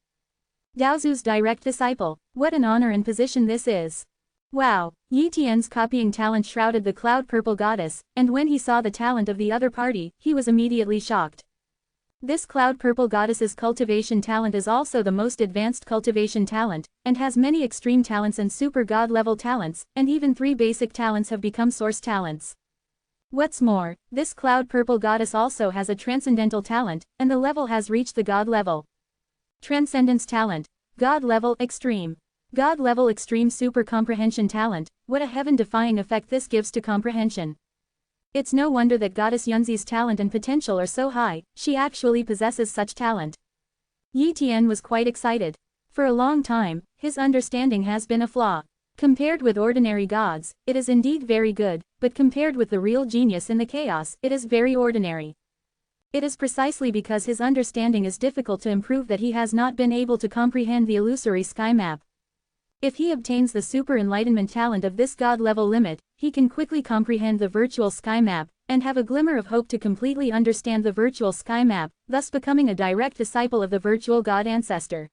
Daozu's direct disciple. What an honor and position this is. Wow, Yi Tian's copying talent shrouded the cloud-purple goddess, and when he saw the talent of the other party, he was immediately shocked. This cloud-purple goddess's cultivation talent is also the most advanced cultivation talent, and has many extreme talents and super god-level talents, and even 3 basic talents have become source talents. What's more, this cloud-purple goddess also has a transcendental talent, and the level has reached the god level. Transcendence talent. God level extreme. God level extreme super comprehension talent. What a heaven-defying effect this gives to comprehension. It's no wonder that Goddess Yunzi's talent and potential are so high, she actually possesses such talent. Yi Tian was quite excited. For a long time, his understanding has been a flaw. Compared with ordinary gods, it is indeed very good, but compared with the real genius in the chaos, it is very ordinary. It is precisely because his understanding is difficult to improve that he has not been able to comprehend the illusory sky map. If he obtains the super enlightenment talent of this god-level limit, he can quickly comprehend the virtual sky map, and have a glimmer of hope to completely understand the virtual sky map, thus becoming a direct disciple of the virtual god ancestor.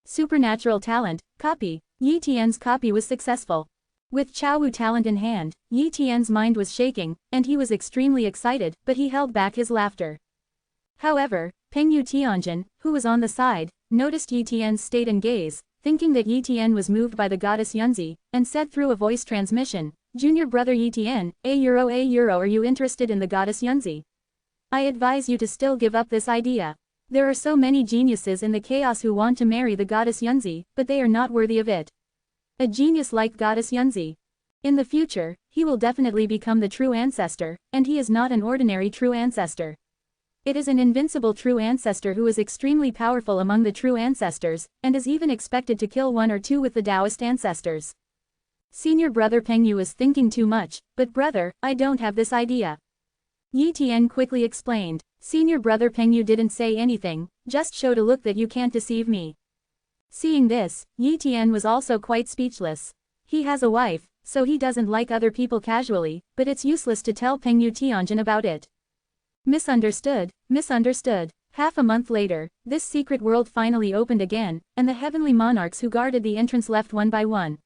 Supernatural talent, copy. Yi Tian's copy was successful. With Chaowu talent in hand, Yi Tian's mind was shaking, and he was extremely excited, but he held back his laughter. However, Pengyu Tianjin, who was on the side, noticed Yi Tian's state and gaze, thinking that Yi Tian was moved by the goddess Yunzi, and said through a voice transmission, "Junior brother Yi Tian, a euro, are you interested in the goddess Yunzi? I advise you to still give up this idea. There are so many geniuses in the chaos who want to marry the goddess Yunzi, but they are not worthy of it. A genius like goddess Yunzi. In the future, he will definitely become the true ancestor, and he is not an ordinary true ancestor. It is an invincible true ancestor who is extremely powerful among the true ancestors, and is even expected to kill 1 or 2 with the Taoist ancestors. Senior brother Pengyu is thinking too much, but brother, I don't have this idea." Yi Tian quickly explained. Senior brother Pengyu didn't say anything, just showed a look that you can't deceive me. Seeing this, Yi Tian was also quite speechless. He has a wife, so he doesn't like other people casually, but it's useless to tell Pengyu Tianjin about it. Misunderstood, misunderstood. Half a month later, this secret world finally opened again, and the heavenly monarchs who guarded the entrance left one by one.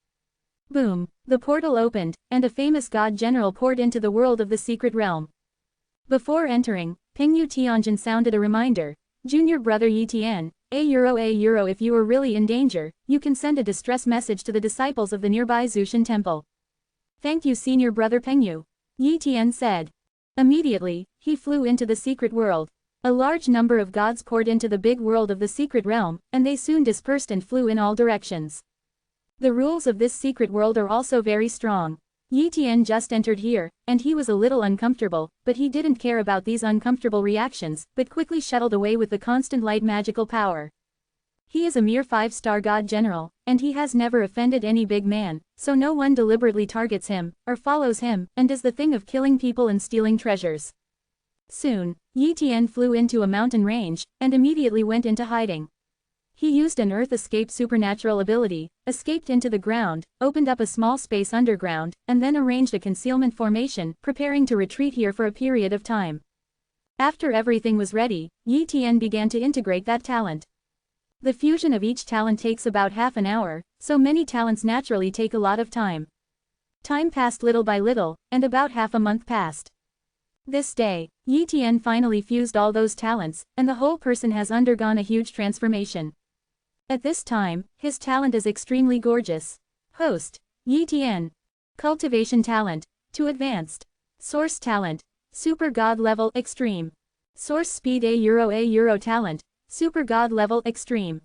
Boom, the portal opened, and a famous god general poured into the world of the secret realm. Before entering, Pengyu Tianjin sounded a reminder. Junior brother Yi Tian, a euro, if you are really in danger, you can send a distress message to the disciples of the nearby Zushan temple. Thank you senior brother Pengyu. Yi Tian said. Immediately, he flew into the secret world. A large number of gods poured into the big world of the secret realm, and they soon dispersed and flew in all directions. The rules of this secret world are also very strong. Yi Tian just entered here, and he was a little uncomfortable, but he didn't care about these uncomfortable reactions, but quickly shuttled away with the constant light magical power. He is a mere 5-star god general, and he has never offended any big man, so no one deliberately targets him, or follows him, and does the thing of killing people and stealing treasures. Soon, Yi Tian flew into a mountain range, and immediately went into hiding. He used an earth escape supernatural ability, escaped into the ground, opened up a small space underground, and then arranged a concealment formation, preparing to retreat here for a period of time. After everything was ready, Yi Tian began to integrate that talent. The fusion of each talent takes about half an hour, so many talents naturally take a lot of time. Time passed little by little, and about half a month passed. This day, Yi Tian finally fused all those talents, and the whole person has undergone a huge transformation. At this time, his talent is extremely gorgeous. Host, Yi Tian. Cultivation talent, to advanced. Source talent, super god level extreme. Source speed a euro talent, super god level extreme.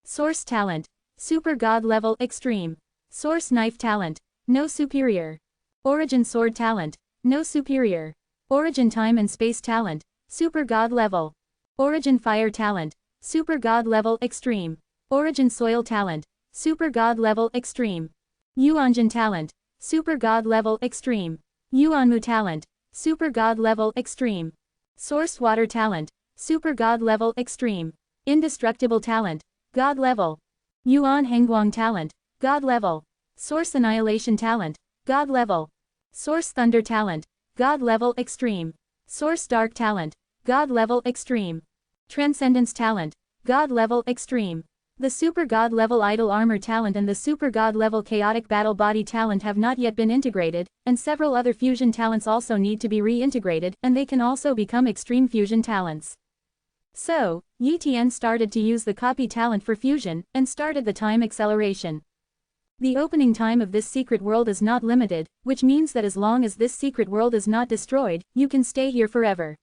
Source talent, super god level extreme. Source knife talent, no superior. Origin sword talent, no superior. Origin time and space talent, super god level. Origin fire talent, super god level extreme. Origin soil talent, super god level extreme. Yuanjin talent, super god level extreme. Yuanmu talent, super god level extreme. Source water talent, super god level extreme. Indestructible talent, god level. Yuan Hengguang talent, God level. Source annihilation talent, God level. Source thunder talent, God level extreme. Source dark talent, God level extreme. Transcendence talent, God level extreme. The super God level idol armor talent and the super God level chaotic battle body talent have not yet been integrated, and several other fusion talents also need to be reintegrated, and they can also become extreme fusion talents. So, Yi Tian started to use the copy talent for fusion, and started the time acceleration. The opening time of this secret world is not limited, which means that as long as this secret world is not destroyed, you can stay here forever.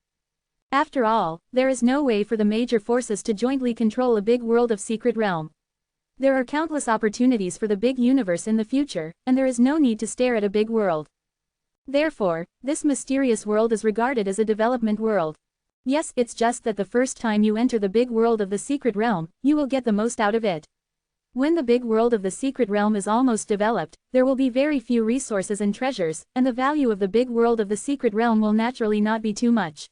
After all, there is no way for the major forces to jointly control a big world of secret realm. There are countless opportunities for the big universe in the future, and there is no need to stare at a big world. Therefore, this mysterious world is regarded as a development world. Yes, it's just that the first time you enter the big world of the secret realm, you will get the most out of it. When the big world of the secret realm is almost developed, there will be very few resources and treasures, and the value of the big world of the secret realm will naturally not be too much.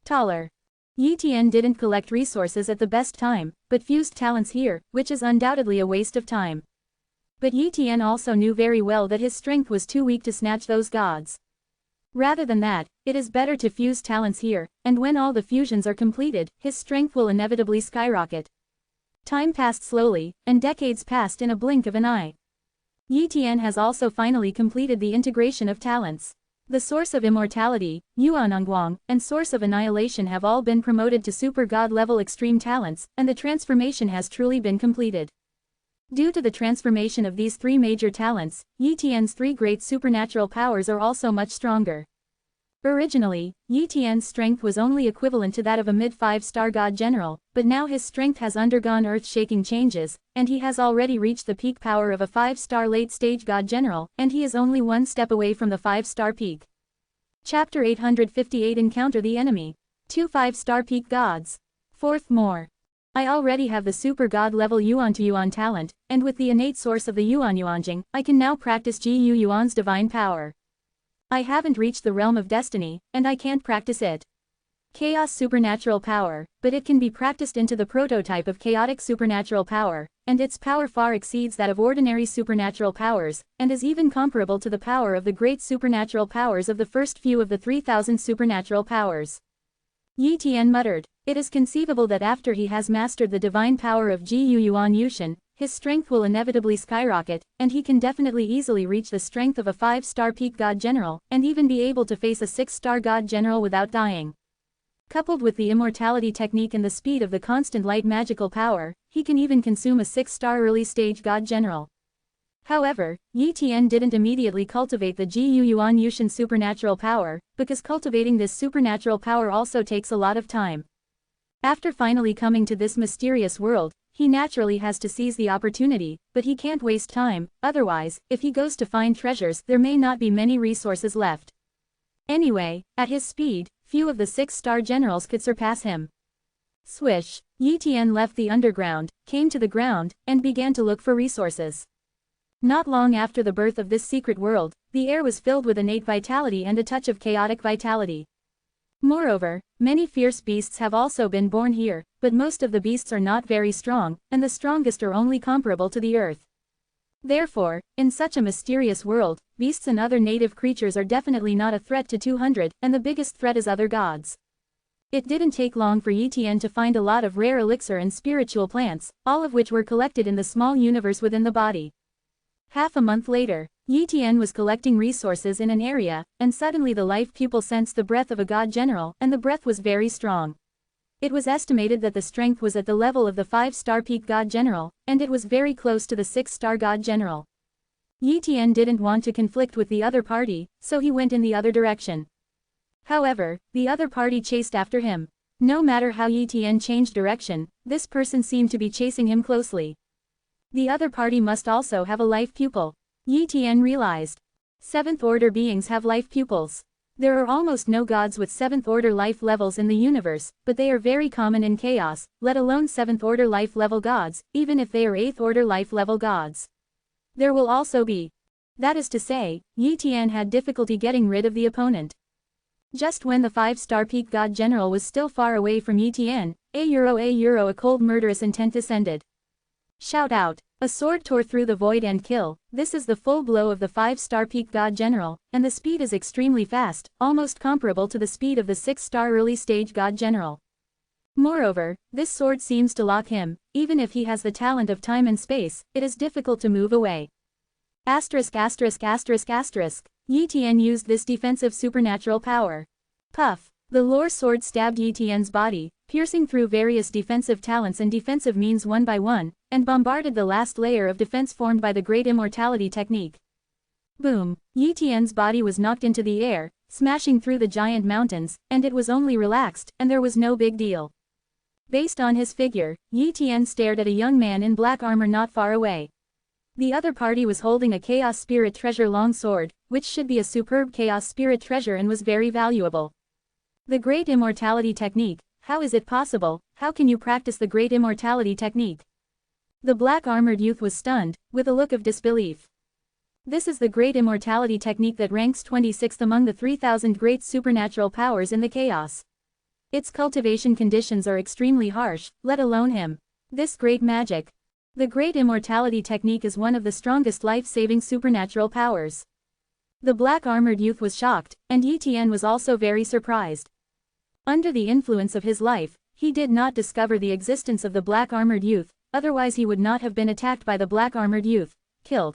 Taller. Yi Tian didn't collect resources at the best time, but fused talents here, which is undoubtedly a waste of time. But Yi Tian also knew very well that his strength was too weak to snatch those gods. Rather than that, it is better to fuse talents here, and when all the fusions are completed, his strength will inevitably skyrocket. Time passed slowly, and decades passed in a blink of an eye. Yi Tian has also finally completed the integration of talents. The source of immortality, Yuan Hengguang, and source of annihilation have all been promoted to super god level extreme talents, and the transformation has truly been completed. Due to the transformation of these three major talents, Yi Tian's three great supernatural powers are also much stronger. Originally, Yi Tian's strength was only equivalent to that of a mid-5-star god general, but now his strength has undergone earth-shaking changes, and he has already reached the peak power of a 5-star late-stage god general, and he is only one step away from the 5-star peak. Chapter 858 Encounter the enemy. 2 5-star peak gods. Fourth more. I already have the super god level Yuan to Yuan talent, and with the innate source of the Yuan Yuanjing, I can now practice Gu Yuan's divine power. I haven't reached the realm of destiny, and I can't practice it. Chaos supernatural power, but it can be practiced into the prototype of chaotic supernatural power, and its power far exceeds that of ordinary supernatural powers, and is even comparable to the power of the great supernatural powers of the first few of the 3,000 supernatural powers. Yi Tian muttered, it is conceivable that after he has mastered the divine power of Gu Yuan Yushin, his strength will inevitably skyrocket, and he can definitely easily reach the strength of a 5-star peak god general, and even be able to face a 6-star god general without dying. Coupled with the immortality technique and the speed of the constant light magical power, he can even consume a 6-star early-stage god general. However, Yi Tian didn't immediately cultivate the Gu Yuan Yushin supernatural power, because cultivating this supernatural power also takes a lot of time. After finally coming to this mysterious world, he naturally has to seize the opportunity, but he can't waste time, otherwise, if he goes to find treasures, there may not be many resources left. Anyway, at his speed, few of the 6-star generals could surpass him. Swish, Yi Tian left the underground, came to the ground, and began to look for resources. Not long after the birth of this secret world, the air was filled with innate vitality and a touch of chaotic vitality. Moreover, many fierce beasts have also been born here, but most of the beasts are not very strong, and the strongest are only comparable to the earth. Therefore, in such a mysterious world, beasts and other native creatures are definitely not a threat to 200, and the biggest threat is other gods. It didn't take long for Yi Tian to find a lot of rare elixir and spiritual plants, all of which were collected in the small universe within the body. Half a month later, Yi Tian was collecting resources in an area, and suddenly the life pupil sensed the breath of a god general, and the breath was very strong. It was estimated that the strength was at the level of the 5-star peak god general, and it was very close to the 6-star god general. Yi Tian didn't want to conflict with the other party, so he went in the other direction. However, the other party chased after him. No matter how Yi Tian changed direction, this person seemed to be chasing him closely. The other party must also have a life pupil. Yi Tian realized. 7th-order beings have life pupils. There are almost no gods with 7th-order life levels in the universe, but they are very common in chaos, let alone 7th-order life level gods, even if they are 8th-order life level gods. There will also be. That is to say, Yi Tian had difficulty getting rid of the opponent. Just when the 5-star peak god general was still far away from Yi Tian, a cold murderous intent descended. Shout out. A sword tore through the void and kill. This is the full blow of the 5-star peak god general, and the speed is extremely fast, almost comparable to the speed of the 6-star early stage god general. Moreover, this sword seems to lock him. Even if he has the talent of time and space, it is difficult to move away. Asterisk asterisk asterisk asterisk. Yi Tian used this defensive supernatural power. Puff. The lore sword stabbed Yi Tian's body, piercing through various defensive talents and defensive means one by one, and bombarded the last layer of defense formed by the Great Immortality Technique. Boom! Yi Tian's body was knocked into the air, smashing through the giant mountains, and it was only relaxed, and there was no big deal. Based on his figure, Yi Tian stared at a young man in black armor not far away. The other party was holding a Chaos Spirit Treasure long sword, which should be a superb Chaos Spirit Treasure and was very valuable. The Great Immortality Technique. How is it possible? How can you practice the Great Immortality Technique? The black-armored youth was stunned, with a look of disbelief. This is the Great Immortality Technique that ranks 26th among the 3,000 great supernatural powers in the chaos. Its cultivation conditions are extremely harsh, let alone him. This great magic. The Great Immortality Technique is one of the strongest life-saving supernatural powers. The black-armored youth was shocked, and Yi Tian was also very surprised. Under the influence of his life, he did not discover the existence of the black-armored youth, otherwise he would not have been attacked by the black-armored youth, killed.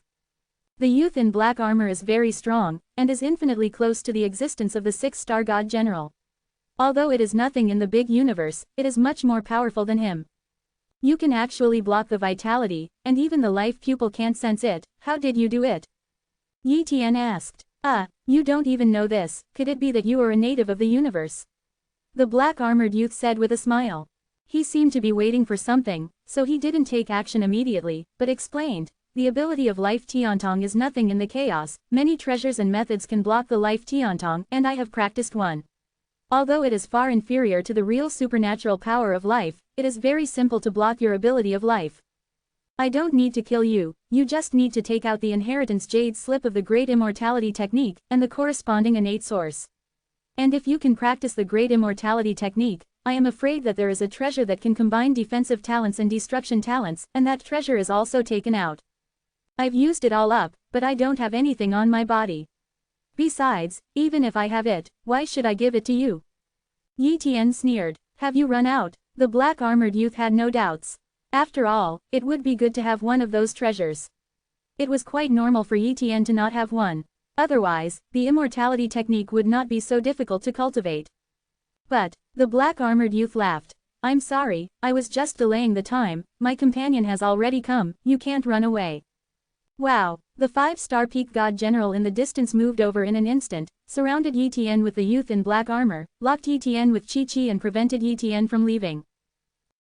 The youth in black armor is very strong, and is infinitely close to the existence of the 6-star god general. Although it is nothing in the big universe, it is much more powerful than him. You can actually block the vitality, and even the life pupil can't sense it. How did you do it? Yi Tian asked. You don't even know this. Could it be that you are a native of the universe? The black-armored youth said with a smile. He seemed to be waiting for something, so he didn't take action immediately, but explained. The ability of life Tiantong is nothing in the chaos. Many treasures and methods can block the life Tiantong, and I have practiced one. Although it is far inferior to the real supernatural power of life, it is very simple to block your ability of life. I don't need to kill you, you just need to take out the inheritance jade slip of the Great Immortality Technique, and the corresponding innate source. And if you can practice the Great Immortality Technique, I am afraid that there is a treasure that can combine defensive talents and destruction talents, and that treasure is also taken out. I've used it all up, but I don't have anything on my body. Besides, even if I have it, why should I give it to you? Yi Tian sneered. Have you run out? The black-armored youth had no doubts. After all, it would be good to have one of those treasures. It was quite normal for Yi Tian to not have one. Otherwise, the immortality technique would not be so difficult to cultivate. But, the black-armored youth laughed. I'm sorry, I was just delaying the time, my companion has already come, you can't run away. Wow, the 5-star peak god general in the distance moved over in an instant, surrounded Yi Tian with the youth in black armor, locked Yi Tian with Chi-Chi and prevented Yi Tian from leaving.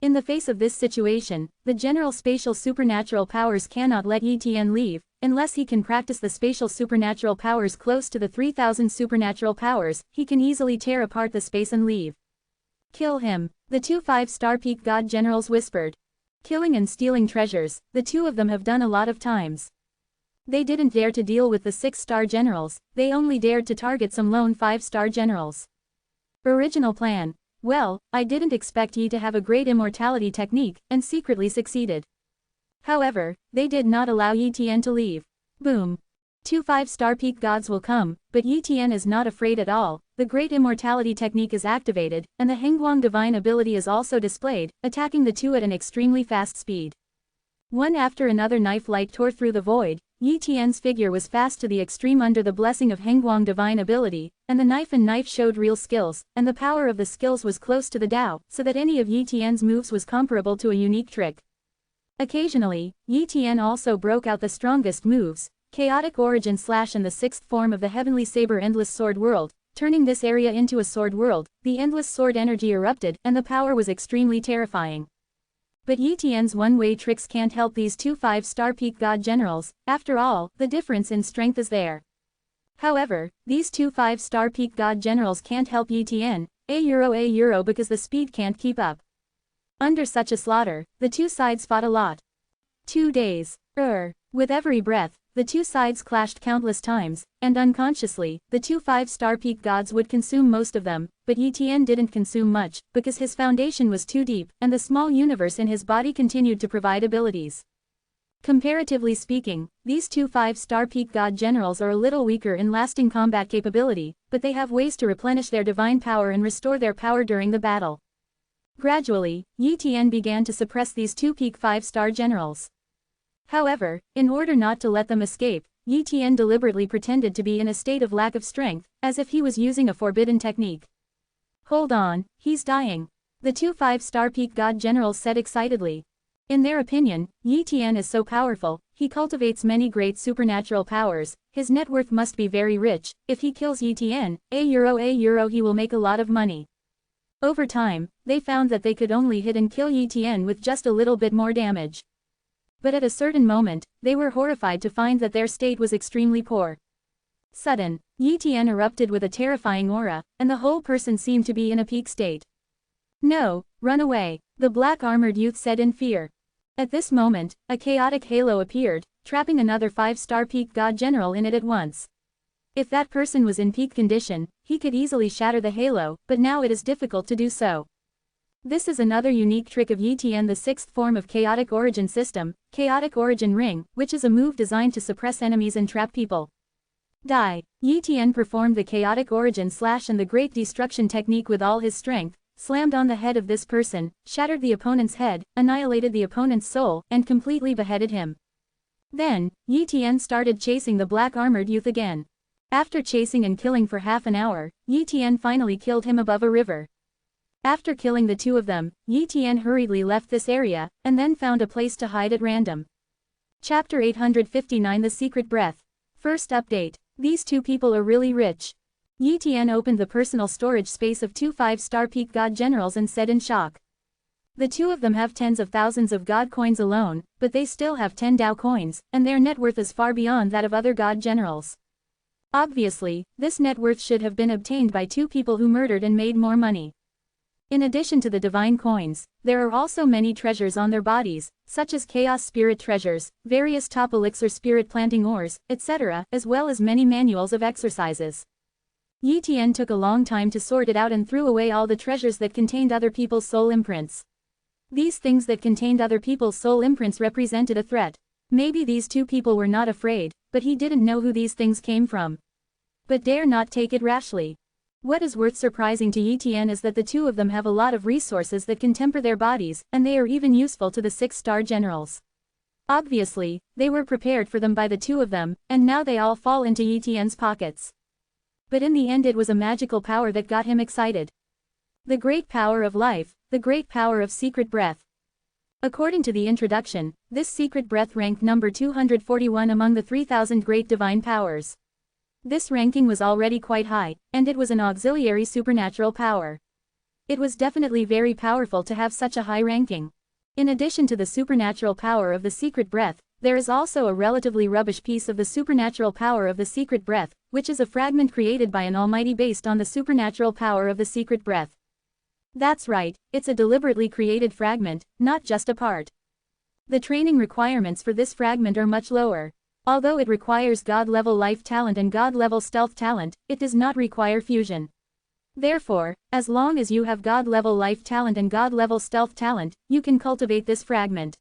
In the face of this situation, the general spatial supernatural powers cannot let Yi Tian leave, unless he can practice the spatial supernatural powers close to the 3,000 supernatural powers, he can easily tear apart the space and leave. Kill him, the two 5-star peak god generals whispered. Killing and stealing treasures, the two of them have done a lot of times. They didn't dare to deal with the 6-star generals, they only dared to target some lone 5-star generals. Original plan. Well, I didn't expect Yi to have a great immortality technique, and secretly succeeded. However, they did not allow Yi Tian to leave. Boom. 2 5-star peak gods will come, but Yi Tian is not afraid at all. The great immortality technique is activated, and the Hengguang divine ability is also displayed, attacking the two at an extremely fast speed. One after another knife light tore through the void. Yi Tian's figure was fast to the extreme under the blessing of Hengguang divine ability, and the knife showed real skills, and the power of the skills was close to the Tao, so that any of Yi Tian's moves was comparable to a unique trick. Occasionally, Yi Tian also broke out the strongest moves, Chaotic Origin Slash and the 6th form of the Heavenly Saber Endless Sword World, turning this area into a sword world. The endless sword energy erupted, and the power was extremely terrifying. But Yi Tian's one-way tricks can't help these two 5-star peak god generals. After all, the difference in strength is there. However, these two 5-star peak god generals can't help Yi Tian, a euro because the speed can't keep up. Under such a slaughter, the two sides fought a lot. 2 days. With every breath, the two sides clashed countless times, and unconsciously, the two 5-star peak gods would consume most of them, but Yi Tian didn't consume much, because his foundation was too deep, and the small universe in his body continued to provide abilities. Comparatively speaking, these two 5-star peak god generals are a little weaker in lasting combat capability, but they have ways to replenish their divine power and restore their power during the battle. Gradually, Yi Tian began to suppress these two peak 5-star generals. However, in order not to let them escape, Yi Tian deliberately pretended to be in a state of lack of strength, as if he was using a forbidden technique. "Hold on, he's dying," the two 5-star peak god generals said excitedly. In their opinion, Yi Tian is so powerful, he cultivates many great supernatural powers, his net worth must be very rich. If he kills Yi Tian, €1 he will make a lot of money. Over time, they found that they could only hit and kill Yi Tian with just a little bit more damage. But at a certain moment, they were horrified to find that their state was extremely poor. Sudden, Yi Tian erupted with a terrifying aura, and the whole person seemed to be in a peak state. "No, run away," the black-armored youth said in fear. At this moment, a chaotic halo appeared, trapping another 5-star peak god general in it at once. If that person was in peak condition, he could easily shatter the halo, but now it is difficult to do so. This is another unique trick of Yi Tian, the 6th form of Chaotic Origin System, Chaotic Origin Ring, which is a move designed to suppress enemies and trap people. Die. Yi Tian performed the Chaotic Origin Slash and the Great Destruction technique with all his strength, slammed on the head of this person, shattered the opponent's head, annihilated the opponent's soul, and completely beheaded him. Then, Yi Tian started chasing the black-armored youth again. After chasing and killing for half an hour, Yi Tian finally killed him above a river. After killing the two of them, Yi Tian hurriedly left this area, and then found a place to hide at random. Chapter 859, The Secret Breath. First update. These two people are really rich. Yi Tian opened the personal storage space of two 5-star peak god generals and said in shock. The two of them have tens of thousands of god coins alone, but they still have 10 Dao coins, and their net worth is far beyond that of other god generals. Obviously, this net worth should have been obtained by two people who murdered and made more money. In addition to the divine coins, there are also many treasures on their bodies, such as chaos spirit treasures, various top elixir spirit planting ores, etc., as well as many manuals of exercises. Yi Tian took a long time to sort it out and threw away all the treasures that contained other people's soul imprints. These things that contained other people's soul imprints represented a threat. Maybe these two people were not afraid, but he didn't know who these things came from. But dare not take it rashly. What is worth surprising to Yi Tian is that the two of them have a lot of resources that can temper their bodies, and they are even useful to the 6-star generals. Obviously, they were prepared for them by the two of them, and now they all fall into Yi Tian's pockets. But in the end it was a magical power that got him excited. The great power of life, the great power of secret breath. According to the introduction, this secret breath ranked number 241 among the 3,000 great divine powers. This ranking was already quite high, and it was an auxiliary supernatural power. It was definitely very powerful to have such a high ranking. In addition to the supernatural power of the secret breath, there is also a relatively rubbish piece of the supernatural power of the secret breath, which is a fragment created by an almighty based on the supernatural power of the secret breath. That's right, it's a deliberately created fragment, not just a part. The training requirements for this fragment are much lower. Although it requires God-level life talent and God-level stealth talent, it does not require fusion. Therefore, as long as you have God-level life talent and God-level stealth talent, you can cultivate this fragment.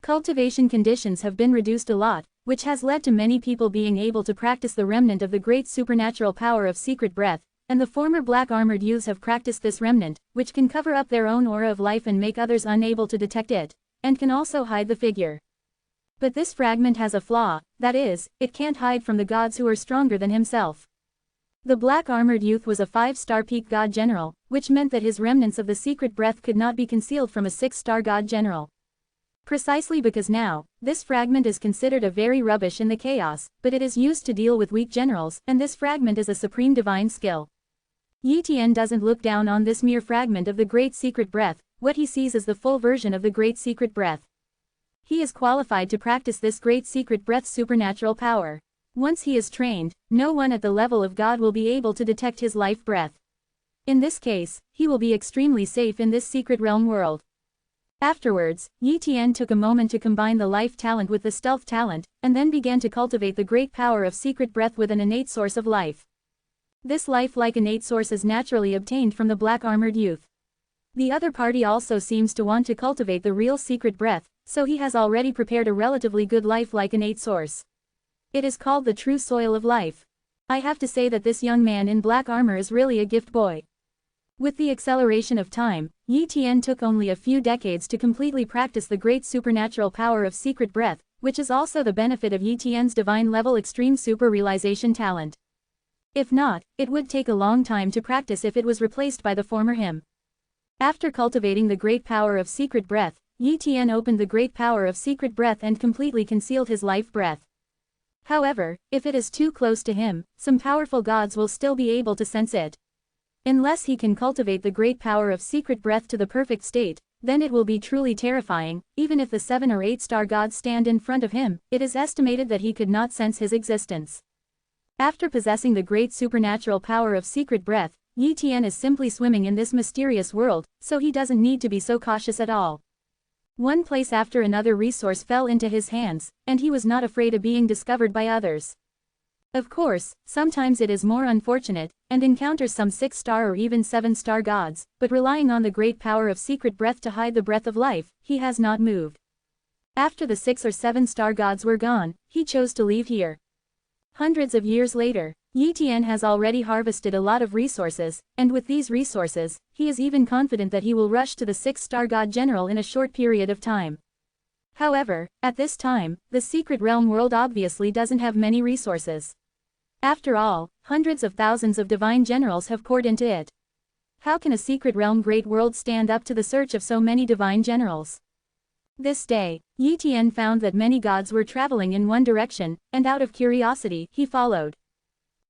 Cultivation conditions have been reduced a lot, which has led to many people being able to practice the remnant of the great supernatural power of secret breath, and the former black-armored youths have practiced this remnant, which can cover up their own aura of life and make others unable to detect it, and can also hide the figure. But this fragment has a flaw, that is, it can't hide from the gods who are stronger than himself. The black-armored youth was a 5-star peak god general, which meant that his remnants of the secret breath could not be concealed from a 6-star god general. Precisely because now, this fragment is considered a very rubbish in the chaos, but it is used to deal with weak generals, and this fragment is a supreme divine skill. Yi Tian doesn't look down on this mere fragment of the great secret breath, what he sees is the full version of the great secret breath. He is qualified to practice this great secret breath's supernatural power. Once he is trained, no one at the level of God will be able to detect his life breath. In this case, he will be extremely safe in this secret realm world. Afterwards, Yi Tian took a moment to combine the life talent with the stealth talent, and then began to cultivate the great power of secret breath with an innate source of life. This life-like innate source is naturally obtained from the black-armored youth. The other party also seems to want to cultivate the real secret breath, So he has already prepared a relatively good life like innate source. It is called the true soil of life. I have to say that this young man in black armor is really a gift boy. With the acceleration of time, Yi Tian took only a few decades to completely practice the great supernatural power of secret breath, which is also the benefit of Yi Tian's divine level extreme super realization talent. If not, it would take a long time to practice if it was replaced by the former him. After cultivating the great power of secret breath, Yi Tian opened the great power of secret breath and completely concealed his life breath. However, if it is too close to him, some powerful gods will still be able to sense it. Unless he can cultivate the great power of secret breath to the perfect state, then it will be truly terrifying. Even if the 7 or 8-star gods stand in front of him, it is estimated that he could not sense his existence. After possessing the great supernatural power of secret breath, Yi Tian is simply swimming in this mysterious world, so he doesn't need to be so cautious at all. One place after another resource fell into his hands, and he was not afraid of being discovered by others. Of course, sometimes it is more unfortunate, and encounters some 6-star or even 7-star gods, but relying on the great power of secret breath to hide the breath of life, he has not moved. After the 6 or 7-star gods were gone, he chose to leave here. Hundreds of years later, Yi Tian has already harvested a lot of resources, and with these resources, he is even confident that he will rush to the 6-star god general in a short period of time. However, at this time, the secret realm world obviously doesn't have many resources. After all, hundreds of thousands of divine generals have poured into it. How can a secret realm great world stand up to the search of so many divine generals? This day, Yi Tian found that many gods were traveling in one direction, and out of curiosity, he followed.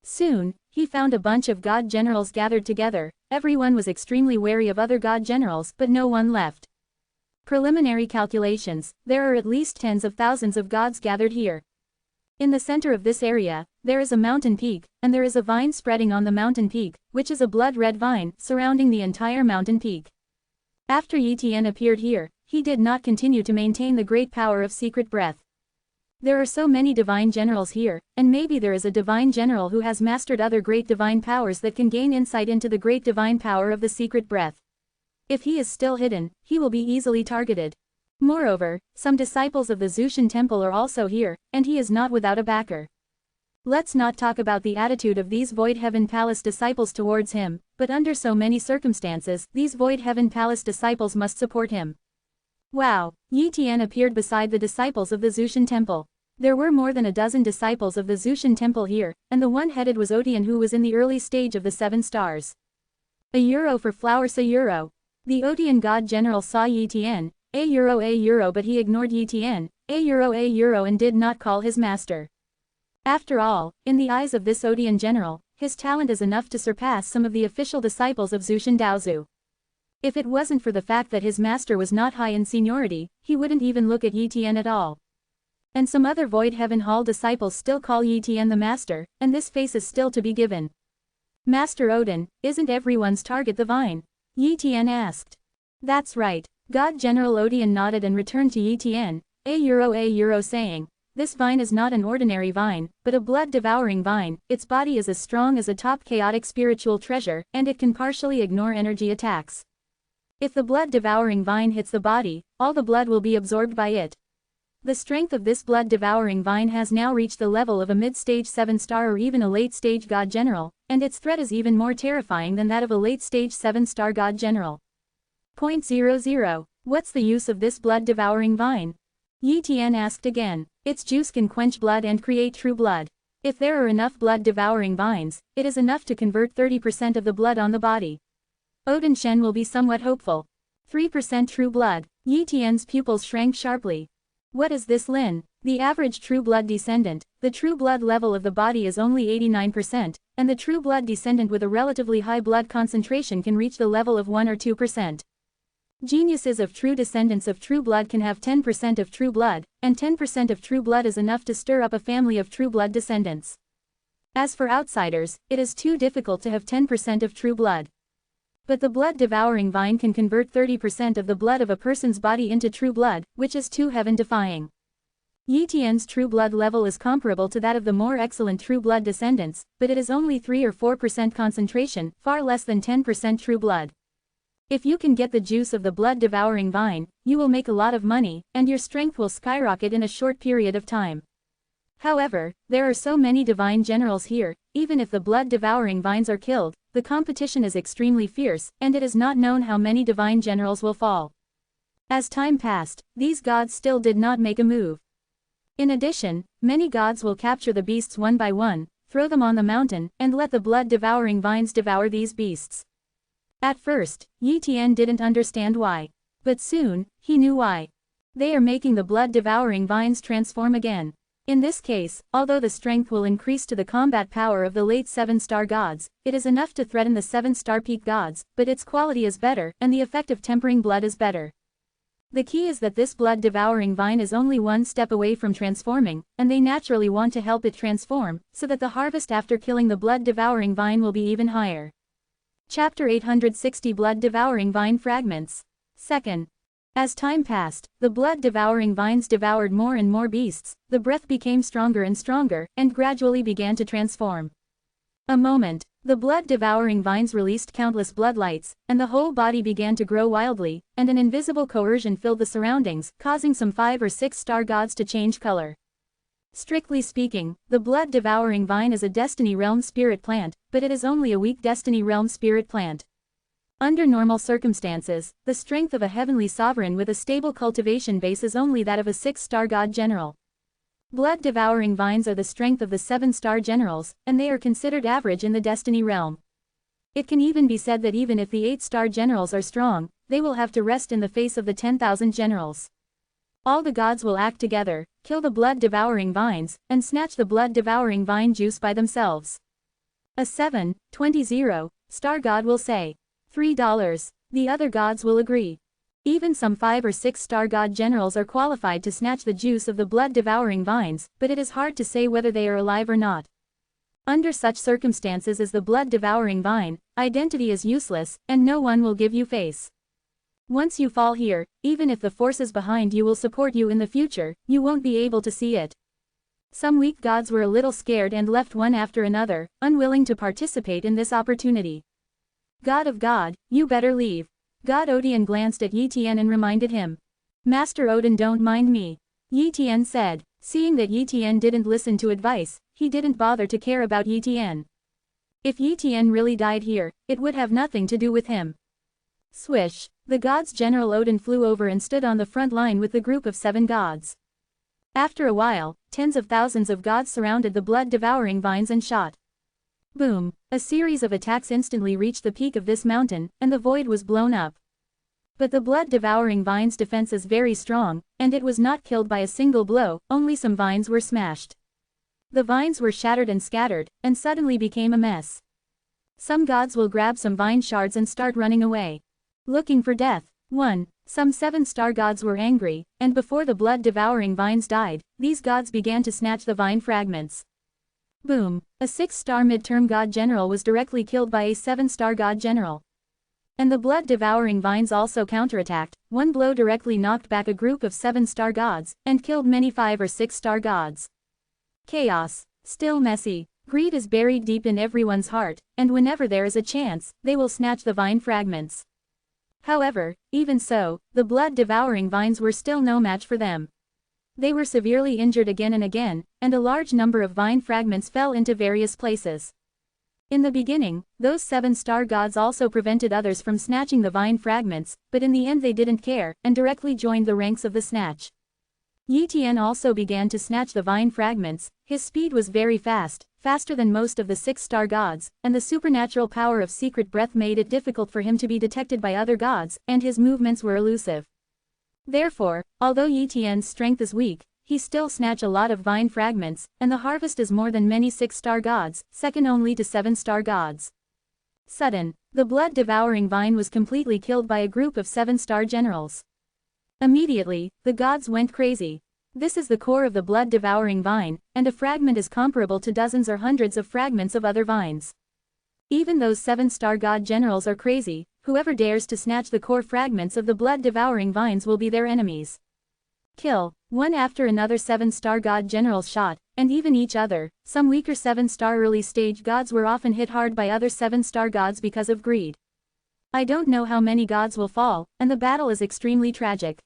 Soon, he found a bunch of god generals gathered together. Everyone was extremely wary of other god generals, but no one left. Preliminary calculations, there are at least tens of thousands of gods gathered here. In the center of this area, there is a mountain peak, and there is a vine spreading on the mountain peak, which is a blood-red vine, surrounding the entire mountain peak. After Yi Tian appeared here, he did not continue to maintain the great power of secret breath. There are so many divine generals here, and maybe there is a divine general who has mastered other great divine powers that can gain insight into the great divine power of the secret breath. If he is still hidden, he will be easily targeted. Moreover, some disciples of the Zushan temple are also here, and he is not without a backer. Let's not talk about the attitude of these Void Heaven Palace disciples towards him, but under so many circumstances, these Void Heaven Palace disciples must support him. Wow! Yi Tian appeared beside the disciples of the Zushan temple. There were more than a dozen disciples of the Zushan temple here, and the one headed was Odian, who was in the early stage of the 7 stars. €1 for flowers, €1. The Odian god general saw Yi Tian, €1, but he ignored Yi Tian, €1, and did not call his master. After all, in the eyes of this Odian general, his talent is enough to surpass some of the official disciples of Zushan Daozu. If it wasn't for the fact that his master was not high in seniority, he wouldn't even look at Yi Tian at all. And some other Void Heaven Hall disciples still call Yi Tian the master, and this face is still to be given. Master Odin, isn't everyone's target the vine? Yi Tian asked. That's right. God General Odian nodded and returned to Yi Tian, €1, saying, this vine is not an ordinary vine, but a blood-devouring vine. Its body is as strong as a top chaotic spiritual treasure, and it can partially ignore energy attacks. If the blood-devouring vine hits the body, all the blood will be absorbed by it. The strength of this blood-devouring vine has now reached the level of a mid-stage 7-star or even a late-stage god general, and its threat is even more terrifying than that of a late-stage 7-star god general. 0.00. What's the use of this blood-devouring vine? Yi Tian asked again. Its juice can quench blood and create true blood. If there are enough blood-devouring vines, it is enough to convert 30% of the blood on the body. Odin Shen will be somewhat hopeful. 3% true blood. Yi Tian's pupils shrank sharply. What is this Lin? The average true blood descendant, the true blood level of the body is only 89%, and the true blood descendant with a relatively high blood concentration can reach the level of 1 or 2%. Geniuses of true descendants of true blood can have 10% of true blood, and 10% of true blood is enough to stir up a family of true blood descendants. As for outsiders, it is too difficult to have 10% of true blood. But the blood-devouring vine can convert 30% of the blood of a person's body into true blood, which is too heaven-defying. Yi Tian's true blood level is comparable to that of the more excellent true blood descendants, but it is only 3 or 4% concentration, far less than 10% true blood. If you can get the juice of the blood-devouring vine, you will make a lot of money, and your strength will skyrocket in a short period of time. However, there are so many divine generals here, even if the blood-devouring vines are killed, the competition is extremely fierce, and it is not known how many divine generals will fall. As time passed, these gods still did not make a move. In addition, many gods will capture the beasts one by one, throw them on the mountain, and let the blood-devouring vines devour these beasts. At first, Yi Tian didn't understand why. But soon, he knew why. They are making the blood-devouring vines transform again. In this case, although the strength will increase to the combat power of the late 7-star gods, it is enough to threaten the 7-star peak gods, but its quality is better, and the effect of tempering blood is better. The key is that this blood-devouring vine is only one step away from transforming, and they naturally want to help it transform, so that the harvest after killing the blood-devouring vine will be even higher. Chapter 860 Blood-Devouring Vine Fragments. 2nd. As time passed, the blood-devouring vines devoured more and more beasts, the breath became stronger and stronger, and gradually began to transform. A moment, the blood-devouring vines released countless bloodlights, and the whole body began to grow wildly, and an invisible coercion filled the surroundings, causing some 5 or 6-star gods to change color. Strictly speaking, the blood-devouring vine is a Destiny Realm spirit plant, but it is only a weak Destiny Realm spirit plant. Under normal circumstances, the strength of a heavenly sovereign with a stable cultivation base is only that of a 6-star god general. Blood-devouring vines are the strength of the 7-star generals, and they are considered average in the Destiny realm. It can even be said that even if the 8-star generals are strong, they will have to rest in the face of the 10,000 generals. All the gods will act together, kill the blood-devouring vines, and snatch the blood-devouring vine juice by themselves. A 7-20-star god will say, $3. The other gods will agree. Even some 5 or 6-star god generals are qualified to snatch the juice of the blood-devouring vines, but it is hard to say whether they are alive or not. Under such circumstances as the blood-devouring vine, identity is useless, and no one will give you face. Once you fall here, even if the forces behind you will support you in the future, you won't be able to see it. Some weak gods were a little scared and left one after another, unwilling to participate in this opportunity. God of God, you better leave. God Odian glanced at Yi Tian and reminded him. Master Odin, don't mind me. Yi Tian said. Seeing that Yi Tian didn't listen to advice, he didn't bother to care about Yi Tian. If Yi Tian really died here, it would have nothing to do with him. Swish, the god's general Odin flew over and stood on the front line with the group of 7 gods. After a while, tens of thousands of gods surrounded the blood-devouring vines and shot. Boom! A series of attacks instantly reached the peak of this mountain, and the void was blown up. But the blood-devouring vine's defense is very strong, and it was not killed by a single blow, only some vines were smashed. The vines were shattered and scattered, and suddenly became a mess. Some gods will grab some vine shards and start running away. Looking for death. 1. Some 7-star gods were angry, and before the blood-devouring vines died, these gods began to snatch the vine fragments. Boom! A 6-star midterm god general was directly killed by a 7-star god general. And the blood-devouring vines also counterattacked. One blow directly knocked back a group of 7-star gods, and killed many 5 or 6-star gods. Chaos. Still messy. Greed is buried deep in everyone's heart, and whenever there is a chance, they will snatch the vine fragments. However, even so, the blood-devouring vines were still no match for them. They were severely injured again and again, and a large number of vine fragments fell into various places. In the beginning, those 7-star gods also prevented others from snatching the vine fragments, but in the end they didn't care, and directly joined the ranks of the snatch. Yi Tian also began to snatch the vine fragments. His speed was very fast, faster than most of the 6-star gods, and the supernatural power of secret breath made it difficult for him to be detected by other gods, and his movements were elusive. Therefore, although Yi Tian's strength is weak, he still snatched a lot of vine fragments, and the harvest is more than many 6-star gods, second only to 7-star gods. Sudden, the blood-devouring vine was completely killed by a group of 7-star generals. Immediately, the gods went crazy. This is the core of the blood-devouring vine, and a fragment is comparable to dozens or hundreds of fragments of other vines. Even those 7-star god generals are crazy. Whoever dares to snatch the core fragments of the blood-devouring vines will be their enemies. Kill. One after another 7-star god generals shot, and even each other. Some weaker 7-star early-stage gods were often hit hard by other 7-star gods because of greed. I don't know how many gods will fall, and the battle is extremely tragic.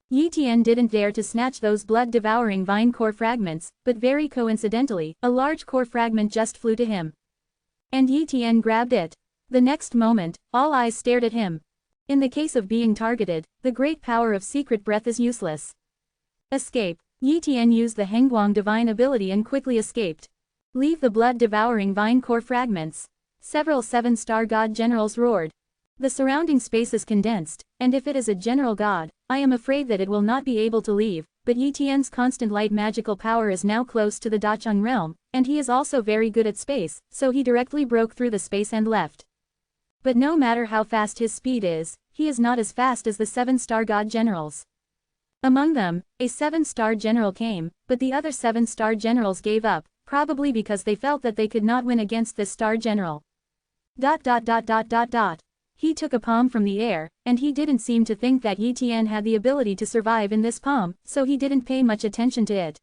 Yi Tian didn't dare to snatch those blood-devouring vine core fragments, but very coincidentally, a large core fragment just flew to him. And Yi Tian grabbed it. The next moment, all eyes stared at him. In the case of being targeted, the great power of secret breath is useless. Escape. Yi Tian used the Hengguang divine ability and quickly escaped. Leave the blood-devouring vine core fragments. Several 7-star god generals roared. The surrounding space is condensed, and if it is a general god, I am afraid that it will not be able to leave, but Yi Tian's constant light magical power is now close to the Dacheng realm, and he is also very good at space, so he directly broke through the space and left. But no matter how fast his speed is, he is not as fast as the 7-star god generals. Among them, a 7-star general came, but the other 7-star generals gave up, probably because they felt that they could not win against this star general. He took a palm from the air, and he didn't seem to think that Yi Tian had the ability to survive in this palm, so he didn't pay much attention to it.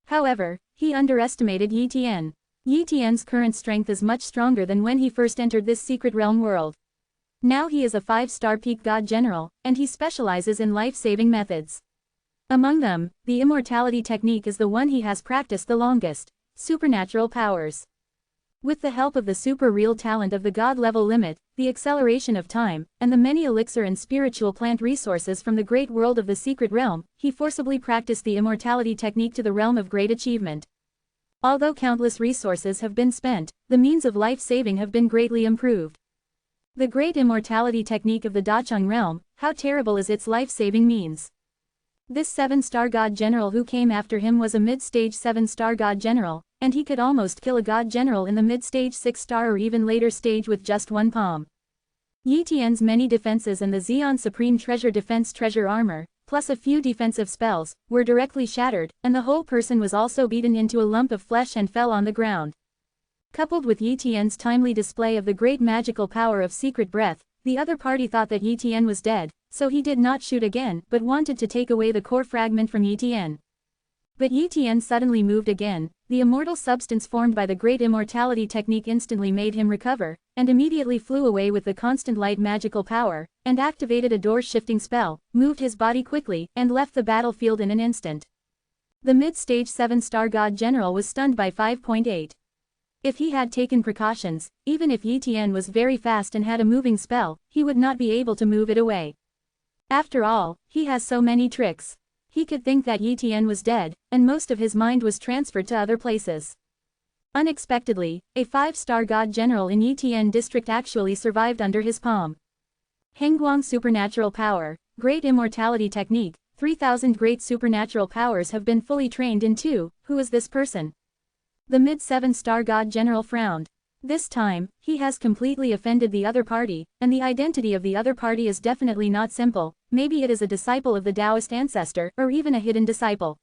However, he underestimated Yi Tian. Yi Tian's current strength is much stronger than when he first entered this secret realm world. Now he is a 5-star peak god general, and he specializes in life-saving methods. Among them, the immortality technique is the one he has practiced the longest. Supernatural powers. With the help of the super real talent of the god level limit, the acceleration of time, and the many elixir and spiritual plant resources from the great world of the secret realm, he forcibly practiced the immortality technique to the realm of great achievement. Although countless resources have been spent, the means of life-saving have been greatly improved. The great immortality technique of the Dacheng realm, how terrible is its life-saving means. This 7-star god general who came after him was a mid-stage 7-star god general, and he could almost kill a god general in the mid-stage 6-star or even later stage with just one palm. Yi Tian's many defenses and the Xian Supreme Treasure Defense Treasure Armor, plus a few defensive spells, were directly shattered, and the whole person was also beaten into a lump of flesh and fell on the ground. Coupled with Yi Tian's timely display of the great magical power of secret breath, the other party thought that Yi Tian was dead, so he did not shoot again but wanted to take away the core fragment from Yi Tian. But Yi Tian suddenly moved again. The immortal substance formed by the great immortality technique instantly made him recover, and immediately flew away with the constant light magical power, and activated a door-shifting spell, moved his body quickly, and left the battlefield in an instant. The mid-stage 7-star god general was stunned by 5.8. If he had taken precautions, even if Yi Tian was very fast and had a moving spell, he would not be able to move it away. After all, he has so many tricks. He could think that Yi Tian was dead, and most of his mind was transferred to other places. Unexpectedly, a 5-star god general in Yi Tian district actually survived under his palm. Hengguang supernatural power, great immortality technique, 3,000 great supernatural powers have been fully trained in 2, who is this person? The mid-7-star god general frowned. This time, he has completely offended the other party, and the identity of the other party is definitely not simple. Maybe it is a disciple of the Taoist ancestor, or even a hidden disciple.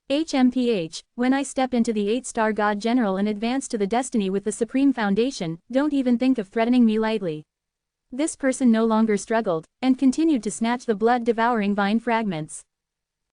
HMPH, when I step into the 8-star god general and advance to the destiny with the Supreme Foundation, don't even think of threatening me lightly. This person no longer struggled, and continued to snatch the blood-devouring vine fragments.